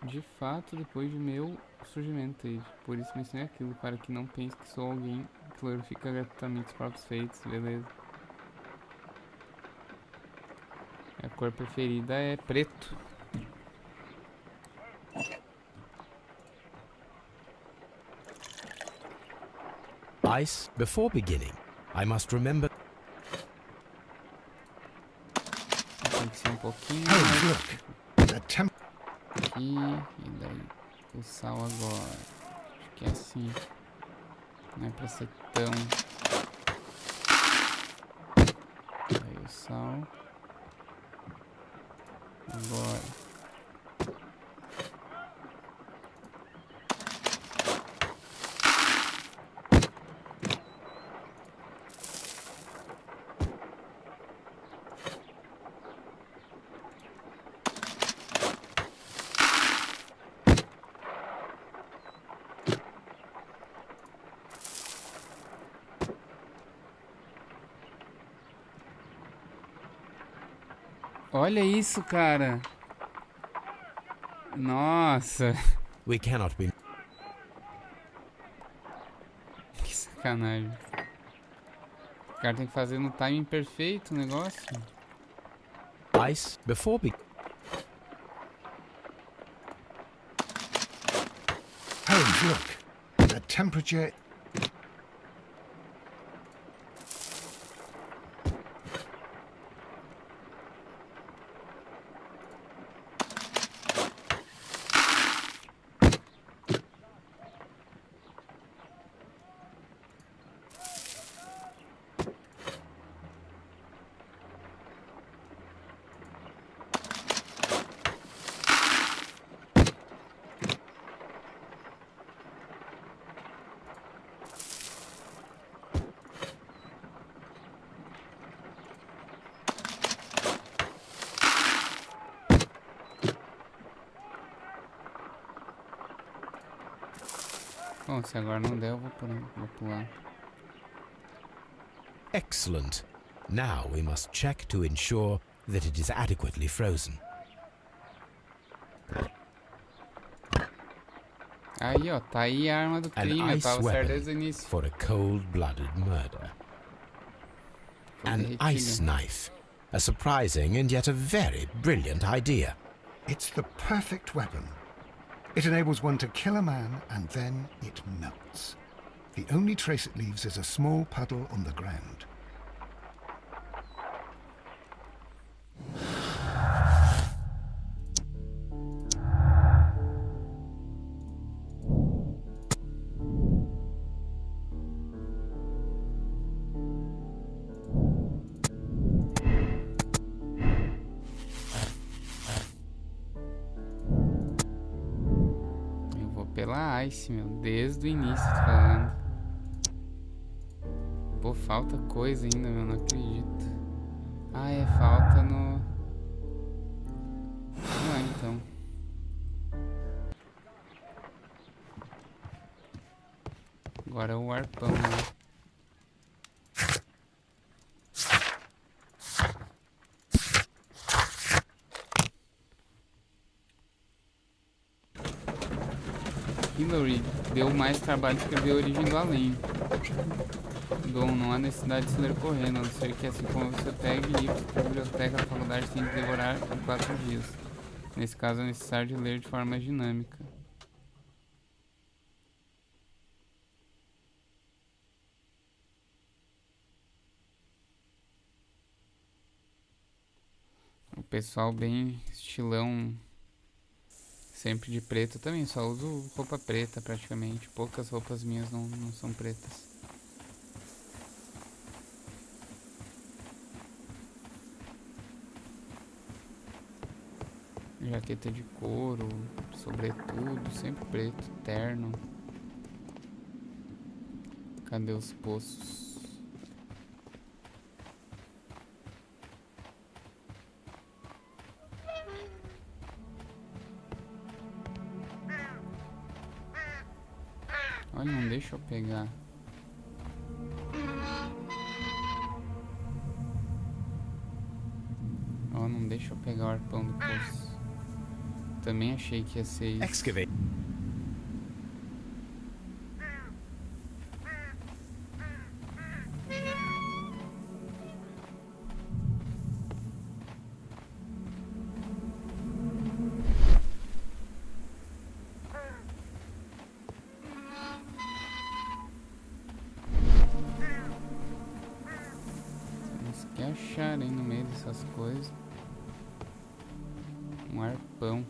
de fato depois de meu surgimento. E por isso mencionei aquilo, para que não pense que sou alguém que glorifica gratuitamente os próprios feitos, beleza. A cor preferida é preto. Ice, before beginning, I must remember... Tem que ser um pouquinho Holmes, mais look. The temp. aqui. E daí o sal agora. Acho que é assim. Não é pra ser tão... Aí o sal. Agora. Olha isso, cara. Nossa. We cannot be... Que sacanagem. O cara tem que fazer no timing perfeito o negócio. Ice, before beginning... Holmes, look. The temperature. Bom, se agora não der, eu vou pular. Excellent. Now we must check to ensure that it is adequately frozen. Aí, ó, tá aí a arma do An crime. Eu ice tava certo desde o weapon início. for a cold-blooded murder. Foi An derretida. ice knife. A surprising and yet a very brilliant idea. It's the perfect weapon. It enables one to kill a man and then it melts. The only trace it leaves is a small puddle on the ground. Eu vou pela Ice, meu. Desde o início, tô falando. Pô, falta coisa ainda, meu. Não acredito. Ah, é falta no... Ah, então. Agora é o arpão, né? Hillary deu mais trabalho de escrever a origem do além. Dom, não há necessidade de se ler correndo, a não ser que assim como você pegue livros para a biblioteca da faculdade tem que devorar em 4 dias. Nesse caso é necessário de ler de forma dinâmica. O pessoal bem estilão, sempre de preto também, só uso roupa preta praticamente. Poucas roupas minhas não são pretas. Jaqueta de couro, sobretudo, sempre preto, terno. Cadê os poços? Olha, não deixa eu pegar. Ó, não deixa eu pegar o arpão do poço. Também achei que ia ser isso. Excavate. acharem no meio dessas coisas. Um arpão.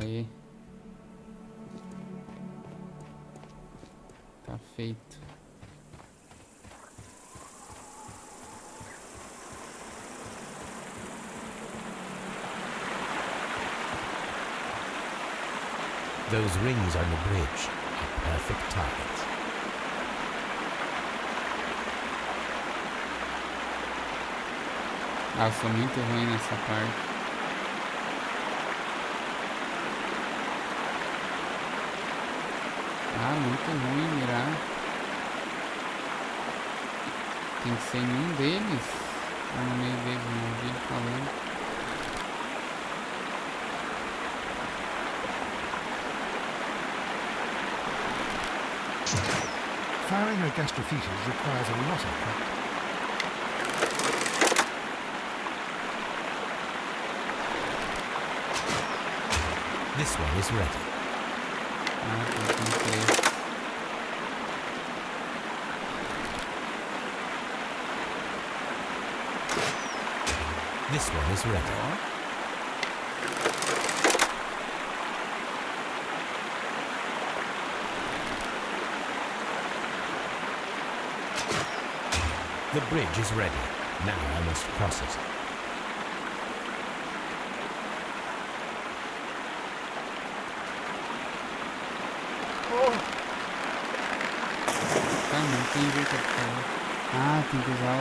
Aí. Tá feito. Those rings on the bridge are perfect targets. Ah, eu sou muito ruim nessa parte. Ah, muito ruim mirar. Tem que ser em um deles. Ou no meio deles, não ouvi ele falando. Firing against refuses requires a lot of practice. This one is ready. Ah, tem três. This one is ready. The bridge is ready. Now I must cross it. Tá, não tem jeito de fazer. Ah, tem que usar o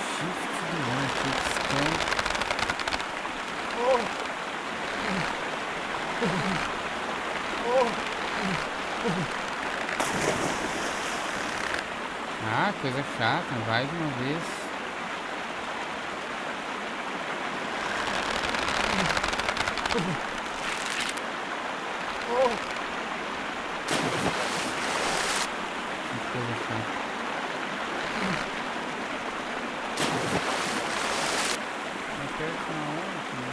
shift do lado, Ah, coisa chata, vai de uma vez. Que coisa chata. Aperta na hora, né?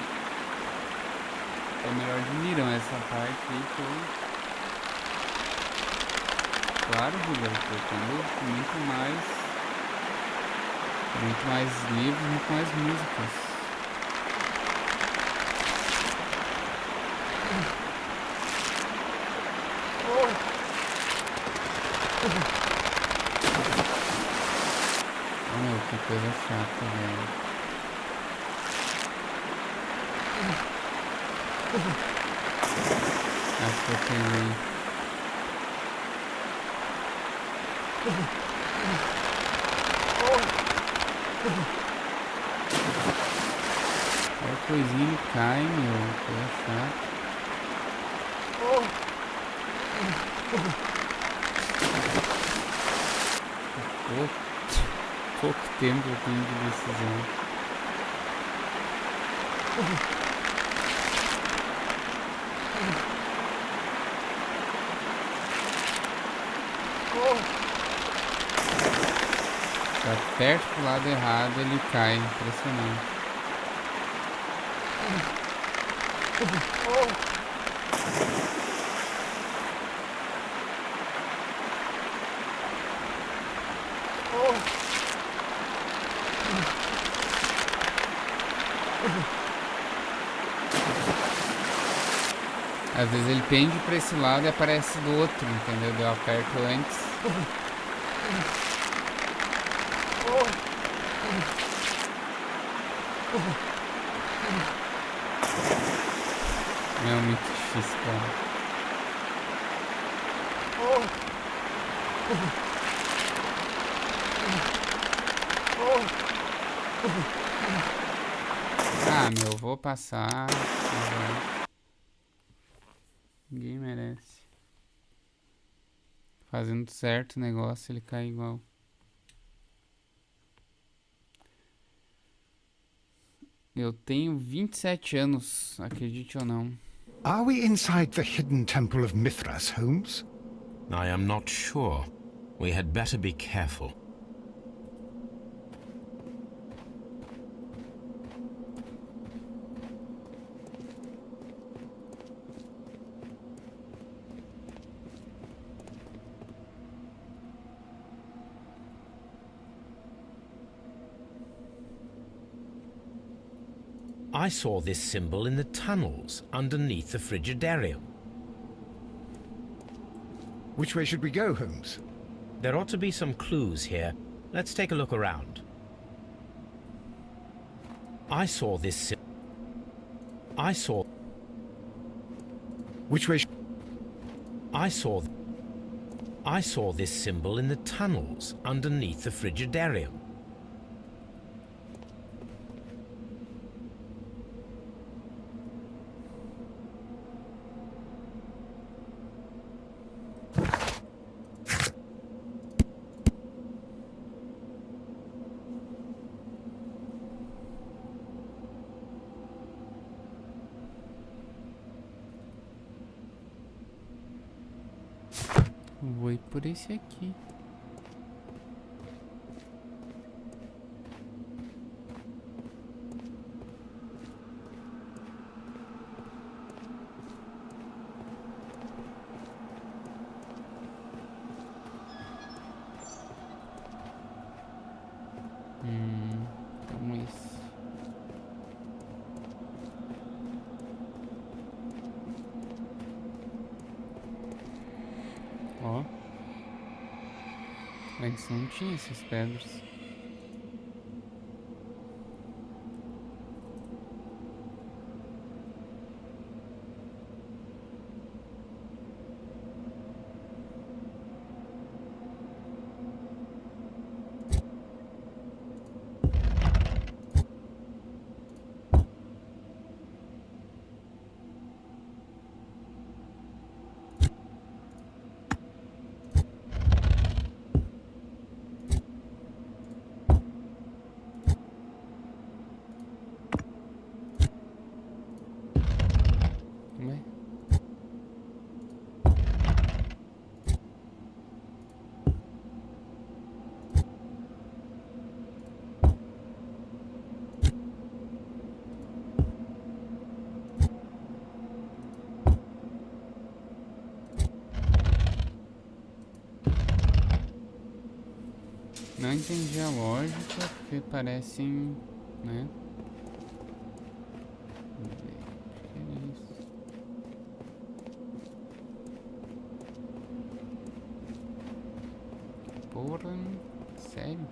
É melhor de mirão essa parte aí que eu... Claro, Julia, eu tenho muito mais livros, muito mais músicas. Oh meu, que coisa chata, velho. Acho que eu peguei. Qualquer coisinha cai, meu. Coisa chata. Pouco tempo eu tenho de decisão. Se aperta pro lado errado, ele cai. Impressionante. Às vezes ele pende pra esse lado e aparece do outro, entendeu? Eu aperto antes. É muito difícil, cara. Ah, meu, vou passar. Ninguém merece. Fazendo certo o negócio, ele cai igual. Eu tenho 27 anos, acredite ou não. Are we inside the hidden temple of Mithras, Holmes? I am not sure. We had better be careful. I saw this symbol in the tunnels underneath the Frigidarium. Which way should we go, Holmes? There ought to be some clues here. Let's take a look around. I saw this I saw... Which way I saw this symbol in the tunnels underneath the Frigidarium. Vou ir por esse aqui. Então esse. Ó. Antes não tinha essas pedras. Ué? Não entendi a lógica, porque parecem, né? Vamos ver, acho que é isso. Porra, sério?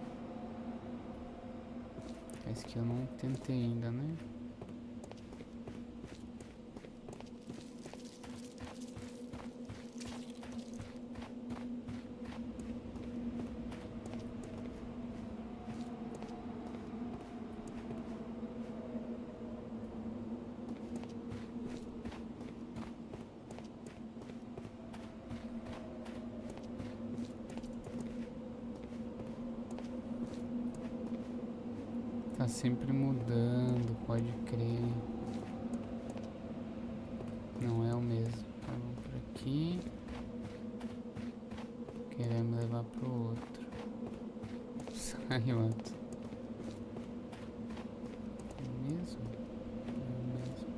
Esse que eu não tentei ainda, né? Tá sempre mudando, pode crer. Não é o mesmo. Tá, vamos por aqui. Querer me levar pro outro. Sai, outro. É o mesmo? É o mesmo.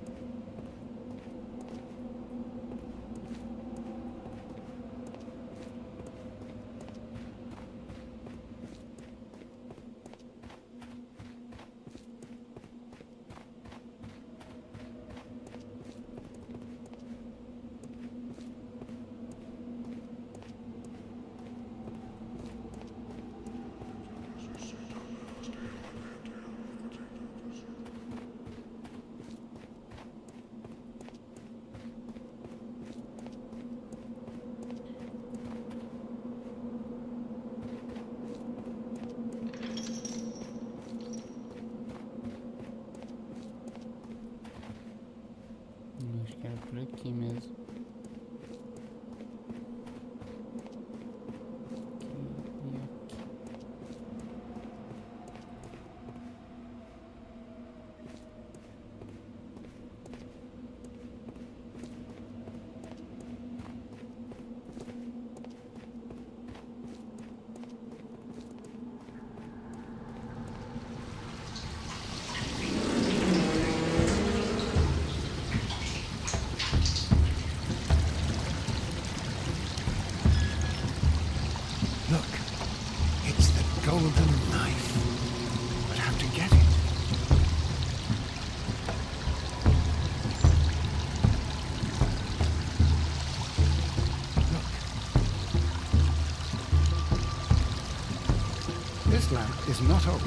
this lamp is not old.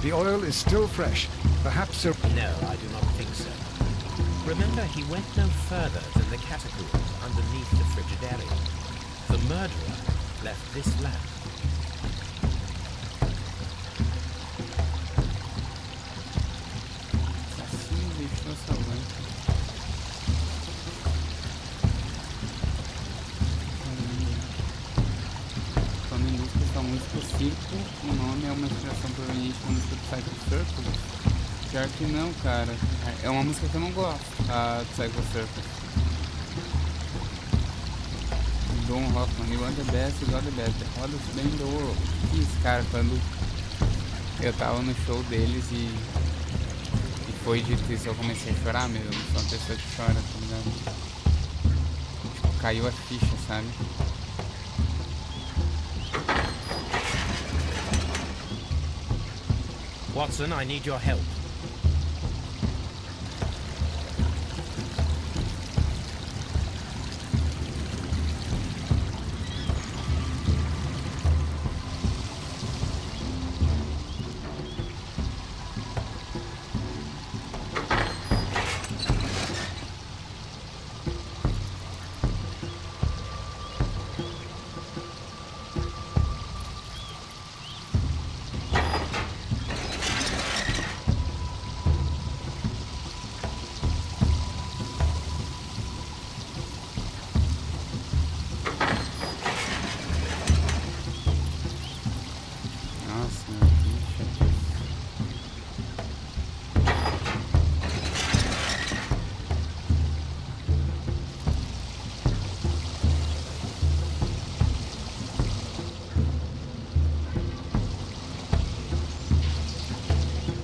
The oil is still fresh. Perhaps so. No, I do not think so. Remember, he went no further than the catacombs underneath the Frigidarium. The murderer left this lamp. Assim deixou essa lâmpada. Falando em música, essa música Circo, o nome é uma inspiração proveniente da música do Psycho Circus. Pior que não, cara. É uma música que eu não gosto, a Psycho Circus. Don Hoffman, you want the best, you got the best. The hottest band in the world. Isso, cara, quando eu tava no show deles e foi dito isso, eu comecei a chorar, meu. Eu sou uma pessoa que chora, tá ligado? Tipo, caiu a ficha, sabe? Watson, I need your help.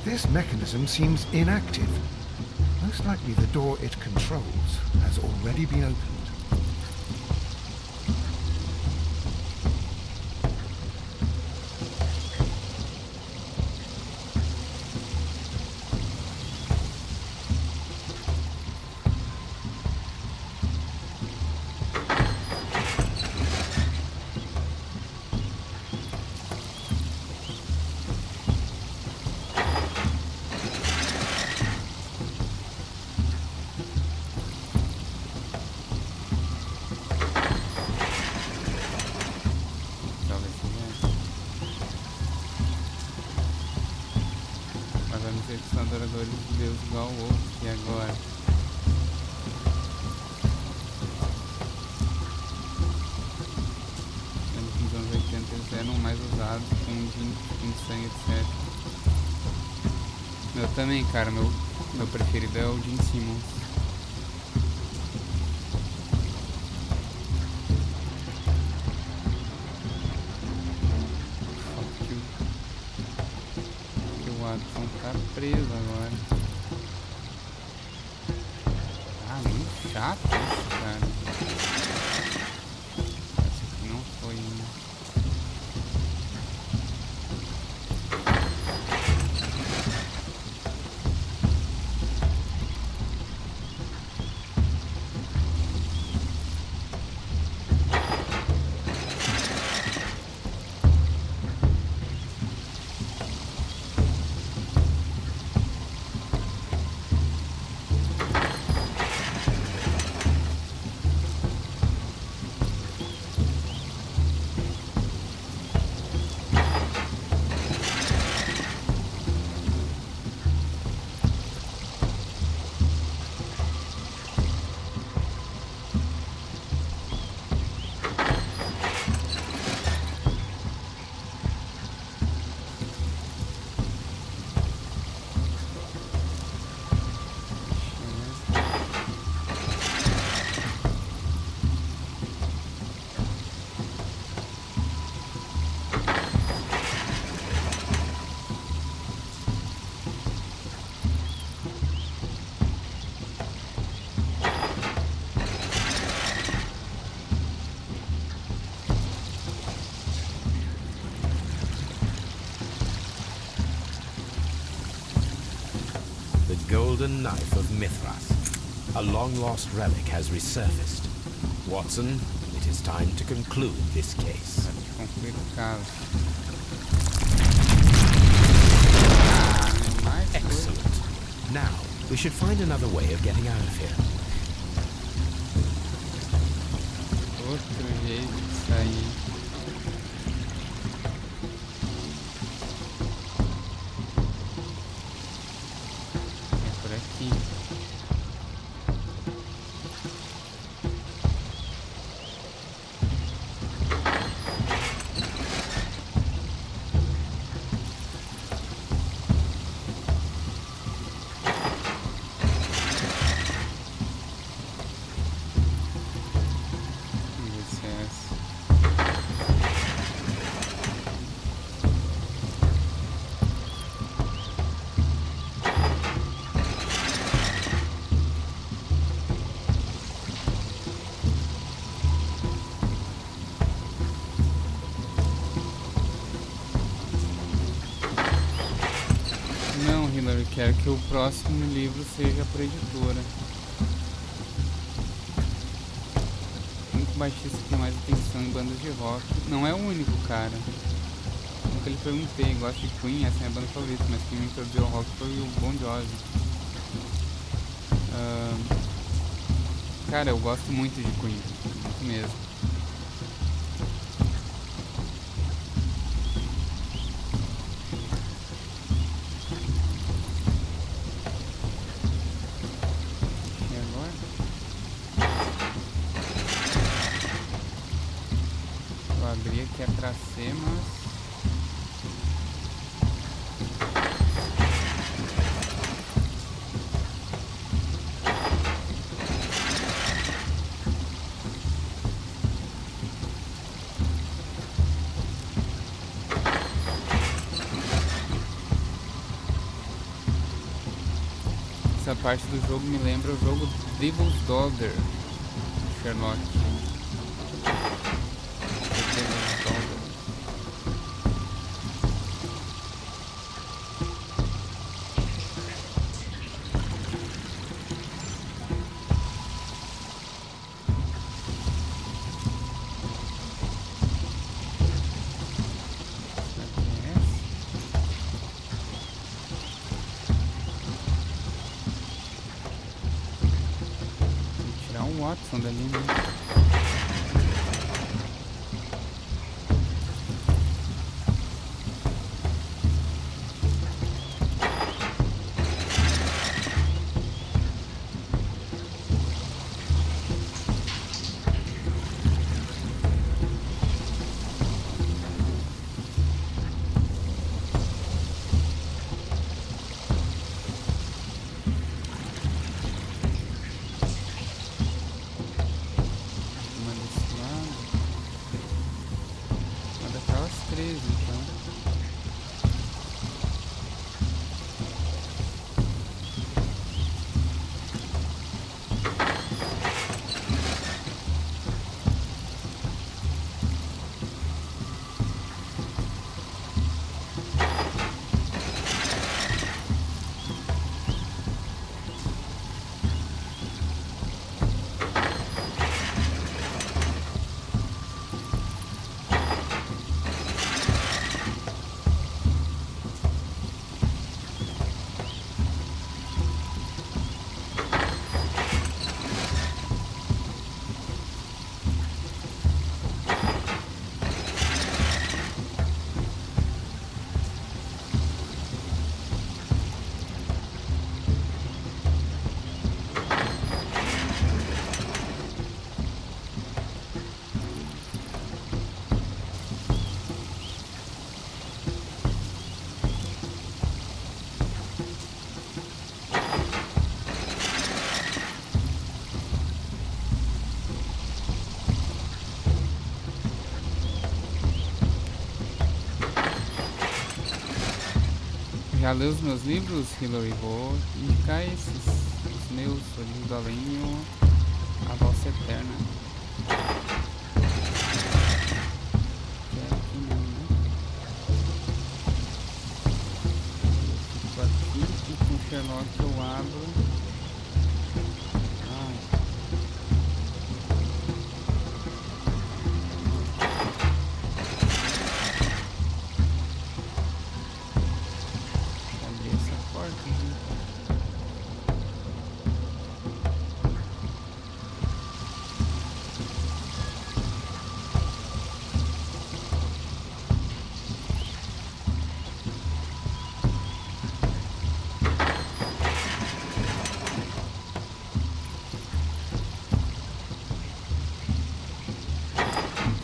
This mechanism seems inactive. Most likely the door it controls has already been opened. Eles são adoradores de Deus igual o outro. E agora? Sendo que nos anos 80 eles eram mais usados com de sangue, etc. Meu também, cara. Meu preferido é o Gene Simmons. Tá preso agora. Ah, muito chato isso, cara. Esse aqui não foi ainda. Golden knife of Mithras. A long-lost relic has resurfaced. Watson, it is time to conclude this case. Concluir o caso. Excellent. Now, we should find another way of getting out of here. Outro jeito de sair. É por aqui. Vamos ver se é essa. Não, Hillary, quero que o próximo livro seja por editora. O único baixista que tem mais atenção em bandas de rock. Não é o único, cara. Nunca lhe perguntei, gosto de Queen, essa é a minha banda favorita, mas quem me introduziu ao rock foi o Bon Jovi. Cara, eu gosto muito de Queen, muito mesmo. E agora? Eu abri aqui é pra ser, mas... Essa parte do jogo me lembra o jogo Devil's Daughter, Sherlock. Devil's Daughter. Será que é essa? Tem que tirar um Watson dali, né? Uma desse lado. Uma daquelas 13, então. Já leu os meus livros, Hillary? Vou indicar esses, os meus, o Livro do Além e A Valsa Eterna. Que é aqui não, né? Eu fico aqui e com o Sherlock eu abro. Ai. Abrir essa porta.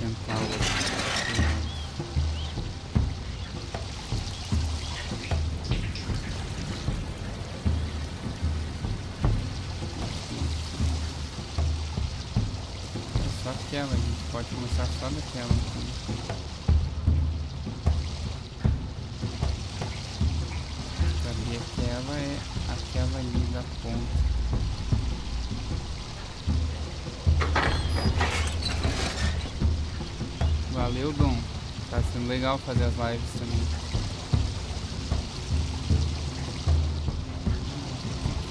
tentar o outro lado. É só aquela, a gente pode começar só daquela então. Sabia que ela é aquela ali da ponta. Valeu, Dom. Tá sendo legal fazer as lives também.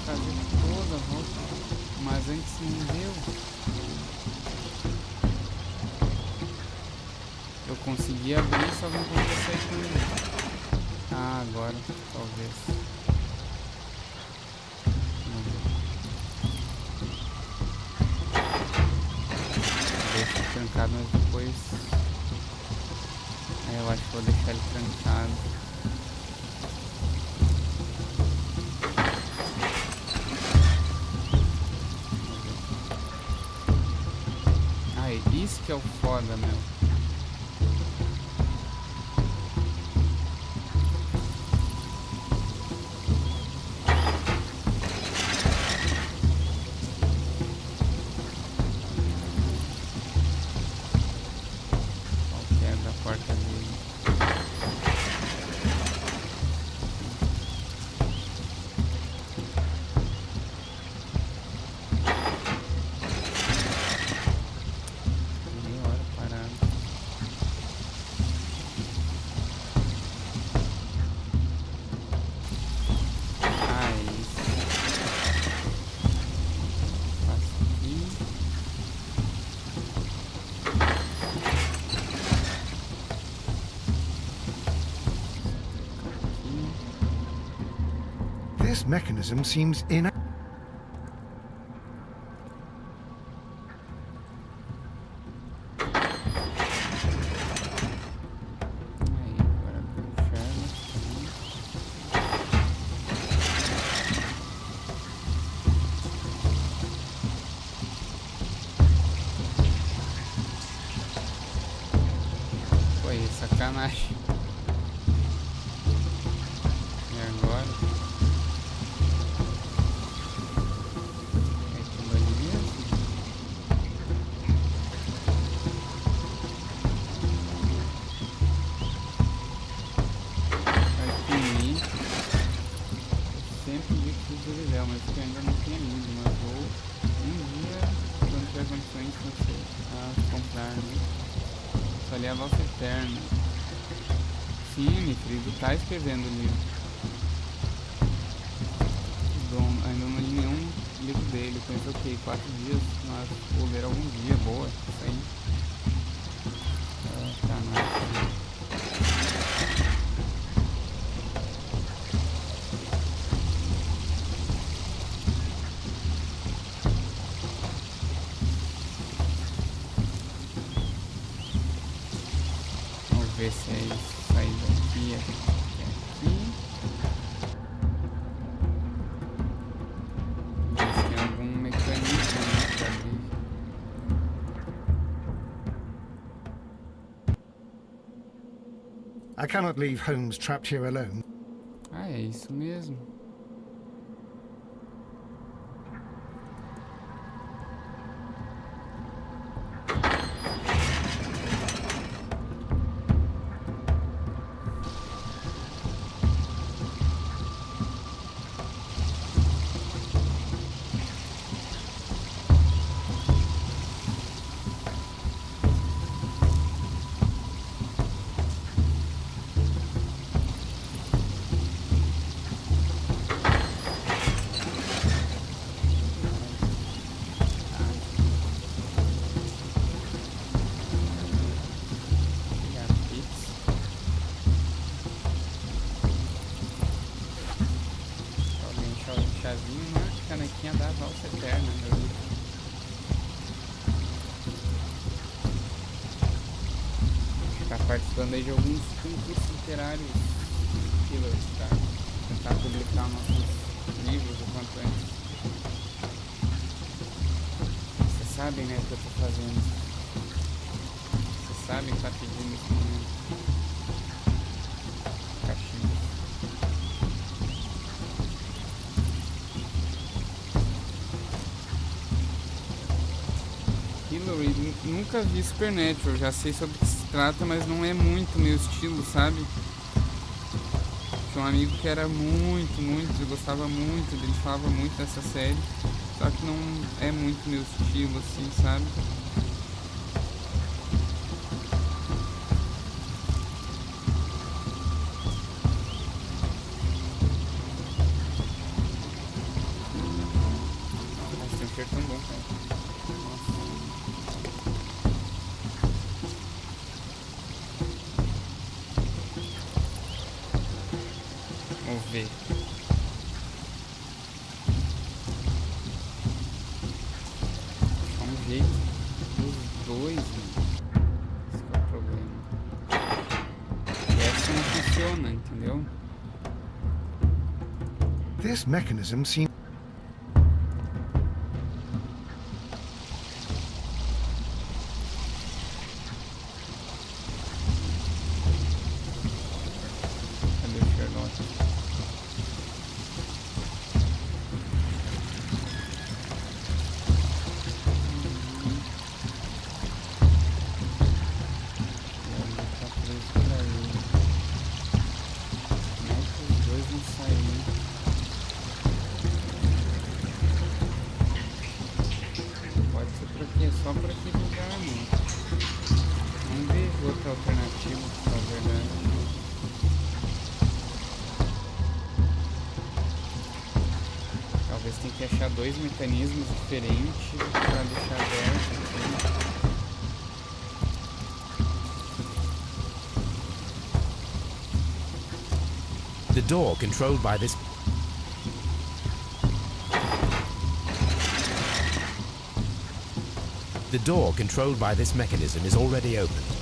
Fazer toda a volta. Mas antes não deu. Eu consegui abrir, só não consegui sair com ele. Ah, agora, talvez. Deixa trancado, mas depois... eu acho que vou deixar ele trancado. Ai, isso que é o foda, meu. Qualquer da porta dele. Meia hora parado. Ah, é isso. Faço aqui. This mechanism seems inaccurate. Aí, agora abriu o Sherlock também. Foi sacanagem. E agora? É aquilo ali mesmo? Aqui, sempre digo que preciso revelar, mas que eu ainda não tinha lido, mas vou dia, quando tiver condições, não sei, a comprar, né? Só li a Valsa Eterna. Sim, Nifrido tá escrevendo o livro. Ainda não li nenhum livro dele. Conheço o quê? 4 dias, mas vou ler algum dia. Boa, isso aí. Tá, não. Vamos ver se é isso. Sair daqui, aqui. Ver se tem algum mecanismo, né, pra abrir. I cannot leave Holmes trapped here alone. Ah, é isso mesmo. Pegar a pizza. Alguém chora um chazinho na canequinha da Valsa Eterna, meu livro. Tá participando aí de alguns concursos literários killers, tá? Tentar publicar nossos livros o quanto antes. Vocês sabem, né, o que eu tô fazendo. sabe o que tá pedindo nesse momento. Caixinha. Hillary, nunca vi Supernatural, já sei sobre o que se trata, mas não é muito meu estilo, sabe? Tinha um amigo que era muito, ele gostava muito, ele falava muito dessa série, só que não é muito meu estilo, assim, sabe? Nossa, tem um cheiro tão bom, cara. Vamos ver. Vamos ver os dois, mano. Esse que é o problema. E essa não funciona, entendeu? This mechanism seems... Cadê o Sherlock? Tá preso pra ele. Como é que os dois vão sair? Pode ser por aqui, é só por aquele lugar, mano. Não vejo outra alternativa, pra falar a verdade. Talvez tenha que achar dois mecanismos diferentes pra deixar aberto aqui. The door controlled by this... The door controlled by this mechanism is already opened.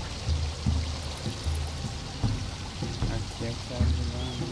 Aqui é a chave lá, né?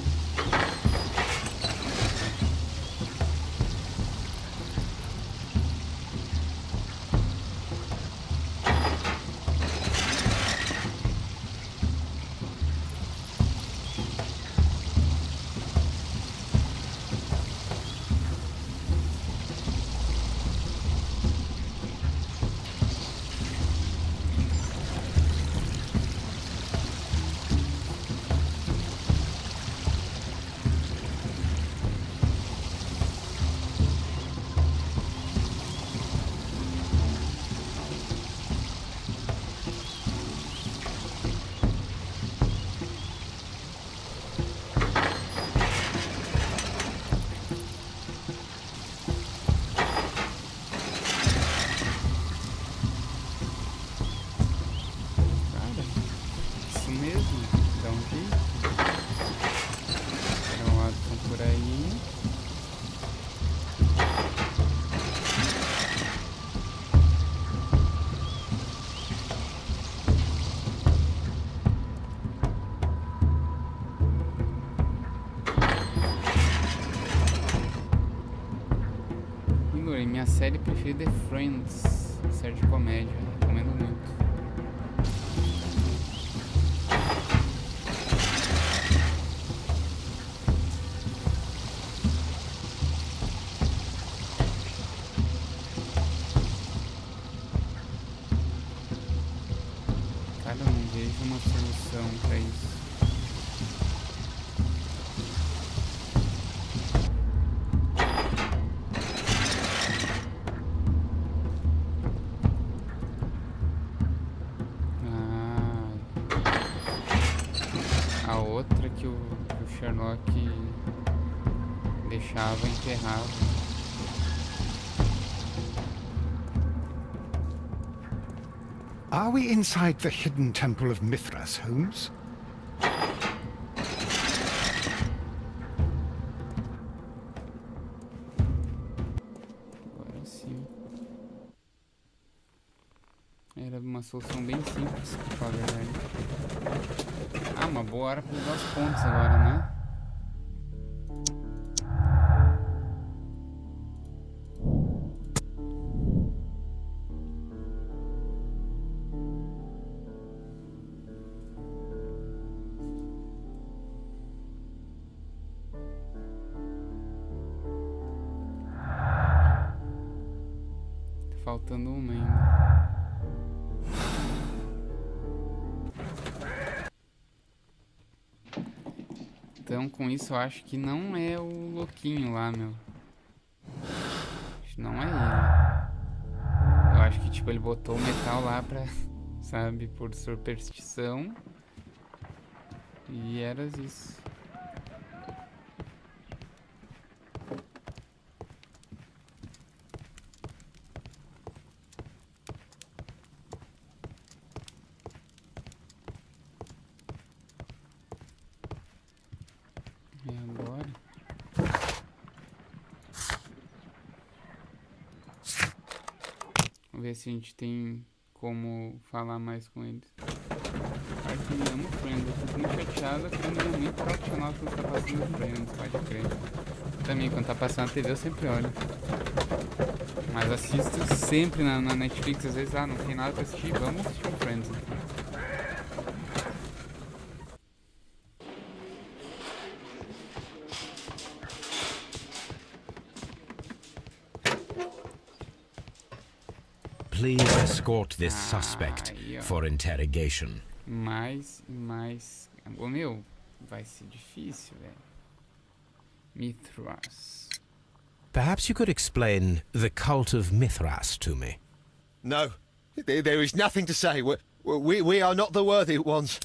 Cara, isso mesmo, dá um jeito. Para um lado estão por aí. Ignorei, minha série preferida é Friends, série de comédia, recomendo muito. Cara, eu não vejo uma solução pra isso. A outra que o Sherlock deixava enterrado. Are we inside the hidden temple of Mithras, Holmes? Agora sim. Era uma solução bem simples, pra falar a verdade. Ah, uma boa hora pra usar os pontos agora, né? faltando uma ainda. Então, com isso, eu acho que não é o louquinho lá, meu. Acho que não é ele. Eu acho que, tipo, ele botou o metal lá pra, sabe, por superstição. E era isso. E agora? Vamos ver se a gente tem como falar mais com eles. Aqui me amo Friends. Eu fico muito chateada quando minha mãe tá opcional quando tá passando Friends, pode crer. Também, quando tá passando na TV eu sempre olho. Mas assisto sempre na Netflix, às vezes, não tem nada pra assistir, vamos assistir um Friends. Please escort this suspect for interrogation. Mas... Ô, meu, vai ser difícil, velho. Mithras. Perhaps you could explain the cult of Mithras to me. No, there is nothing to say. We are not the worthy ones.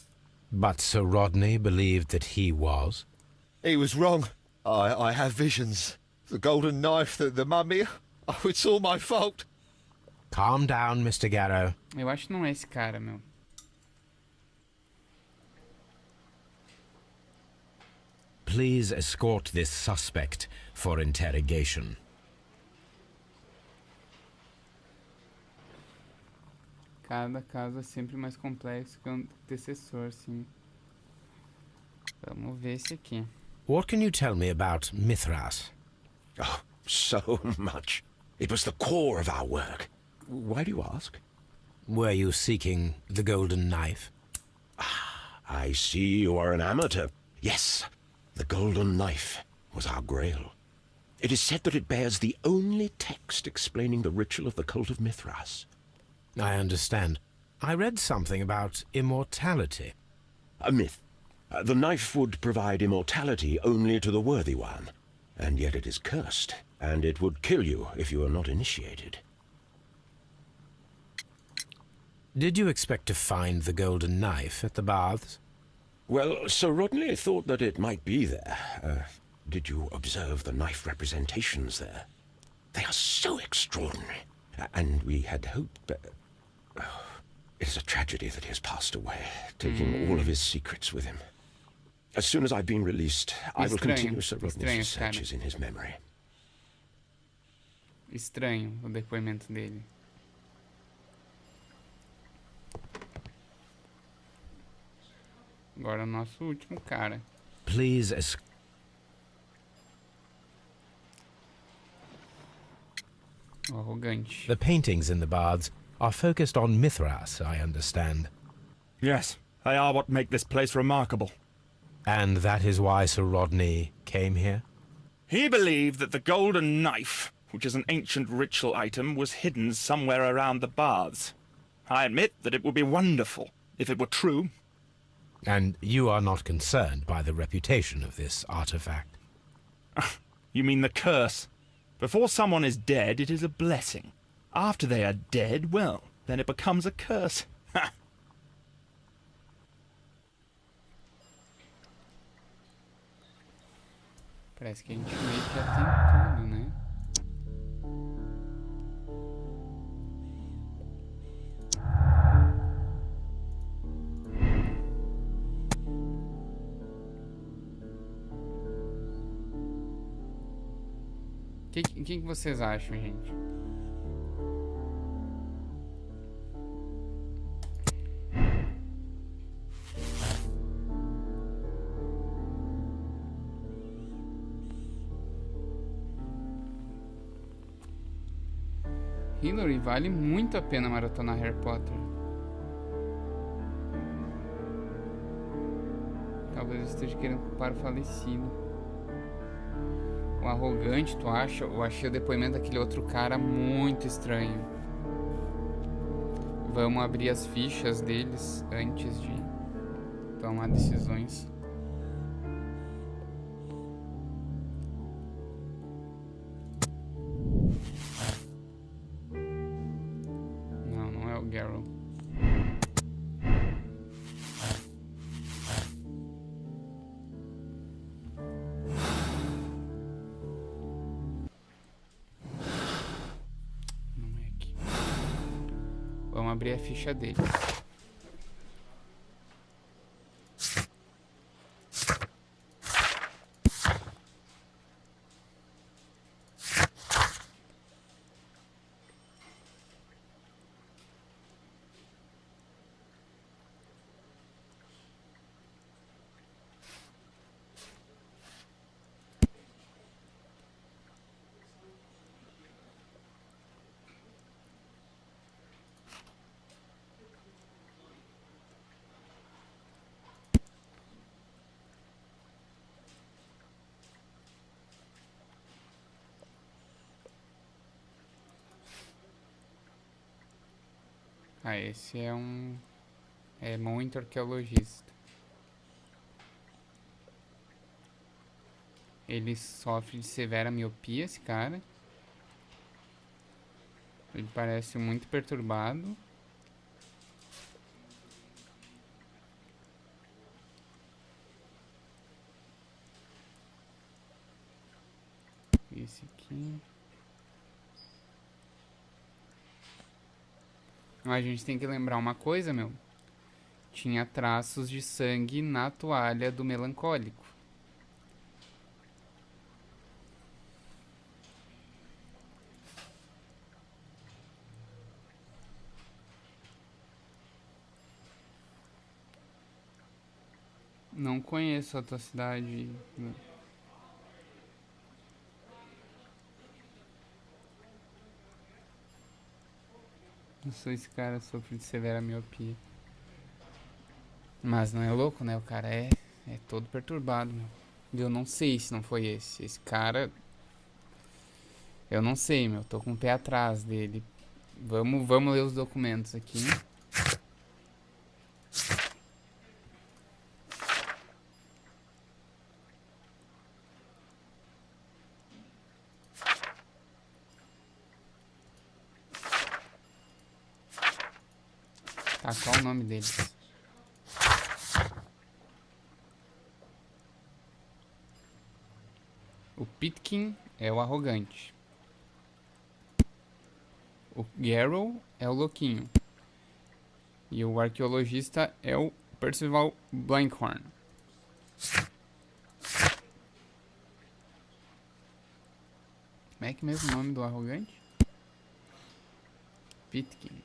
But Sir Rodney believed that he was. He was wrong. I have visions. The golden knife, the mummy. Oh, it's all my fault. Calm down, Mr. Garrow. Eu acho que não é esse cara, meu. Please escort this suspect for interrogation. Cada caso é sempre mais complexo que o antecessor, sim. Vamos ver esse aqui. What can you tell me about Mithras? Oh, so much. It was the core of our work. Why do you ask? Were you seeking the golden knife? I see you are an amateur. Yes, the golden knife was our grail. It is said that it bears the only text explaining the ritual of the cult of Mithras. I understand. I read something about immortality. A myth. The knife would provide immortality only to the worthy one, and yet it is cursed, and it would kill you if you are not initiated. Did you expect to find the golden knife at the baths? Well, Sir Rodney thought that it might be there. Did you observe the knife representations there? They are so extraordinary, and we had hoped... it is a tragedy that he has passed away, taking all of his secrets with him. As soon as I've been released, I will continue Sir Rodney's researches in his memory. Estranho o depoimento dele. Agora o nosso último cara. Please O arrogante. The paintings in the baths are focused on Mithras, I understand. Yes, they are what make this place remarkable. And that is why Sir Rodney came here? He believed that the golden knife, which is an ancient ritual item, was hidden somewhere around the baths. I admit that it would be wonderful if it were true. And you are not concerned by the reputation of this artifact? You mean the curse? Before someone is dead, it is a blessing. After they are dead, well, then it becomes a curse. Ha! Parece que a gente meio que já tem tudo, né? O que vocês acham, gente? Hillary, vale muito a pena maratonar Harry Potter. Talvez eu esteja querendo culpar o falecido. O arrogante, tu acha? Eu achei o depoimento daquele outro cara muito estranho. Vamos abrir as fichas deles antes de tomar decisões. Não, não é o Garrow. Não é aqui. Vamos abrir a ficha deles. Ah, esse é um... É muito arqueologista. Ele sofre de severa miopia, esse cara. Ele parece muito perturbado. Esse aqui... A gente tem que lembrar uma coisa, meu. Tinha traços de sangue na toalha do melancólico. Não conheço a tua cidade. Não sou esse cara, sofre de severa miopia. Mas não é louco, né? O cara é todo perturbado, meu. Eu não sei se não foi esse. Esse cara... Eu não sei, meu. Tô com o pé atrás dele. Vamos ler os documentos aqui. Tá, qual o nome deles? O Pitkin é o arrogante. O Garrow é o louquinho. E o arqueologista é o Percival Blankhorn. Como é que é mesmo o nome do arrogante? Pitkin.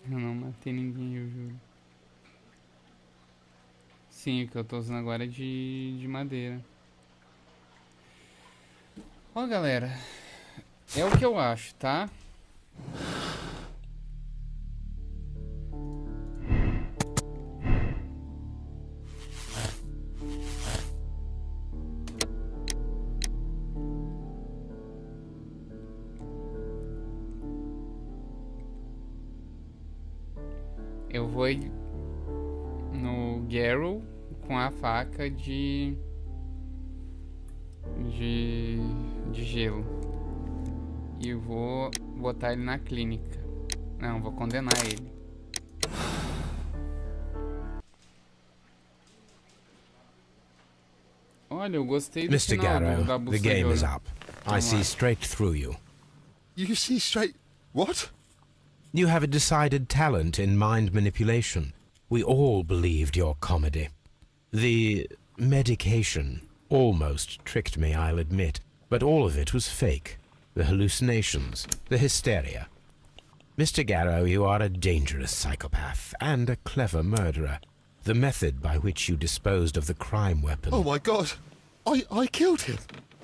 Eu não matei ninguém, eu juro. Sim, o que eu tô usando agora é de madeira. Ó, galera, é o que eu acho, tá? Eu vou no Garrow com a faca de gelo. E vou botar ele na clínica. Não, vou condenar ele. Olha, eu gostei do Mr. final Garrow, da the bússola de game ouro. is up. I see straight through you. You see straight... What? You have a decided talent in mind manipulation. We all believed your comedy. The medication almost tricked me, I'll admit, but all of it was fake. The hallucinations, the hysteria. Mr. Garrow, you are a dangerous psychopath and a clever murderer. The method by which you disposed of the crime weapon... Oh my god! I killed him!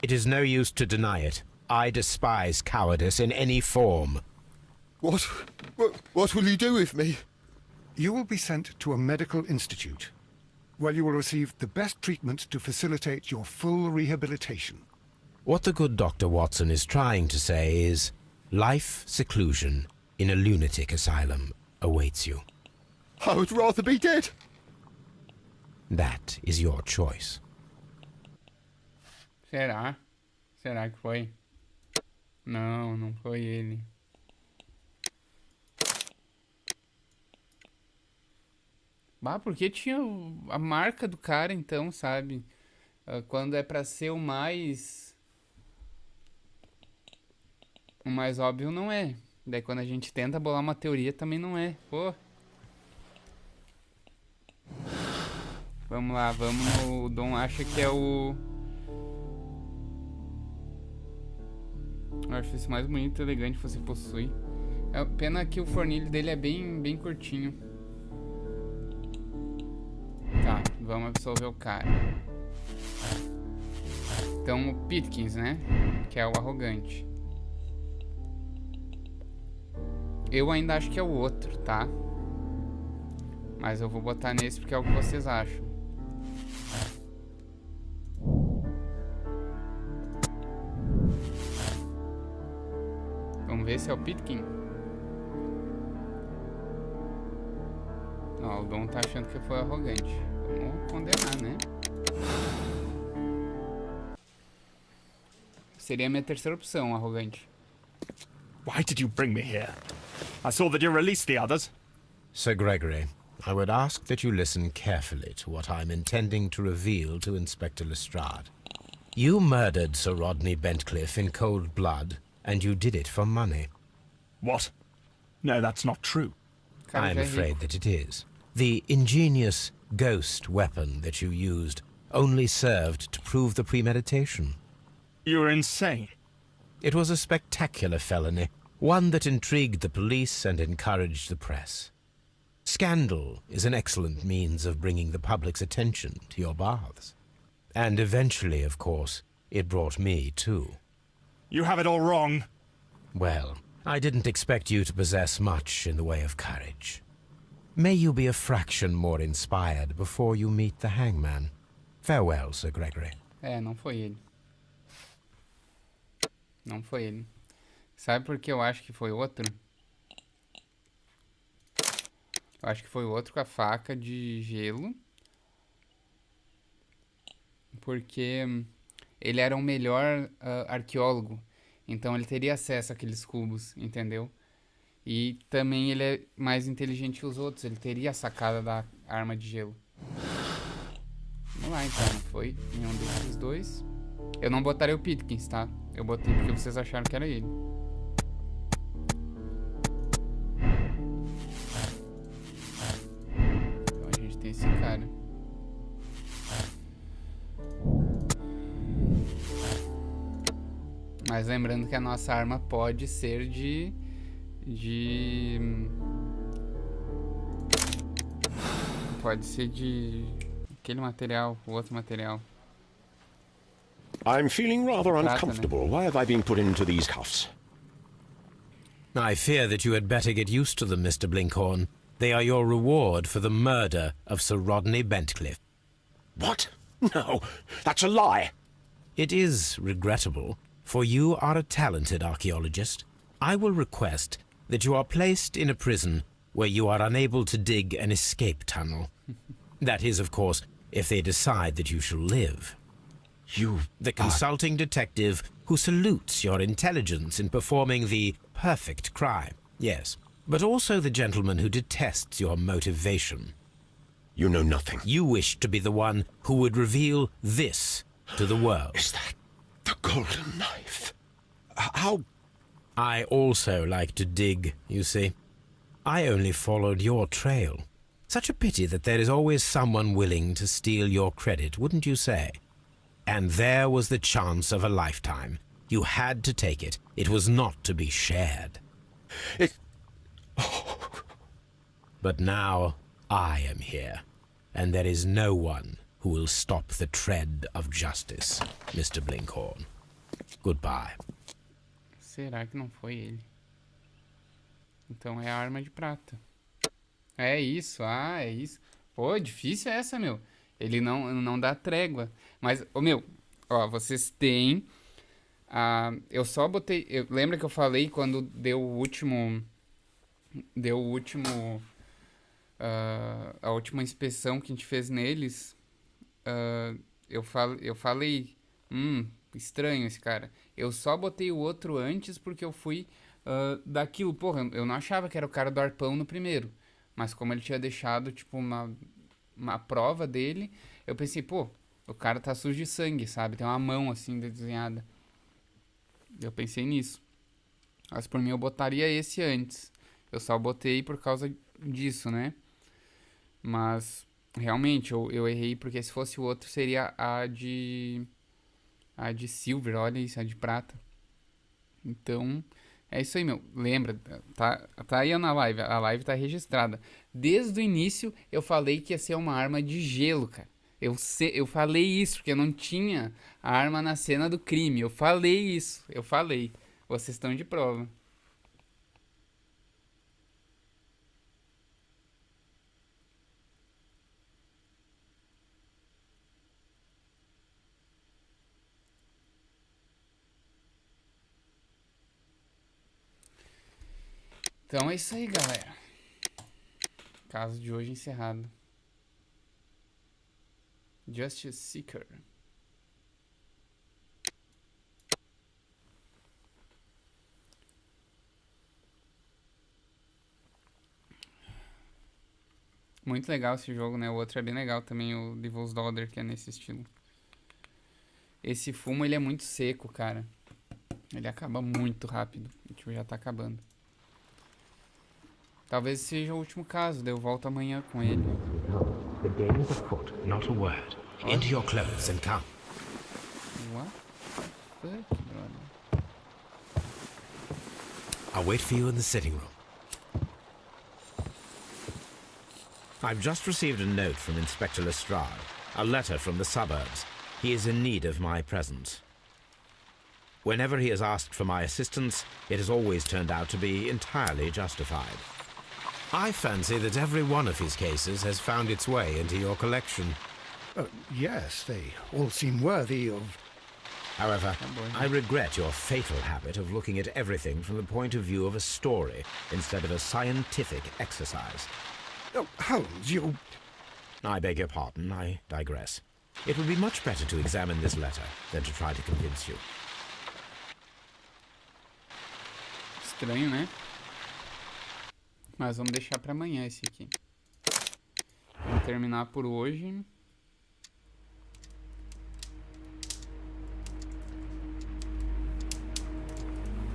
It is no use to deny it. I despise cowardice in any form. What will you do with me? You will be sent to a medical institute, where you will receive the best treatment to facilitate your full rehabilitation. What the good Dr. Watson is trying to say is, life seclusion in a lunatic asylum awaits you. I would rather be dead! That is your choice. Será? Será que foi? Não, não foi ele. Bah, porque tinha a marca do cara então, sabe? Quando é pra ser o mais óbvio não é. Daí quando a gente tenta bolar uma teoria também não é. Pô. Vamos lá, vamos no... O Dom acha que é o... Eu acho isso mais bonito e elegante que você possui. É pena que o fornilho dele é bem curtinho. Tá, vamos absolver o cara. Então o Pitkins, né? Que é o arrogante. Eu ainda acho que é o outro, tá? Mas eu vou botar nesse porque é o que vocês acham. Vamos ver se é o Pitkin. Ó, o Dom tá achando que foi arrogante. Vamos condenar, né? Seria a minha terceira opção, arrogante. Why did you bring me here? I saw that you released the others. Sir Gregory, I would ask that you listen carefully to what I'm intending to reveal to Inspector Lestrade. You murdered Sir Rodney Bentcliffe in cold blood, and you did it for money. What? No, that's not true. I'm afraid that it is. The ingenious ghost weapon that you used only served to prove the premeditation. You're insane. It was a spectacular felony, one that intrigued the police and encouraged the press. Scandal is an excellent means of bringing the public's attention to your baths. And eventually, of course, it brought me too. You have it all wrong. Well, I didn't expect you to possess much in the way of courage. May you be a fraction more inspired before you meet the hangman. Farewell, Sir Gregory. Não foi ele. Não foi ele. Sabe por que eu acho que foi outro? Eu acho que foi outro com a faca de gelo. Porque ele era o melhor arqueólogo. Então ele teria acesso àqueles cubos, entendeu? E também ele é mais inteligente que os outros. Ele teria a sacada da arma de gelo. Vamos lá então. Foi nenhum desses dois. Eu não botaria o Pitkins, tá? Eu botei porque vocês acharam que era ele. Então a gente tem esse cara. Mas lembrando que a nossa arma pode ser de pode ser de aquele material, o outro material. I'm feeling rather Prata, né? uncomfortable. Why have I been put into these cuffs? I fear that you had better get used to them, Mr. Blinkhorn. They are your reward for the murder of Sir Rodney Bentcliffe. What? No, that's a lie. It is regrettable, for you are a talented archaeologist. I will request that you are placed in a prison where you are unable to dig an escape tunnel. That is, of course, if they decide that you shall live. The consulting detective who salutes your intelligence in performing the perfect crime, yes, but also the gentleman who detests your motivation. You know nothing. You wish to be the one who would reveal this to the world. Is that the golden knife? How? I also like to dig, you see. I only followed your trail. Such a pity that there is always someone willing to steal your credit, wouldn't you say? And there was the chance of a lifetime. You had to take it. It was not to be shared. But now I am here, and there is no one who will stop the tread of justice, Mr. Blinkhorn. Goodbye. Será que não foi ele? Então é a arma de prata. É isso, é isso. Pô, difícil essa, meu. Ele não dá trégua. Mas, meu, ó, vocês têm... eu só botei... lembra que eu falei quando deu o último... a última inspeção que a gente fez neles, eu falei, estranho esse cara. Eu só botei o outro antes porque eu fui daquilo, porra, eu não achava que era o cara do arpão no primeiro, mas como ele tinha deixado, tipo, uma prova dele, eu pensei, pô, o cara tá sujo de sangue, sabe? Tem uma mão, assim, desenhada. Eu pensei nisso. Mas por mim eu botaria esse antes. Eu só botei por causa disso, né? Mas, realmente, eu errei, porque se fosse o outro, seria a de silver, olha isso, a de prata. Então, é isso aí, meu. Lembra, tá aí na live, a live tá registrada. Desde o início, eu falei que ia ser uma arma de gelo, cara. Eu falei isso, porque não tinha a arma na cena do crime. Eu falei isso, Vocês estão de prova. Então é isso aí, galera. Caso de hoje encerrado. Justice Seeker. Muito legal esse jogo, né? O outro é bem legal também, o Devil's Daughter, que é nesse estilo. Esse fumo, ele é muito seco, cara. Ele acaba muito rápido. Tipo, já tá acabando. Talvez seja o último caso, daí eu volto amanhã com ele. The game is afoot, not a word. Into your clothes and come. What the fuck, brother? I'll wait for you in the sitting room. I've just received a note from Inspector Lestrade, a letter from the suburbs. He is in need of my presence. Whenever he has asked for my assistance, it has always turned out to be entirely justified. I fancy that every one of his cases has found its way into your collection. Yes, they all seem worthy of... However, I regret your fatal habit of looking at everything from the point of view of a story instead of a scientific exercise. Oh, Holmes, you... I beg your pardon, I digress. It would be much better to examine this letter than to try to convince you. Estranho, né? Mas vamos deixar pra amanhã esse aqui. Vamos terminar por hoje.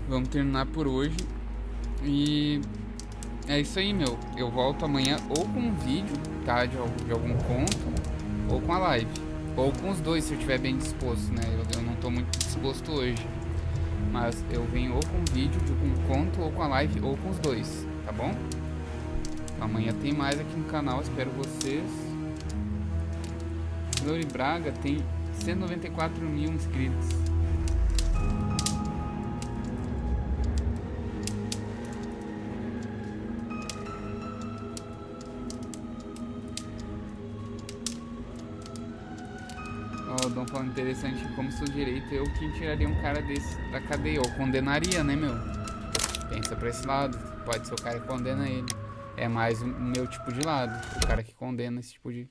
Vamos terminar por hoje. E é isso aí, meu. Eu volto amanhã ou com um vídeo, tá? De algum conto, ou com a live. Ou com os dois, se eu estiver bem disposto, né? Eu não tô muito disposto hoje. Mas eu venho ou com vídeo, com um conto, ou com a live, ou com os dois, tá bom? Amanhã tem mais aqui no canal, espero vocês. Lori Braga tem 794 mil inscritos. Ó, o Dom falando interessante, como sou direito, eu que tiraria um cara desse da cadeia, ou condenaria, né, meu? Pensa pra esse lado, pode ser o cara que condena ele. É mais o meu tipo de lado, o cara que condena esse tipo de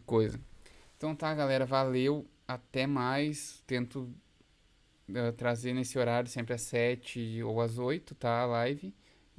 coisa. Então tá, galera, valeu, até mais. Tento trazer nesse horário sempre às 7 ou às 8, tá, a live.